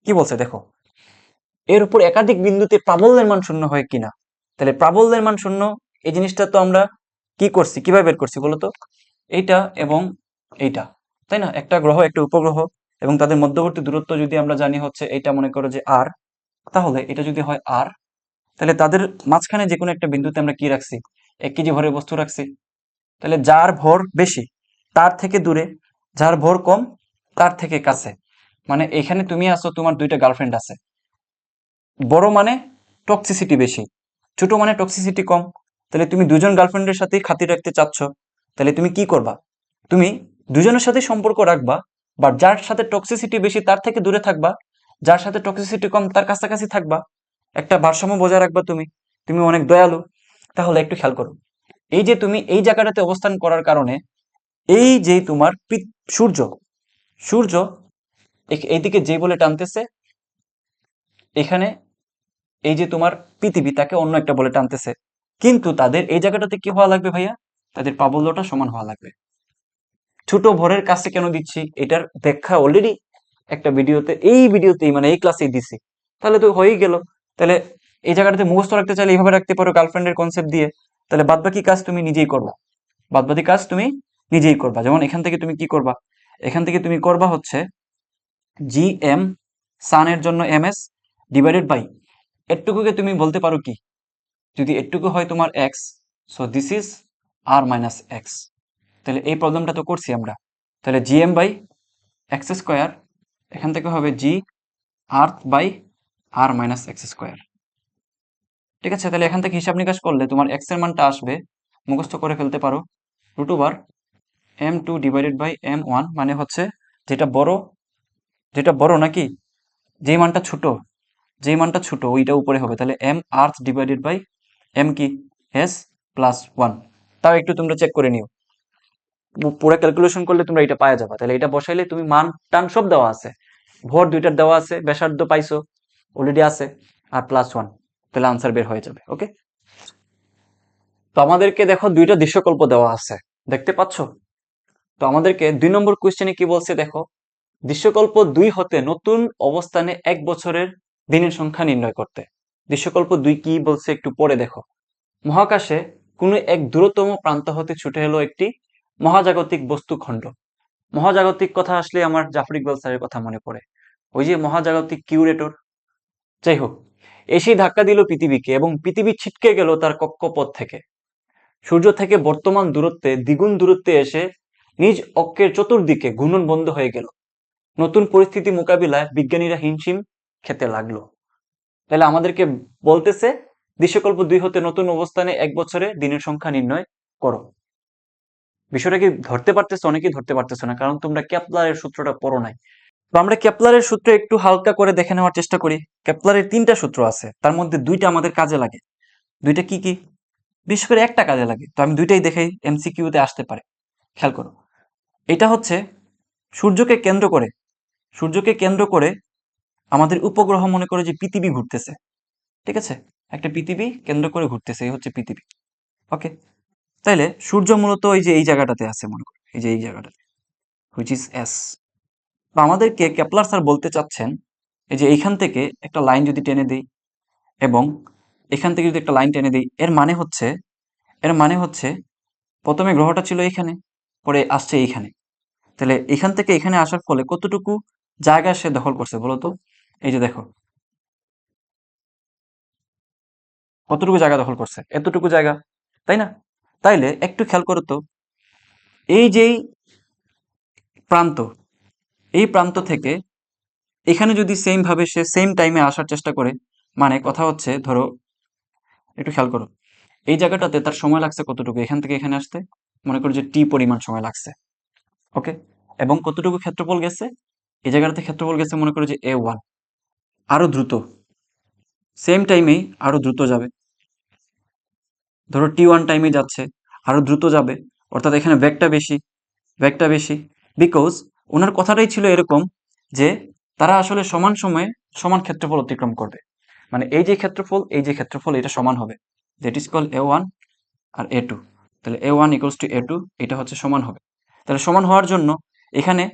কি বলছে দেখো, এর উপর একাধিক বিন্দুতে প্রাবল্যের মান শূন্য হয় কিনা। তাহলে প্রাবল্যের মান শূন্য, এই জিনিসটা তো আমরা কি করছি, কিভাবে বের করছি বলতো? এইটা এবং এইটা, তাই না? একটা গ্রহ একটা উপগ্রহ এবং তাদের মধ্যবর্তী দূরত্ব যদি আমরা জানি হচ্ছে এইটা, মনে করো যে আর, তাহলে এটা যদি হয় আর, তাহলে তাদের মাঝখানে যে কোনো একটা বিন্দুতে আমরা কি রাখছি? 1 কেজি ভরের বস্তু রাখছি। তাহলে যার ভর বেশি তার থেকে দূরে, যার ভর কম তার থেকে কাছে। মানে এখানে তুমি আছো, তোমার দুইটা গার্লফ্রেন্ড আছে, বড় মানে টক্সিসিটি বেশি, ছোট মানে টক্সিসিটি কম। তাহলে তুমি দুজন গার্লফ্রেন্ডের সাথেই খাতির রাখতে চাচ্ছ, তাহলে তুমি কি করবা? তুমি দুজনের সাথে সম্পর্ক রাখবা, বা যার সাথে টক্সিসিটি বেশি তার থেকে দূরে থাকবা, যার সাথে টক্সিসিটি কম তার কাছাকাছি থাকবা। একটা ভারসাম্য বজায় রাখবা তুমি, তুমি অনেক দয়ালু। তাহলে একটু খেয়াল করো, এই যে তুমি এই জায়গাটাতে অবস্থান করার কারণে, এই যে তোমার সূর্য, সূর্য এইদিকে যে বলে টানতেছে, এখানে এই যে তোমার পৃথিবী তাকে অন্য একটা বলে টানতেছে, কিন্তু তাদের এই জায়গাটাতে কি হওয়া লাগবে ভাইয়া? তাদের প্রাবল্যটা সমান হওয়া লাগবে। ছোট ভরের কাছে কেন দিচ্ছি এটার ব্যাখ্যা অলরেডি একটা ভিডিওতে, এই ভিডিওতেই মানে এই ক্লাসেই দিছি, তাহলে তো হয়েই গেল। তাহলে এই জায়গাটাতে মুখস্থ রাখতে চাইলে এইভাবে রাখতে পারো গার্লফ্রেন্ডের কনসেপ্ট দিয়ে, তাহলে বাদবাকি কাজ তুমি নিজেই করবা, বাদবাকি কাজ তুমি নিজেই করবা। যেমন এখান থেকে তুমি কি করবা, এখান থেকে তুমি করবা হচ্ছে জি এম সানের জন্য এম এস ডিভাইডেড বাই এটুকুকে তুমি বলতে পারো কি, যদি এটুকু হয় তোমার x, so this is r minus x. তাহলে এই প্রবলেমটা তো করছি আমরা। তাহলে G M by x square, এখান থেকে হবে G r by R minus x square. ঠিক আছে, তাহলে এখান থেকে হিসাব নিকাশ করলে তোমার এক্স এর মানটা আসবে, মুখস্থ করে ফেলতে পারো, root over m2 divided by m1, মানে হচ্ছে যেটা বড়, যেটা বড় নাকি যেই মানটা ছোট, যেই মানটা ছোট ওইটা উপরে হবে। তাহলে m earth divided by m কি s প্লাস 1। তাও একটু তোমরা চেক করে নিও, পুরো ক্যালকুলেশন করলে তোমরা এটা পাওয়া যাবে। তাহলে এটা বসাইলে তুমি মান টান সব দেওয়া আছে, ভর দুইটার দেওয়া আছে, ব্যাসার্ধ পাইছো অলরেডি আছে, আর প্লাস 1, তাহলে আনসার বের হয়ে যাবে। ওকে, তো আমাদেরকে দেখো দুইটা দৃশ্যকল্প দেওয়া আছে, দেখতে পাচ্ছ? তো আমাদেরকে 2 নম্বর কোয়েশ্চেনে কি বলছে দেখো, দৃশ্যকল্প 2 হতে নতুন অবস্থানে 1 বছরের দিনের সংখ্যা নির্ণয় করতে। দৃশ্যকল্প 2 কি বলছে একটু পরে দেখো। মহাকাশে কোনো এক দূরতম প্রান্ত হতে ছুটে এলো একটি মহাজাগতিক বস্তুখণ্ড। মহাজাগতিক কথা আসলে আমার জাফর ইকবাল স্যারের কথা মনে পড়ে, ওই যে মহাজাগতিক কিউরেটর। যাই হোক, এসেই ধাক্কা দিল পৃথিবীকে এবং পৃথিবী ছিটকে গেল তার কক্ষপথ থেকে। সূর্য থেকে বর্তমান দূরত্বে দ্বিগুণ দূরত্বে এসে নিজ অক্ষের চতুর্দিকে ঘূর্ণন বন্ধ হয়ে গেল। নতুন পরিস্থিতি মোকাবিলায় বিজ্ঞানীরা হিমশিম খেতে লাগলো। তাহলে আমাদেরকে বলতেছে দৃশ্যকল্প 2 হতে নতুন অবস্থানে 1 বছরে দিনের সংখ্যা নির্ণয় করো। বিষয়টা কি ধরতে পারতেছো? অনেকেই ধরতে পারতেছো না, কারণ তোমরা কেপলারের সূত্রটা পড়ো নাই। তো আমরা কেপলারের সূত্র একটু হালকা করে দেখে নেওয়ার চেষ্টা করি। কেপলারের 3টা সূত্র আছে, তার মধ্যে 2টা আমাদের কাজে লাগে। 2টা কি কি? বিশেষ করে একটা কাজে লাগে, তো আমি 2টাই দেখাই, এমসিকিউতে আসতে পারে। খেয়াল করো, এটা হচ্ছে সূর্যকে কেন্দ্র করে, সূর্যকে কেন্দ্র করে আমাদের উপগ্রহ মনে করে যে পৃথিবী ঘুরতেছে, ঠিক আছে, একটা পৃথিবী কেন্দ্র করে ঘুরতেছে, এই হচ্ছে পৃথিবী। ওকে, তাইলে সূর্য মূলত এই যে এই জায়গাটাতে আছে, মনে করো এই যে এই জায়গাটাতে, হুইচ ইজ এস। তো আমাদেরকে কেপলার স্যার বলতে চাচ্ছেন, এই যে এইখান থেকে একটা লাইন যদি টেনে দিই এবং এখান থেকে যদি একটা লাইন টেনে দিই, এর মানে হচ্ছে, এর মানে হচ্ছে প্রথমে গ্রহটা ছিল এইখানে, পরে আসছে এইখানে। তাহলে এখান থেকে এখানে আসার ফলে কতটুকু জায়গা সে দখল করছে বলো তো? এই যে দেখো কতটুকু জায়গা দখল করছে, এতটুকু জায়গা, তাই না? তাইলে একটু খেয়াল করো তো, এই যেই প্রান্ত, এই প্রান্ত থেকে এখানে যদি সেম ভাবে সে সেম টাইমে আসার চেষ্টা করে, মানে কথা হচ্ছে ধরো, একটু খেয়াল করো, এই জায়গাটাতে তার সময় লাগছে কতটুকু এখান থেকে এখানে আসতে, মনে করো যে টি পরিমাণ সময় লাগছে। ওকে, এবং কতটুকু ক্ষেত্রফল গেছে, এই জায়গাটাতে ক্ষেত্রফল গেছে মনে করো যে a1, আরো দ্রুত, সেম টাইমেই আরো দ্রুত যাবে, ধরো টি1 টাইমে যাচ্ছে, আরো দ্রুত যাবে, অর্থাৎ এখানে ব্যাগটা বেশি, ব্যাগটা বেশি, বিকজ ওনার কথাটাই ছিল এরকম যে তারা আসলে সমান সময়ে সমান ক্ষেত্রফল অতিক্রম করবে, মানে এই যে ক্ষেত্রফল, এই যে ক্ষেত্রফল, এটা সমান হবে, that is call a1 R a2। তাহলে a1 ইকুয়ালস টু a2, এটা হচ্ছে সমান হবে। তাহলে সমান হওয়ার জন্য এখানে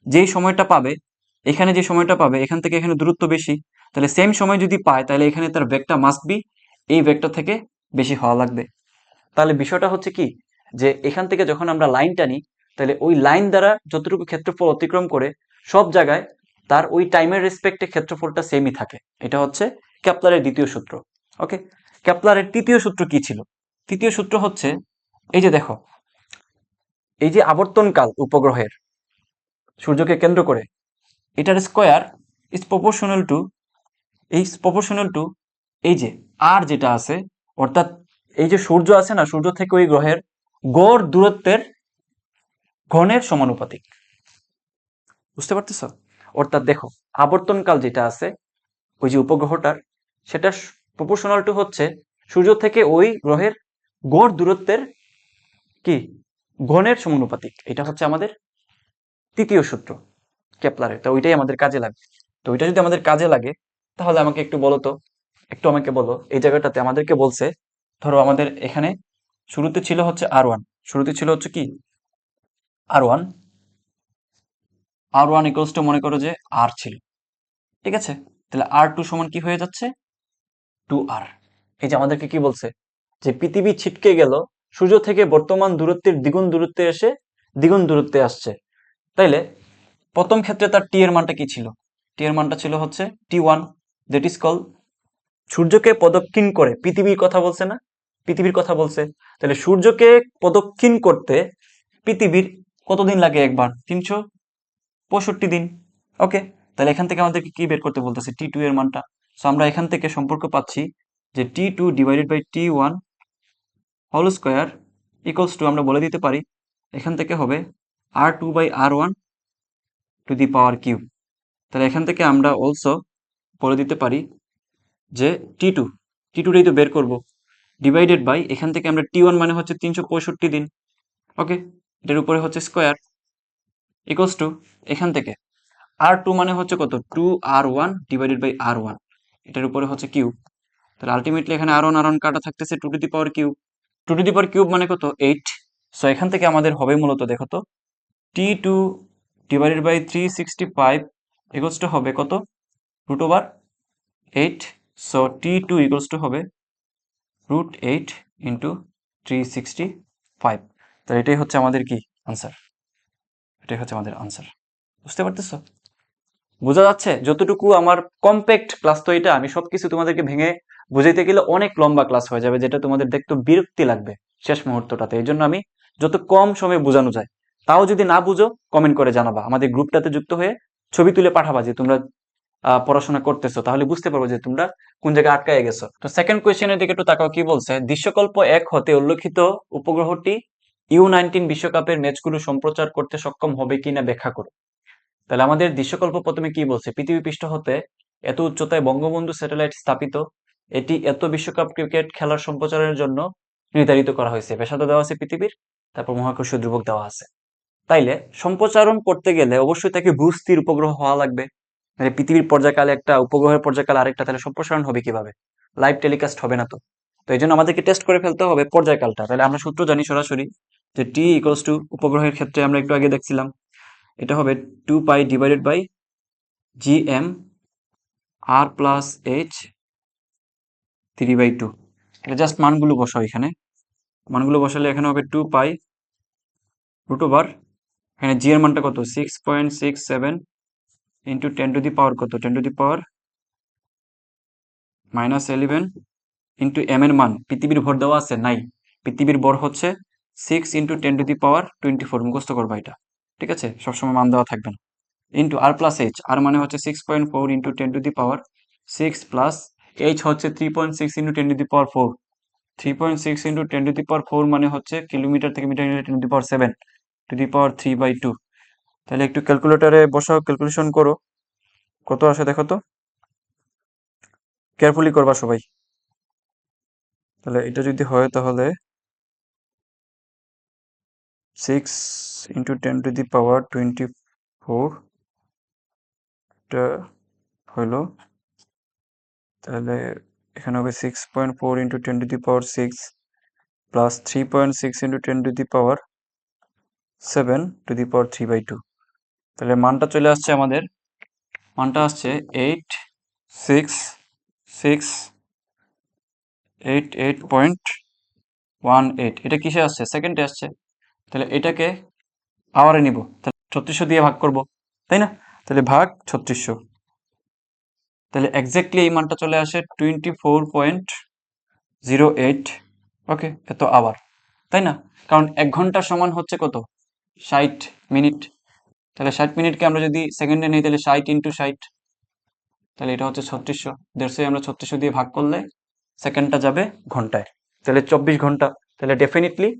যেই সময়টা পাবে, এখানে যে সময়টা পাবে, এখান থেকে এখানে দূরত্ব বেশি, তাহলে সেম সময় যদি পায় তাহলে এখানে তার বেগটা মাস্ট বি এই বেগটা থেকে বেশি হওয়া লাগবে। তাহলে বিষয়টা হচ্ছে কি, যে এখান থেকে যখন আমরা লাইন টানি, তাহলে ওই লাইন দ্বারা যতটুকু ক্ষেত্রফল অতিক্রম করে সব জায়গায় তার ওই টাইমের রেসপেক্টে ক্ষেত্রফলটা সেমই থাকে। এটা হচ্ছে কেপলারের দ্বিতীয় সূত্র। ওকে, কেপলারের তৃতীয় সূত্র কি ছিল? তৃতীয় সূত্র হচ্ছে, এই যে দেখো, এই যে আবর্তনকাল উপগ্রহের সূর্যকে কেন্দ্র করে, এটার স্কোয়ার ইজ প্রপোর্শনাল টু, এই যে আর যেটা আছে, অর্থাৎ এই যে সূর্য আছে না, সূর্য থেকে ওই গ্রহের গড় দূরত্বের ঘনের সমানুপাতিক। বুঝতে পারতেছ? অর্থাৎ দেখো, আবর্তনকাল যেটা আছে ওই যে উপগ্রহটার, সেটা প্রপোর্শনাল টু হচ্ছে সূর্য থেকে ওই গ্রহের গড় দূরত্বের কি ঘনের সমানুপাতিক। এটা হচ্ছে আমাদের তৃতীয় সূত্র। কেপলারের, তো ওইটাই আমাদের কাজে লাগবে। তো ওইটা যদি আমাদের কাজে লাগে তাহলে আমাকে একটু বলো তো, একটু আমাকে বলো এই জায়গাটাতে আমাদেরকে বলছে, ধরো আমাদের এখানে শুরুতে ছিল হচ্ছে R1, শুরুতে ছিল হচ্ছে কি R1, R1 ইকুয়ালস টু মনে করো যে R ছিল, ঠিক আছে? তাহলে R2 সমান কি হয়ে যাচ্ছে 2R। এই যে আমাদেরকে কি বলছে যে পৃথিবী ছিটকে গেল সূর্য থেকে বর্তমান দূরত্বের দ্বিগুণ দূরত্বে এসে দ্বিগুণ দূরত্বে আসছে। তাইলে প্রথম ক্ষেত্রে তার টি এর মানটা কি ছিল? টি এর মানটা ছিল হচ্ছে T1, দ্যাট ইজ কল সূর্যকে প্রদক্ষিণ করে পৃথিবীর কথা বলছে না, পৃথিবীর কথা বলছে। তাহলে সূর্যকে প্রদক্ষিণ করতে পৃথিবীর কতদিন লাগে একবার? 365 দিন। ওকে, তাহলে এখান থেকে আমাদেরকে কি বের করতে বলতেছে? T2 এর মানটা। সো আমরা এখান থেকে সম্পর্ক পাচ্ছি যে T2 divided by T1 whole square equals to, আমরা বলে দিতে পারি এখান থেকে হবে R2 by R1 to the power cube. তাহলে এখান থেকে আমরা অলসো বলে দিতে পারি যে T2, T2টাই তো বের করব, ডিভাইডেড বাই এখান থেকে আমরা T1 মানে হচ্ছে 365 দিন। ওকে, এটার উপরে হচ্ছে স্কোয়ার ইকুয়ালস টু এখান থেকে R2 মানে হচ্ছে কত? 2R1 ডিভাইডেড বাই R1, এটার উপরে হচ্ছে কিউব। তাহলে আলটিমেটলি এখানে R1 R1 কাটা থাকতেছে 2 two the power cube. 2 two the power cube মানে কত? 8। সো এখান থেকে আমাদের হবে মূলত দেখো তো T2 divided by 365 equals to হবে কত? √8। সো T2 ইকুয়ালস টু হবে √8 ইন্টু 365। তো এটাই হচ্ছে আমাদের কি আনসার, এটাই হচ্ছে আমাদের আনসার। বুঝতে পারতেছো? বোঝা যাচ্ছে? যতটুকু আমার কম্প্যাক্ট ক্লাস তো এটা, আমি সবকিছু তোমাদেরকে ভেঙে বুঝাইতে গেলে অনেক লম্বা ক্লাস হয়ে যাবে, যেটা তোমাদের দেখতে বিরক্তি লাগবে শেষ মুহূর্তটাতে। এই জন্য আমি যত কম সময়ে বোঝানো যায়, তাও যদি না বুঝো কমেন্ট করে জানাবা, আমাদের গ্রুপটাতে যুক্ত হয়ে ছবি তুলে পাঠাবা যে তোমরা পড়াশোনা করতেছো, তাহলে বুঝতে পারবো যে তোমরা কোন জায়গায় আটকায় গেছো। তো সেকেন্ড কোয়েশ্চেনের দিকে একটু তাকাও, কি বলছে? দৃশ্যকল্প 1 হতে উল্লেখিত উপগ্রহটি U19 বিশ্বকাপের ম্যাচগুলো সম্প্রচার করতে সক্ষম হবে কিনা ব্যাখ্যা করো। তাহলে আমাদের দৃশ্যকল্প প্রথমে কি বলছে? পৃথিবী পৃষ্ঠ হতে এত উচ্চতায় বঙ্গবন্ধু স্যাটেলাইট স্থাপিত, এটি এত বিশ্বকাপ ক্রিকেট খেলার সম্প্রচারের জন্য নির্ধারিত করা হয়েছে। পেশাদার দেওয়া আছে পৃথিবীর, তারপর মহাকর্ষীয় ধ্রুবক দেওয়া আছে। তাইলে সম্প্রচারণ করতে গেলে অবশ্যই তাকে ভূস্থির উপগ্রহ হওয়া লাগবে। মানে পৃথিবীর পর্যায়কালে একটা, উপগ্রহের পর্যায়কালে আরেকটা, তাহলে সম্প্রসারণ হবে কিভাবে? লাইভ টেলিকাস্ট হবে না তো। তো এই জন্য আমাদেরকে টেস্ট করে ফেলতে হবে পর্যায়কালটা। তাহলে আমরা সূত্র জানি সরাসরি যে টি ইকুয়ালস টু, উপগ্রহের ক্ষেত্রে আমরা একটু আগে দেখছিলাম, এটা হবে 2π ডিভাইডেড বাই GM R+H 3/2। এটা জাস্ট মানগুলো বসাও এখানে, মানগুলো বসালে এখানে হবে 2π √, এখানে জি এর মানটা কত? 6.67 ইন্টু 10 টু দি পাওয়ার কত? 10 to the power -11 into M এর মান, পৃথিবীর ভর দেওয়া আছে নাই, পৃথিবীর ভর হচ্ছে 6 ইন্টু 10 টু দি পাওয়ার 24, মুখস্থ করবা এটা, ঠিক আছে? সবসময় মান দেওয়া থাকবে না। ইন্টু R+H, আর মানে হচ্ছে 6.4 into 10 to the power 6 plus H হচ্ছে 3.6 into 10 to the power 4, 3.6 into 10 to the power 4 মানে হচ্ছে কিলোমিটার থেকে মিটার নিলে 10 to the power 7 to the power 3/2। তাহলে একটু ক্যালকুলেটরে বসাও, ক্যালকুলেশন করো কত আসে দেখো তো, কেয়ারফুলি করবা সবাই। তাহলে এটা যদি হয় তাহলে 6 ইন্টু 10 টু দি পাওয়ার 24 টা হলো, তাহলে এখানে হবে 6.4 ইন্টু 10 টু দি পাওয়ার 6 প্লাস 3.6 into 10 to the power 7 to the power 3/2। তাহলে মানটা চলে আসছে আমাদের, মানটা আসছে 86688.18। এটা কিসে আসছে? সেকেন্ডে আসছে। তাহলে এটাকে আওয়ারে নিব, তাহলে 3600 দিয়ে ভাগ করব, তাই না? তাহলে ভাগ 3600, তাহলে এক্স্যাক্টলি এই মানটা চলে আসে 24.08। ওকে, এত আওয়ার, তাই না? কারণ 1 ঘন্টা সমান হচ্ছে কত? 60 মিনিট। তাহলে 60 মিনিটকে আমরা যদি সেকেন্ডে নিই তাহলে 60 ইন্টু 60, তাহলে এটা হচ্ছে 3600। 150 আমরা 3600 দিয়ে ভাগ করলে সেকেন্ডটা যাবে ঘন্টায়, তাহলে 24 ঘন্টা। তাহলে ডেফিনেটলি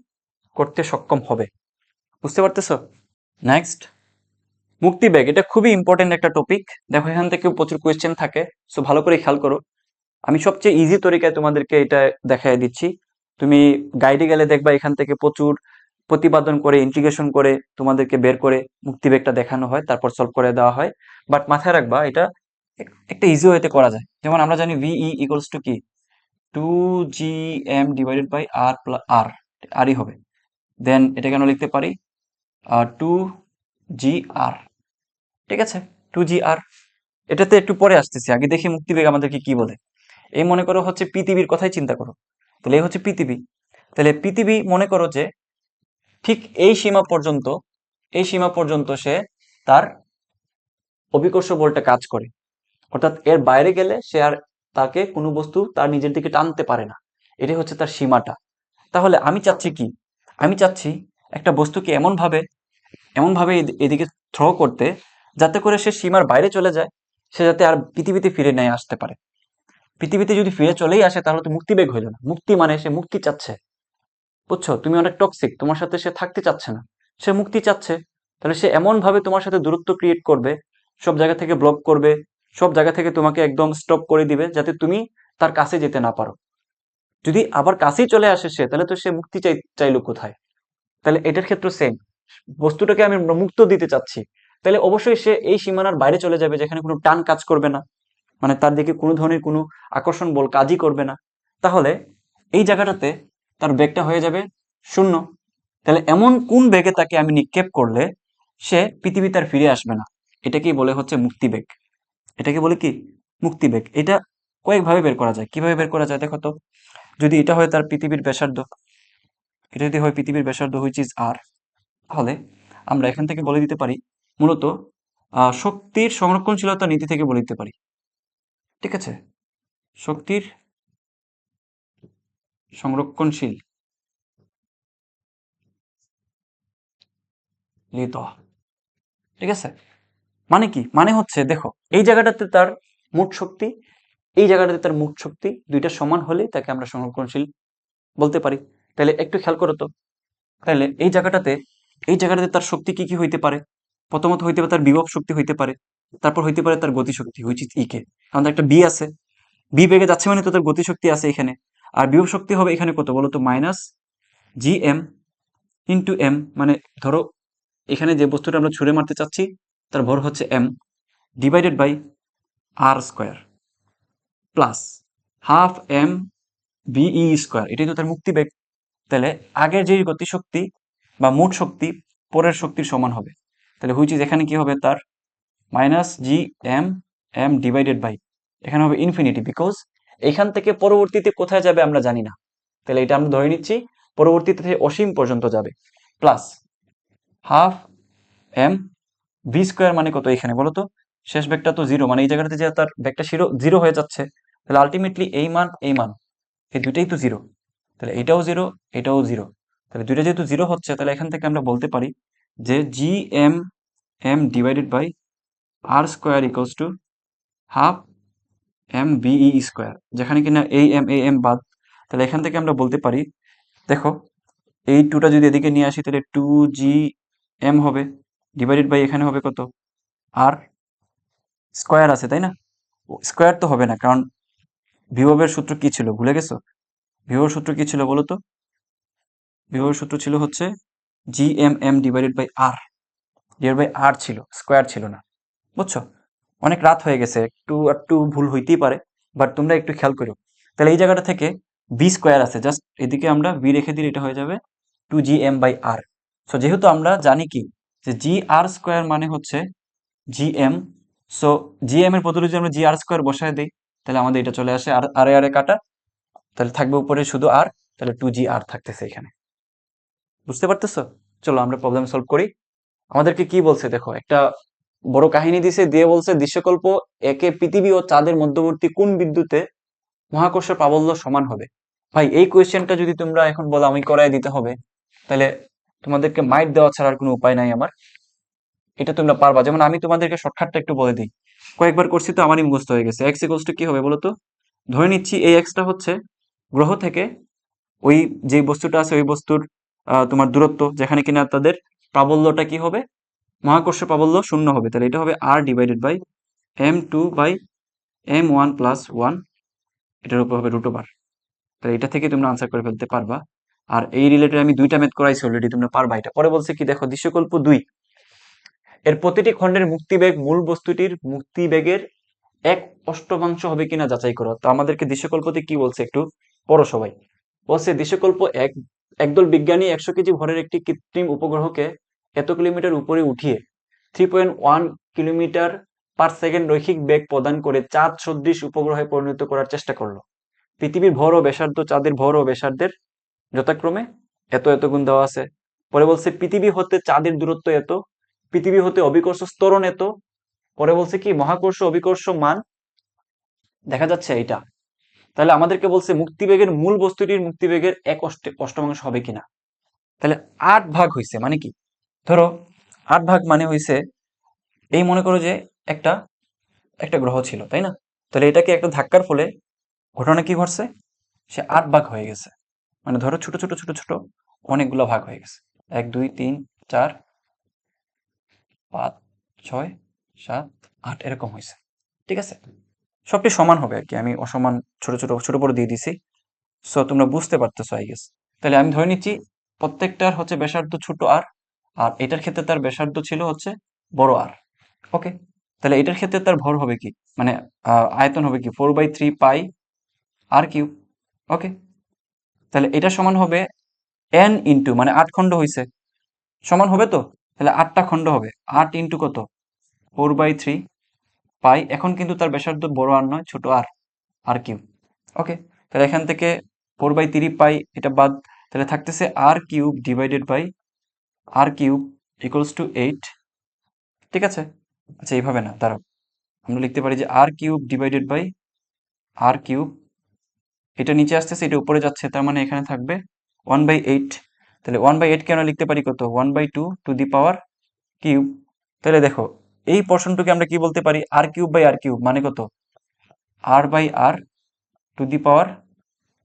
করতে সক্ষম হবে। বুঝতে পারতেছো? নেক্সট, মুক্তিবেগ, এটা খুবই ইম্পর্টেন্ট একটা টপিক। দেখো এখান থেকে প্রচুর কোয়েশ্চেন থাকে, সো ভালো করে খেয়াল করো। আমি সবচেয়ে ইজি তরিকায় তোমাদেরকে এটা দেখাই দিচ্ছি। তুমি গাইডে গেলে দেখবা এখান থেকে প্রচুর প্রতিপাদন করে ইন্টিগ্রেশন করে তোমাদেরকে বের করে মুক্তিবেগটা দেখানো হয়, তারপর সলভ করে দেওয়া হয়। বাট মাথায় রাখবা এটা একটা ইজি ওয়েতে করা যায়। যেমন আমরা জানি ভিই ইকুয়ালস টু কি 2gm divided by R plus আরই হবে। দেন এটা কেন লিখতে পারি 2gr, ঠিক আছে, 2gr। এটাতে একটু পরে আসতেছি, আগে দেখি মুক্তিবেগ আমাদেরকে কি বলে। এই মনে করো হচ্ছে পৃথিবীর কথাই চিন্তা করো, তাহলে এই হচ্ছে পৃথিবী। তাহলে পৃথিবী মনে করো যে ঠিক এই সীমা পর্যন্ত সে তার অভিকর্ষ বলটা কাজ করে, অর্থাৎ এর বাইরে গেলে সে আর তাকে কোনো বস্তু তার নিজের দিকে টানতে পারে না। এটাই হচ্ছে তার সীমাটা। তাহলে আমি চাচ্ছি কি, আমি চাচ্ছি একটা বস্তুকে এমনভাবে এদিকে থ্রো করতে যাতে করে সে সীমার বাইরে চলে যায়, সে যাতে আর পৃথিবীতে ফিরে নিয়ে আসতে পারে। পৃথিবীতে যদি ফিরে চলেই আসে তাহলে তো মুক্তিবেগ হইল না। মুক্তি মানে সে মুক্তি চাচ্ছে, বুঝছো? তুমি অনেক টক্সিক, তোমার সাথে সে থাকতে চাচ্ছে না, সে মুক্তি চাচ্ছে। তাহলে সে এমন ভাবে তোমার সাথে দূরত্ব ক্রিয়েট করবে, সব জায়গা থেকে ব্লক করবে, সব জায়গা থেকে তোমাকে একদম স্টপ করে দিবে যাতে তুমি তার কাছে যেতে না পারো। যদি আবার কাছেই চলে আসে সে, তাহলে তো সে মুক্তি চাইলো কোথায়? তাহলে এটার ক্ষেত্রে সেম, বস্তুটাকে আমি মুক্ত দিতে চাচ্ছি, তাহলে অবশ্যই সে এই সীমানার বাইরে চলে যাবে যেখানে কোনো টান কাজ করবে না, মানে তার দিকে কোনো ধরনের কোনো আকর্ষণ বল কাজই করবে না। তাহলে এই জায়গাটাতে তার বেগটা হয়ে যাবে 0। তাহলে এমন কোন বেগে তাকে আমি নিক্ষেপ করলে সে পৃথিবীতে আর ফিরে আসবে না, এটাকেই বলে হচ্ছে মুক্তিবেগ। এটাকে বলে কি মুক্তিবেগ। এটা কয়েকভাবে বের করা যায়। কিভাবে বের করা যায় দেখো তো। যদি এটা হয় তার পৃথিবীর ব্যাসার্ধ, এটা যদি হয় পৃথিবীর ব্যাসার্ধ হুইচ ইজ আর, তাহলে আমরা এখান থেকে বলে দিতে পারি মূলত শক্তির সংরক্ষণশীলতা নীতি থেকে বলে দিতে পারি, ঠিক আছে? শক্তির সংরক্ষণশীল লিত, ঠিক আছে? মানে কি, মানে হচ্ছে দেখো এই জায়গাটাতে তার মোট শক্তি, এই জায়গাটাতে তার মোট শক্তি দুইটা সমান হলে তাকে আমরা সংরক্ষণশীল বলতে পারি। তাহলে একটু খেয়াল করো তো। তাহলে এই জায়গাটাতে তার শক্তি কি কি হইতে পারে? প্রথমত হইতে পারে তার বিভব শক্তি হইতে পারে, তারপর হইতে পারে তার গতিশক্তি হুইচ ইজ ইকে। আমাদের একটা বি আছে, বি বেগে যাচ্ছে মানে তো তার গতিশক্তি আছে এখানে। আর বিভব শক্তি হবে এখানে কত বলো তো, minus G M into M, মানে ধরো এখানে যে বস্তুটা আমরা ছুঁড়ে মারতে চাচ্ছি তার ভর হচ্ছে M, divided by R square plus half M VE square, এটাই তো তার মুক্তিবেগ। তাহলে আগের যে গতিশক্তি বা মোট শক্তি পরের শক্তির সমান হবে। তাহলে হুইচ ইজ এখানে কি হবে তার minus G M M divided by, এখানে হবে ইনফিনিটি, বিকজ এখান থেকে পরবর্তীতে কোথায় যাবে আমরা জানি না। তাহলে এটা আমরা ধরে নিচ্ছি পরবর্তীতে অসীম পর্যন্ত যাবে, plus half M V square মানে কত এখানে বলো তো, শেষ বেগটা তো 0, মানে এই জায়গাটাতে যে তার বেগটা জিরো হয়ে যাচ্ছে, তাহলে আলটিমেটলি এই মান এই দুইটাই তো 0। তাহলে এটাও 0, এটাও 0। তাহলে দুইটা যেহেতু 0 হচ্ছে, তাহলে এখান থেকে আমরা বলতে পারি যে G M M divided by R square equals to half M VE square, যেখানে কিনা এই এম বাদ। তাহলে এখান থেকে আমরা বলতে পারি দেখো এই টুটা যদি এদিকে নিয়ে আসি তাহলে 2gm হবে ডিভাইডেড বাই এখানে হবে কত আর স্কোয়ার আছে তাই না? স্কোয়ার তো হবে না, কারণ বিভবের সূত্র কি ছিল ভুলে গেছো? বিভবের সূত্র কি ছিল বলো তো? বিভবের সূত্র ছিল হচ্ছে gmm ডিভাইডেড বাই আর ছিল, স্কোয়ার ছিল না, বুঝছো? অনেক রাত হয়ে গেছে, একটু একটু ভুল হইতেই পারে, বাট তোমরা একটু খেয়াল করো। তাহলে এই জায়গাটা থেকে বি স্কোয়ার আছে, জাস্ট এদিকে আমরা বি রেখে দিলে এটা হয়ে যাবে 2gm/r। সো যেহেতু আমরা জানি কি যে জি আর স্কোয়ার মানে হচ্ছে gm, সো gm এর বদলে যদি আমরা জি আর স্কোয়ার বসায় দিই তাহলে আমাদের এটা চলে আসে আর আরে আরে কাটা, তাহলে থাকবে উপরে শুধু আর, তাহলে 2gr থাকতেছে এখানে। বুঝতে পারতেছো? চলো আমরা প্রবলেম সলভ করি। আমাদেরকে কি বলছে দেখো, একটা বড় কাহিনী দিছে, দিয়ে বলছে দৃশ্যকল্প একে পৃথিবী ও চাঁদের মধ্যবর্তী কোন বিন্দুতে মহাকর্ষ প্রাবল্য সমান হবে। ভাই এই কোয়েশ্চেনটা যদি তোমরা এখন বলো আমি করাই দিতে হবে, তাহলে তোমাদেরকে মাইট দেওয়া ছাড়ার কোনো উপায় নাই আমার। এটা তোমরা পারবা। যেমন আমি তোমাদেরকে শর্টকাটটা একটু বলে দিই, কয়েকবার করছি তো আমারই মুখস্থ হয়ে গেছে। এক্স ইকুয়ালস টু কি হবে বলো তো? ধরে নিচ্ছি এই এক্সটা হচ্ছে গ্রহ থেকে ওই যে বস্তুটা আছে ওই বস্তুর তোমার দূরত্ব, যেখানে কিনা তাদের প্রাবল্যটা কি হবে, মহাকর্ষ প্রাবল্য 0 হবে। তাহলে এটা হবে আর ডিভাইডেড বাই m2/m1+1, এটার উপর হবে √। তাহলে এটা থেকে তোমরা আনসার করে ফেলতে পারবা আর এই রিলেটেড আমি 2টা ম্যাথ করাইছি অলরেডি, তোমরা পারবা এটা। পরে বলছে কি দেখো, দৃশ্যকল্প 2 এর প্রতিটি খণ্ডের মুক্তিবেগ মূল বস্তুটির মুক্তিবেগের 1/8 হবে কিনা যাচাই করো। তো আমাদেরকে দৃশ্যকল্পতে কি বলছে একটু পড়ো সবাই। বলছে দৃশ্যকল্প 1, একদল বিজ্ঞানী 100 কেজি ভরের একটি কৃত্রিম উপগ্রহকে এত কিলোমিটার উপরে উঠিয়ে 3.1 কিলোমিটার পার সেকেন্ড রৈখিক বেগ প্রদান করে চাঁদ সদৃশ উপগ্রহে পরিণত করার চেষ্টা করলো। পৃথিবীর ভর ও ব্যাসার্ধ চাঁদের ভর ও ব্যাসার্ধের যথাক্রমে এত এত গুণ দেওয়া আছে। পরে বলছে পৃথিবী হতে চাঁদের দূরত্ব এত, পৃথিবী হতে অভিকর্ষ ত্বরণ এত। পরে বলছে কি মহাকর্ষ অভিকর্ষ মান দেখা যাচ্ছে এটা। তাহলে আমাদেরকে বলছে মুক্তিবেগের মূল বস্তুটির মুক্তিবেগের 1/8 হবে কিনা। তাহলে 8 ভাগ হইছে মানে কি, ধরো 8 ভাগ মানে হইছে এই মনে করো যে একটা একটা গ্রহ ছিল, তাই না? তাহলে এটাকে একটা ধাক্কার ফলে ঘটনা কি ঘটছে, সে 8 ভাগ হয়ে গেছে। মানে ধরো ছোট ছোট ছোট ছোট অনেকগুলো ভাগ হয়ে গেছে, 1 2 3 4 5 6 7 8 এরকম হয়েছে। ঠিক আছে, সবটি সমান হবে আর কি, আমি অসমান ছোট ছোট ছোট বড় দিয়ে দিছি। সো তোমরা বুঝতে পারতেছো আই গেস। তাহলে আমি ধরে নিচ্ছি প্রত্যেকটার হচ্ছে ব্যাসার্ধ ছোট আর, আর এটার ক্ষেত্রে তার ব্যাসার্ধ ছিল হচ্ছে বড় আর। ওকে, তাহলে এটার ক্ষেত্রে তার ভর হবে কি, মানে আয়তন হবে কি 4/3 পাই আর কিউব। ওকে, তাহলে এটা সমান হবে n ইন্টু, মানে 8 খণ্ড হয়েছে, সমান হবে তো। তাহলে 8টা খণ্ড হবে, 8 ইন্টু কত 4/3 পাই। এখন কিন্তু তার ব্যাসার্ধ বড় আর নয়, ছোট আর, আর কিউব। ওকে, তাহলে এখান থেকে 4/3 পাই এটা বাদ, তাহলে থাকতেছে r cube divided by r cube equals to 8। ঠিক আছে, আচ্ছা এইভাবে না, দাঁড়াও, আমরা লিখতে পারি যে r cube divided by r cube, এটা নিচে আসতেছে এটা উপরে যাচ্ছে, তার মানে এখানে থাকবে 1/8। তাহলে 1/8 কে আমরা লিখতে পারি কত 1/2 টু দি পাওয়ার কিউব। তাহলে দেখো এই পোর্শনটুকে আমরা কি বলতে পারি, r cube by r cube মানে কত r by r to the power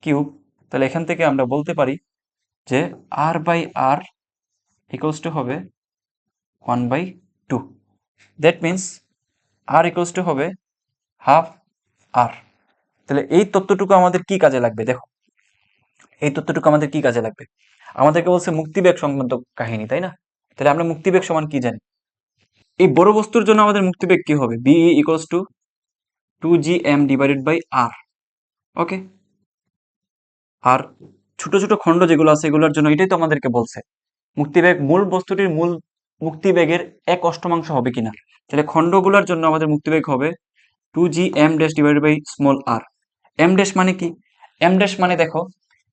cube. তাহলে এখান থেকে আমরা বলতে পারি যে r by r equals to হবে 1/2। That means R equals to হবে হাফ আর। তাহলে এই তথ্যটুকু আমাদের কি কাজে লাগবে দেখো, এই তথ্যটুকু আমাদের কি কাজে লাগবে, আমাদেরকে বলছে মুক্তিবেগ সংক্রান্ত কাহিনী, তাই না? তাহলে আমরা মুক্তিবেগ সমান কি জানি, এই বড় বস্তুর জন্য আমাদের মুক্তিবেগ কি হবে, VE equals to 2gm divided by R. Okay, আর ছোট ছোট খণ্ড যেগুলো আছে এগুলোর জন্য এটাই তো আমাদেরকে বলছে মুক্তিবেগ মূল বস্তুটির মূল মুক্তিবেগের 1/8 হবে কিনা। তাহলে খণ্ডগুলোর জন্য আমাদের মুক্তিবেগ হবে 2gm dash divided by small R. M dash মানে কি, এম ড্যাশ মানে দেখো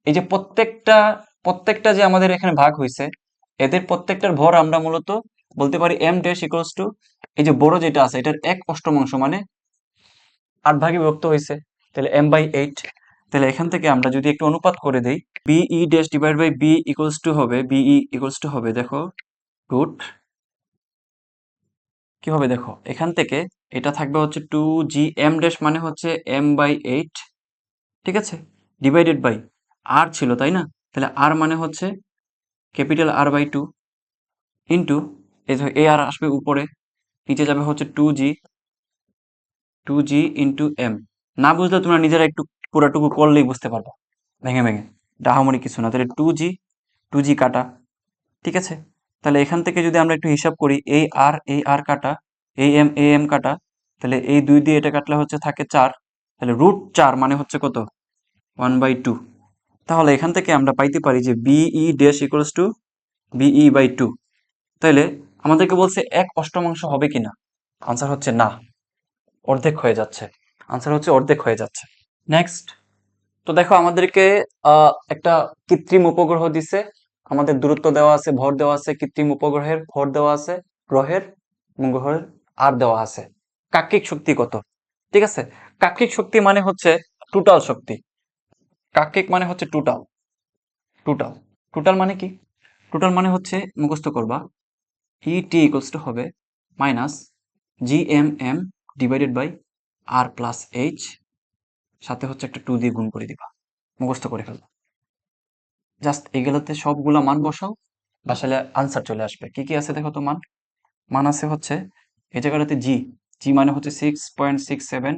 এই যে প্রত্যেকটা প্রত্যেকটা যে আমাদের এখানে ভাগ হয়েছে এদের প্রত্যেকটার ভর আমরা মূলত বলতে পারি এম ড্যাশ ইকুয়ালস টু এই যে বড় যেটা আছে এটার 1/8 মানে 8 ভাগে বিভক্ত হয়েছে, তাহলে m/8। তাহলে এখান থেকে আমরা যদি একটু অনুপাত করে দেই, VE dash divide by V equals to হবে, বিই ইকুয়ালস টু হবে দেখো রুট কি হবে দেখো, এখান থেকে এটা থাকবে হচ্ছে 2gm ড্যাশ মানে হচ্ছে m/8। ঠিক আছে, ডিভাইডেড বাই আর ছিল তাই না, তাহলে আর মানে হচ্ছে ক্যাপিটাল R/2 ইন্টু এই আর আসবে উপরে, নিচে যাবে হচ্ছে 2g ইন্টু এম। না বুঝলে তোমরা নিজেরা একটু পুরাটুকু করলেই বুঝতে পারবা, ভেঙে ভেঙে, ডাহামরি কিছু না। তাহলে 2g কাটা। ঠিক আছে, তাহলে এখান থেকে যদি আমরা একটু হিসাব করি এই আর কাটা, এই এম কাটা, তাহলে এই 2 দিয়ে এটা কাটলে হচ্ছে থাকে 4, তাহলে √4 মানে হচ্ছে কত 1/2। তাহলে এখান থেকে আমরা পাইতে পারি যে বিই ড্যাশ ইকুয়ালস টু বিই/2। তাহলে আমাদেরকে বলছে 1/8 হবে কিনা, আনসার হচ্ছে না, অর্ধেক হয়ে যাচ্ছে, আনসার হচ্ছে অর্ধেক হয়ে যাচ্ছে। নেক্সট, তো দেখো আমাদেরকে একটা কৃত্রিম উপগ্রহ দিছে, আমাদের দূরত্ব দেওয়া আছে, ভর দেওয়া আছে, কৃত্রিম উপগ্রহের ভর দেওয়া আছে, গ্রহের এবং গ্রহের আর দেওয়া আছে, কাক্ষিক শক্তি কত। ঠিক আছে, কাক্ষিক শক্তি মানে হচ্ছে টোটাল শক্তি, কাক্ষিক মানে হচ্ছে টোটাল, টোটাল টোটাল মানে কি, টোটাল মানে হচ্ছে মুখস্থ করবা ইটি ইকুয়ালস টু হবে minus GMM divided by R plus H, সাথে হচ্ছে একটা 2 দিয়ে গুণ করে দিবা, মুখস্থ করে ফেলবা। জাস্ট এগুলোতে সবগুলা মান বসাও, বসালে আনসার চলে আসবে। কি কি আছে দেখো তো, মান মান আছে হচ্ছে এই জায়গাটাতে জি মানে হচ্ছে 6.67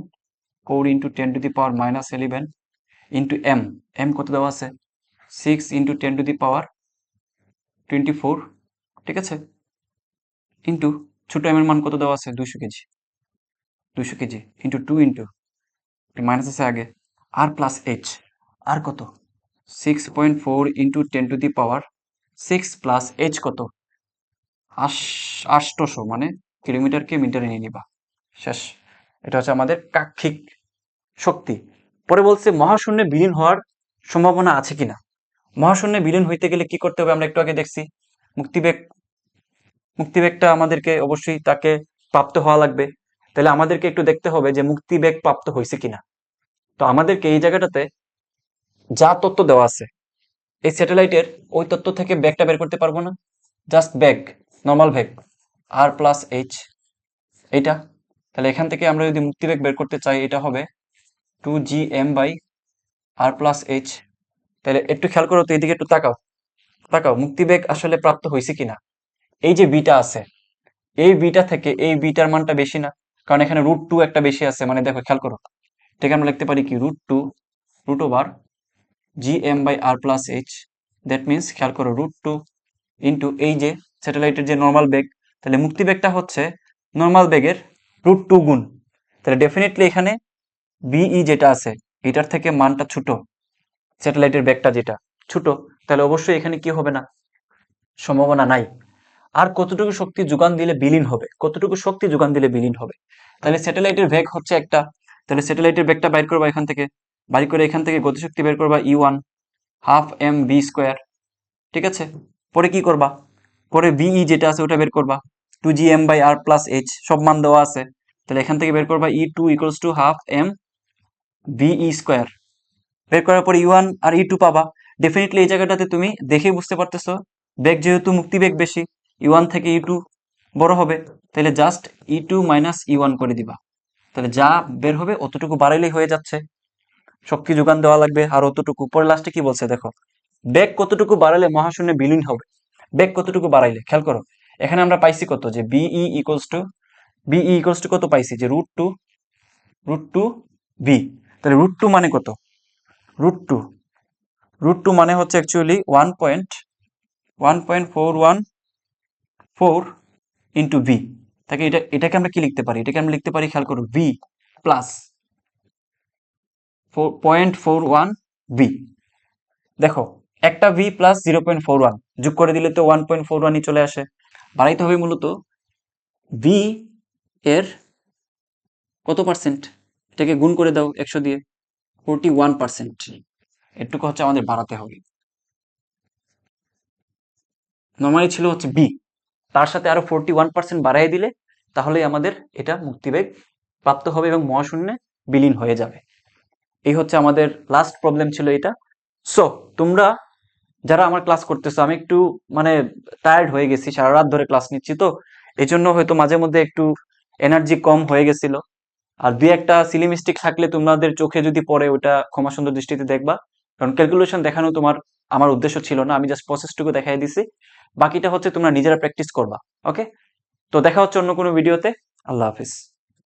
4 × 10⁻11 ইন্টু এম, এম কত দেওয়া আছে 6 × 10⁻24, ঠিক আছে, ইন্টু ছোট এম এর মান কত দেওয়া আছে 200 কেজি ইন্টু 2 ইন্টু মাইনাস আছে আগে আর প্লাস এইচ, আর কত 6.4 × 10⁻6 প্লাস এইচ কত 800, মানে কিলোমিটারকে মিটারে নিয়ে নিবা, শেষ। এটা হচ্ছে আমাদের কাক্ষিক শক্তি। পরে বলছে মহাশূন্যে বিলীন হওয়ার সম্ভাবনা আছে কিনা। মহাশূন্যে বিলীন হইতে গেলে কি করতে হবে আমরা একটু আগে দেখছি, মুক্তিবেগ, মুক্তিবেগটা আমাদেরকে অবশ্যই তাকে প্রাপ্ত হওয়া লাগবে। তাহলে আমাদেরকে একটু দেখতে হবে যে মুক্তিবেগ প্রাপ্ত হয়েছে কিনা। তো আমাদেরকে এই জায়গাটাতে যা তথ্য দেওয়া আছে এই স্যাটেলাইটের ওই তথ্য থেকে বেগটা বের করতে পারবো না, জাস্ট বেগ, নর্মাল বেগ আর প্লাস এইচ এইটা। তাহলে এখান থেকে আমরা যদি মুক্তিবেগ বের করতে চাই এটা হবে 2gm/r+h। তাহলে একটু খেয়াল করো তো, এদিকে একটু তাকাও, তাকাও মুক্তিবেগ আসলে প্রাপ্ত হয়েছে কিনা। এই যে বিটা আছে, এই বিটা থেকে এই বিটার মানটা বেশি না, কারণ এখানে √2 একটা বেশি আছে, মানে দেখো খেয়াল করো, এটাকে আমরা লিখতে পারি কি √2 √gm/r+h। দ্যাট মিনস খেয়াল করো √2 ইন্টু এই যে স্যাটেলাইটের যে নর্মাল বেগ, তাহলে মুক্তিবেগটা হচ্ছে নর্মাল বেগের √2 গুণ। তাহলে ডেফিনেটলি এখানে বিই যেটা আছে এটার থেকে মানটা ছোট, স্যাটেলাইটের বেগটা যেটা ছোট, তাহলে অবশ্যই এখানে কি হবে না, সম্ভাবনা নাই। আর কতটুকু শক্তি যোগান দিলে বিলীন হবে, কতটুকু শক্তি যোগান দিলে বিলীন হবে। তাহলে স্যাটেলাইটের বেগ হচ্ছে একটা, তাহলে স্যাটেলাইটের বেগটা বাইর করবা এখান থেকে, বাইর করে এখান থেকে গতিশক্তি বের করবা E1 12mv², ঠিক আছে। পরে কি করবা, পরে বিই যেটা আছে ওটা বের করবা, 2gm/r+h, সব মান দেওয়া আছে। তাহলে এখান থেকে বের করবা E2 = 12mve², বের করার পর E1 আর E2 পাবা। ডেফিনেটলি এই জায়গাটাতে তুমি দেখেই বুঝতে পারতেছো বেগ যেহেতু মুক্তিবেগ বেশি, E1 থেকে E2 বড় হবে, তাহলে জাস্ট E2 - E1 করে দিবা। তাহলে যা বের হবে অতটুকু বাড়াইলেই হয়ে যাচ্ছে, শক্তি যোগান দেওয়া লাগবে আর অতটুকু। পরে লাস্টে কি বলছে দেখো, বেগ কতটুকু বাড়ালে মহাশূন্যে বিলীন হবে, বেগ কতটুকু বাড়াইলে, খেয়াল করো এখানে আমরা পাইছি কত, যে বিই ইকুয়ালস টু কত পাইছি, যে √2 ভি। তাহলে √2 মানে কত, √2 মানে হচ্ছে অ্যাকচুয়ালি 1.414 ইন্টু ভি। তাকে এটাকে আমরা কি লিখতে পারি, এটাকে আমরা লিখতে পারি, খেয়াল করো, ভি প্লাস 0.41 ভি। দেখো একটা ভি প্লাস 0.41 যোগ করে দিলে তো 1.41ই চলে আসে। বাড়াইতে হবে মূলত ভি এর কত পার্সেন্ট, এটাকে গুণ করে দাও 100 দিয়ে, 41%। এটুকু হচ্ছে আমাদের বাড়াতে হবে। নর্মালি ছিল হচ্ছে বি, তার সাথে আরো 41% বাড়াই দিলে তাহলেই আমাদের এটা মুক্তিবেগ প্রাপ্ত হবে এবং মহাশূন্যে বিলীন হয়ে যাবে। এই হচ্ছে আমাদের লাস্ট প্রবলেম ছিল এটা। সো তোমরা যারা আমার ক্লাস করতেছো, আমি একটু মানে টায়ার্ড হয়ে গেছি, সারা রাত ধরে ক্লাস নিচ্ছি, তো এই জন্য হয়তো মাঝে মধ্যে একটু এনার্জি কম হয়ে গেছিল। আর দুই একটা সিলি মিস্টেক থাকলে তোমাদের চোখে যদি পড়ে ওটা ক্ষমা সুন্দর দৃষ্টিতে দেখবা, কারণ ক্যালকুলেশন দেখানো আমার উদ্দেশ্য ছিল না, আমি জাস্ট প্রসেসটুকু দেখাই দিছি, বাকিটা হচ্ছে তোমরা নিজেরা প্র্যাকটিস করবা। ওকে, তো দেখা হচ্ছে অন্য কোনো ভিডিওতে। আল্লাহ হাফিজ।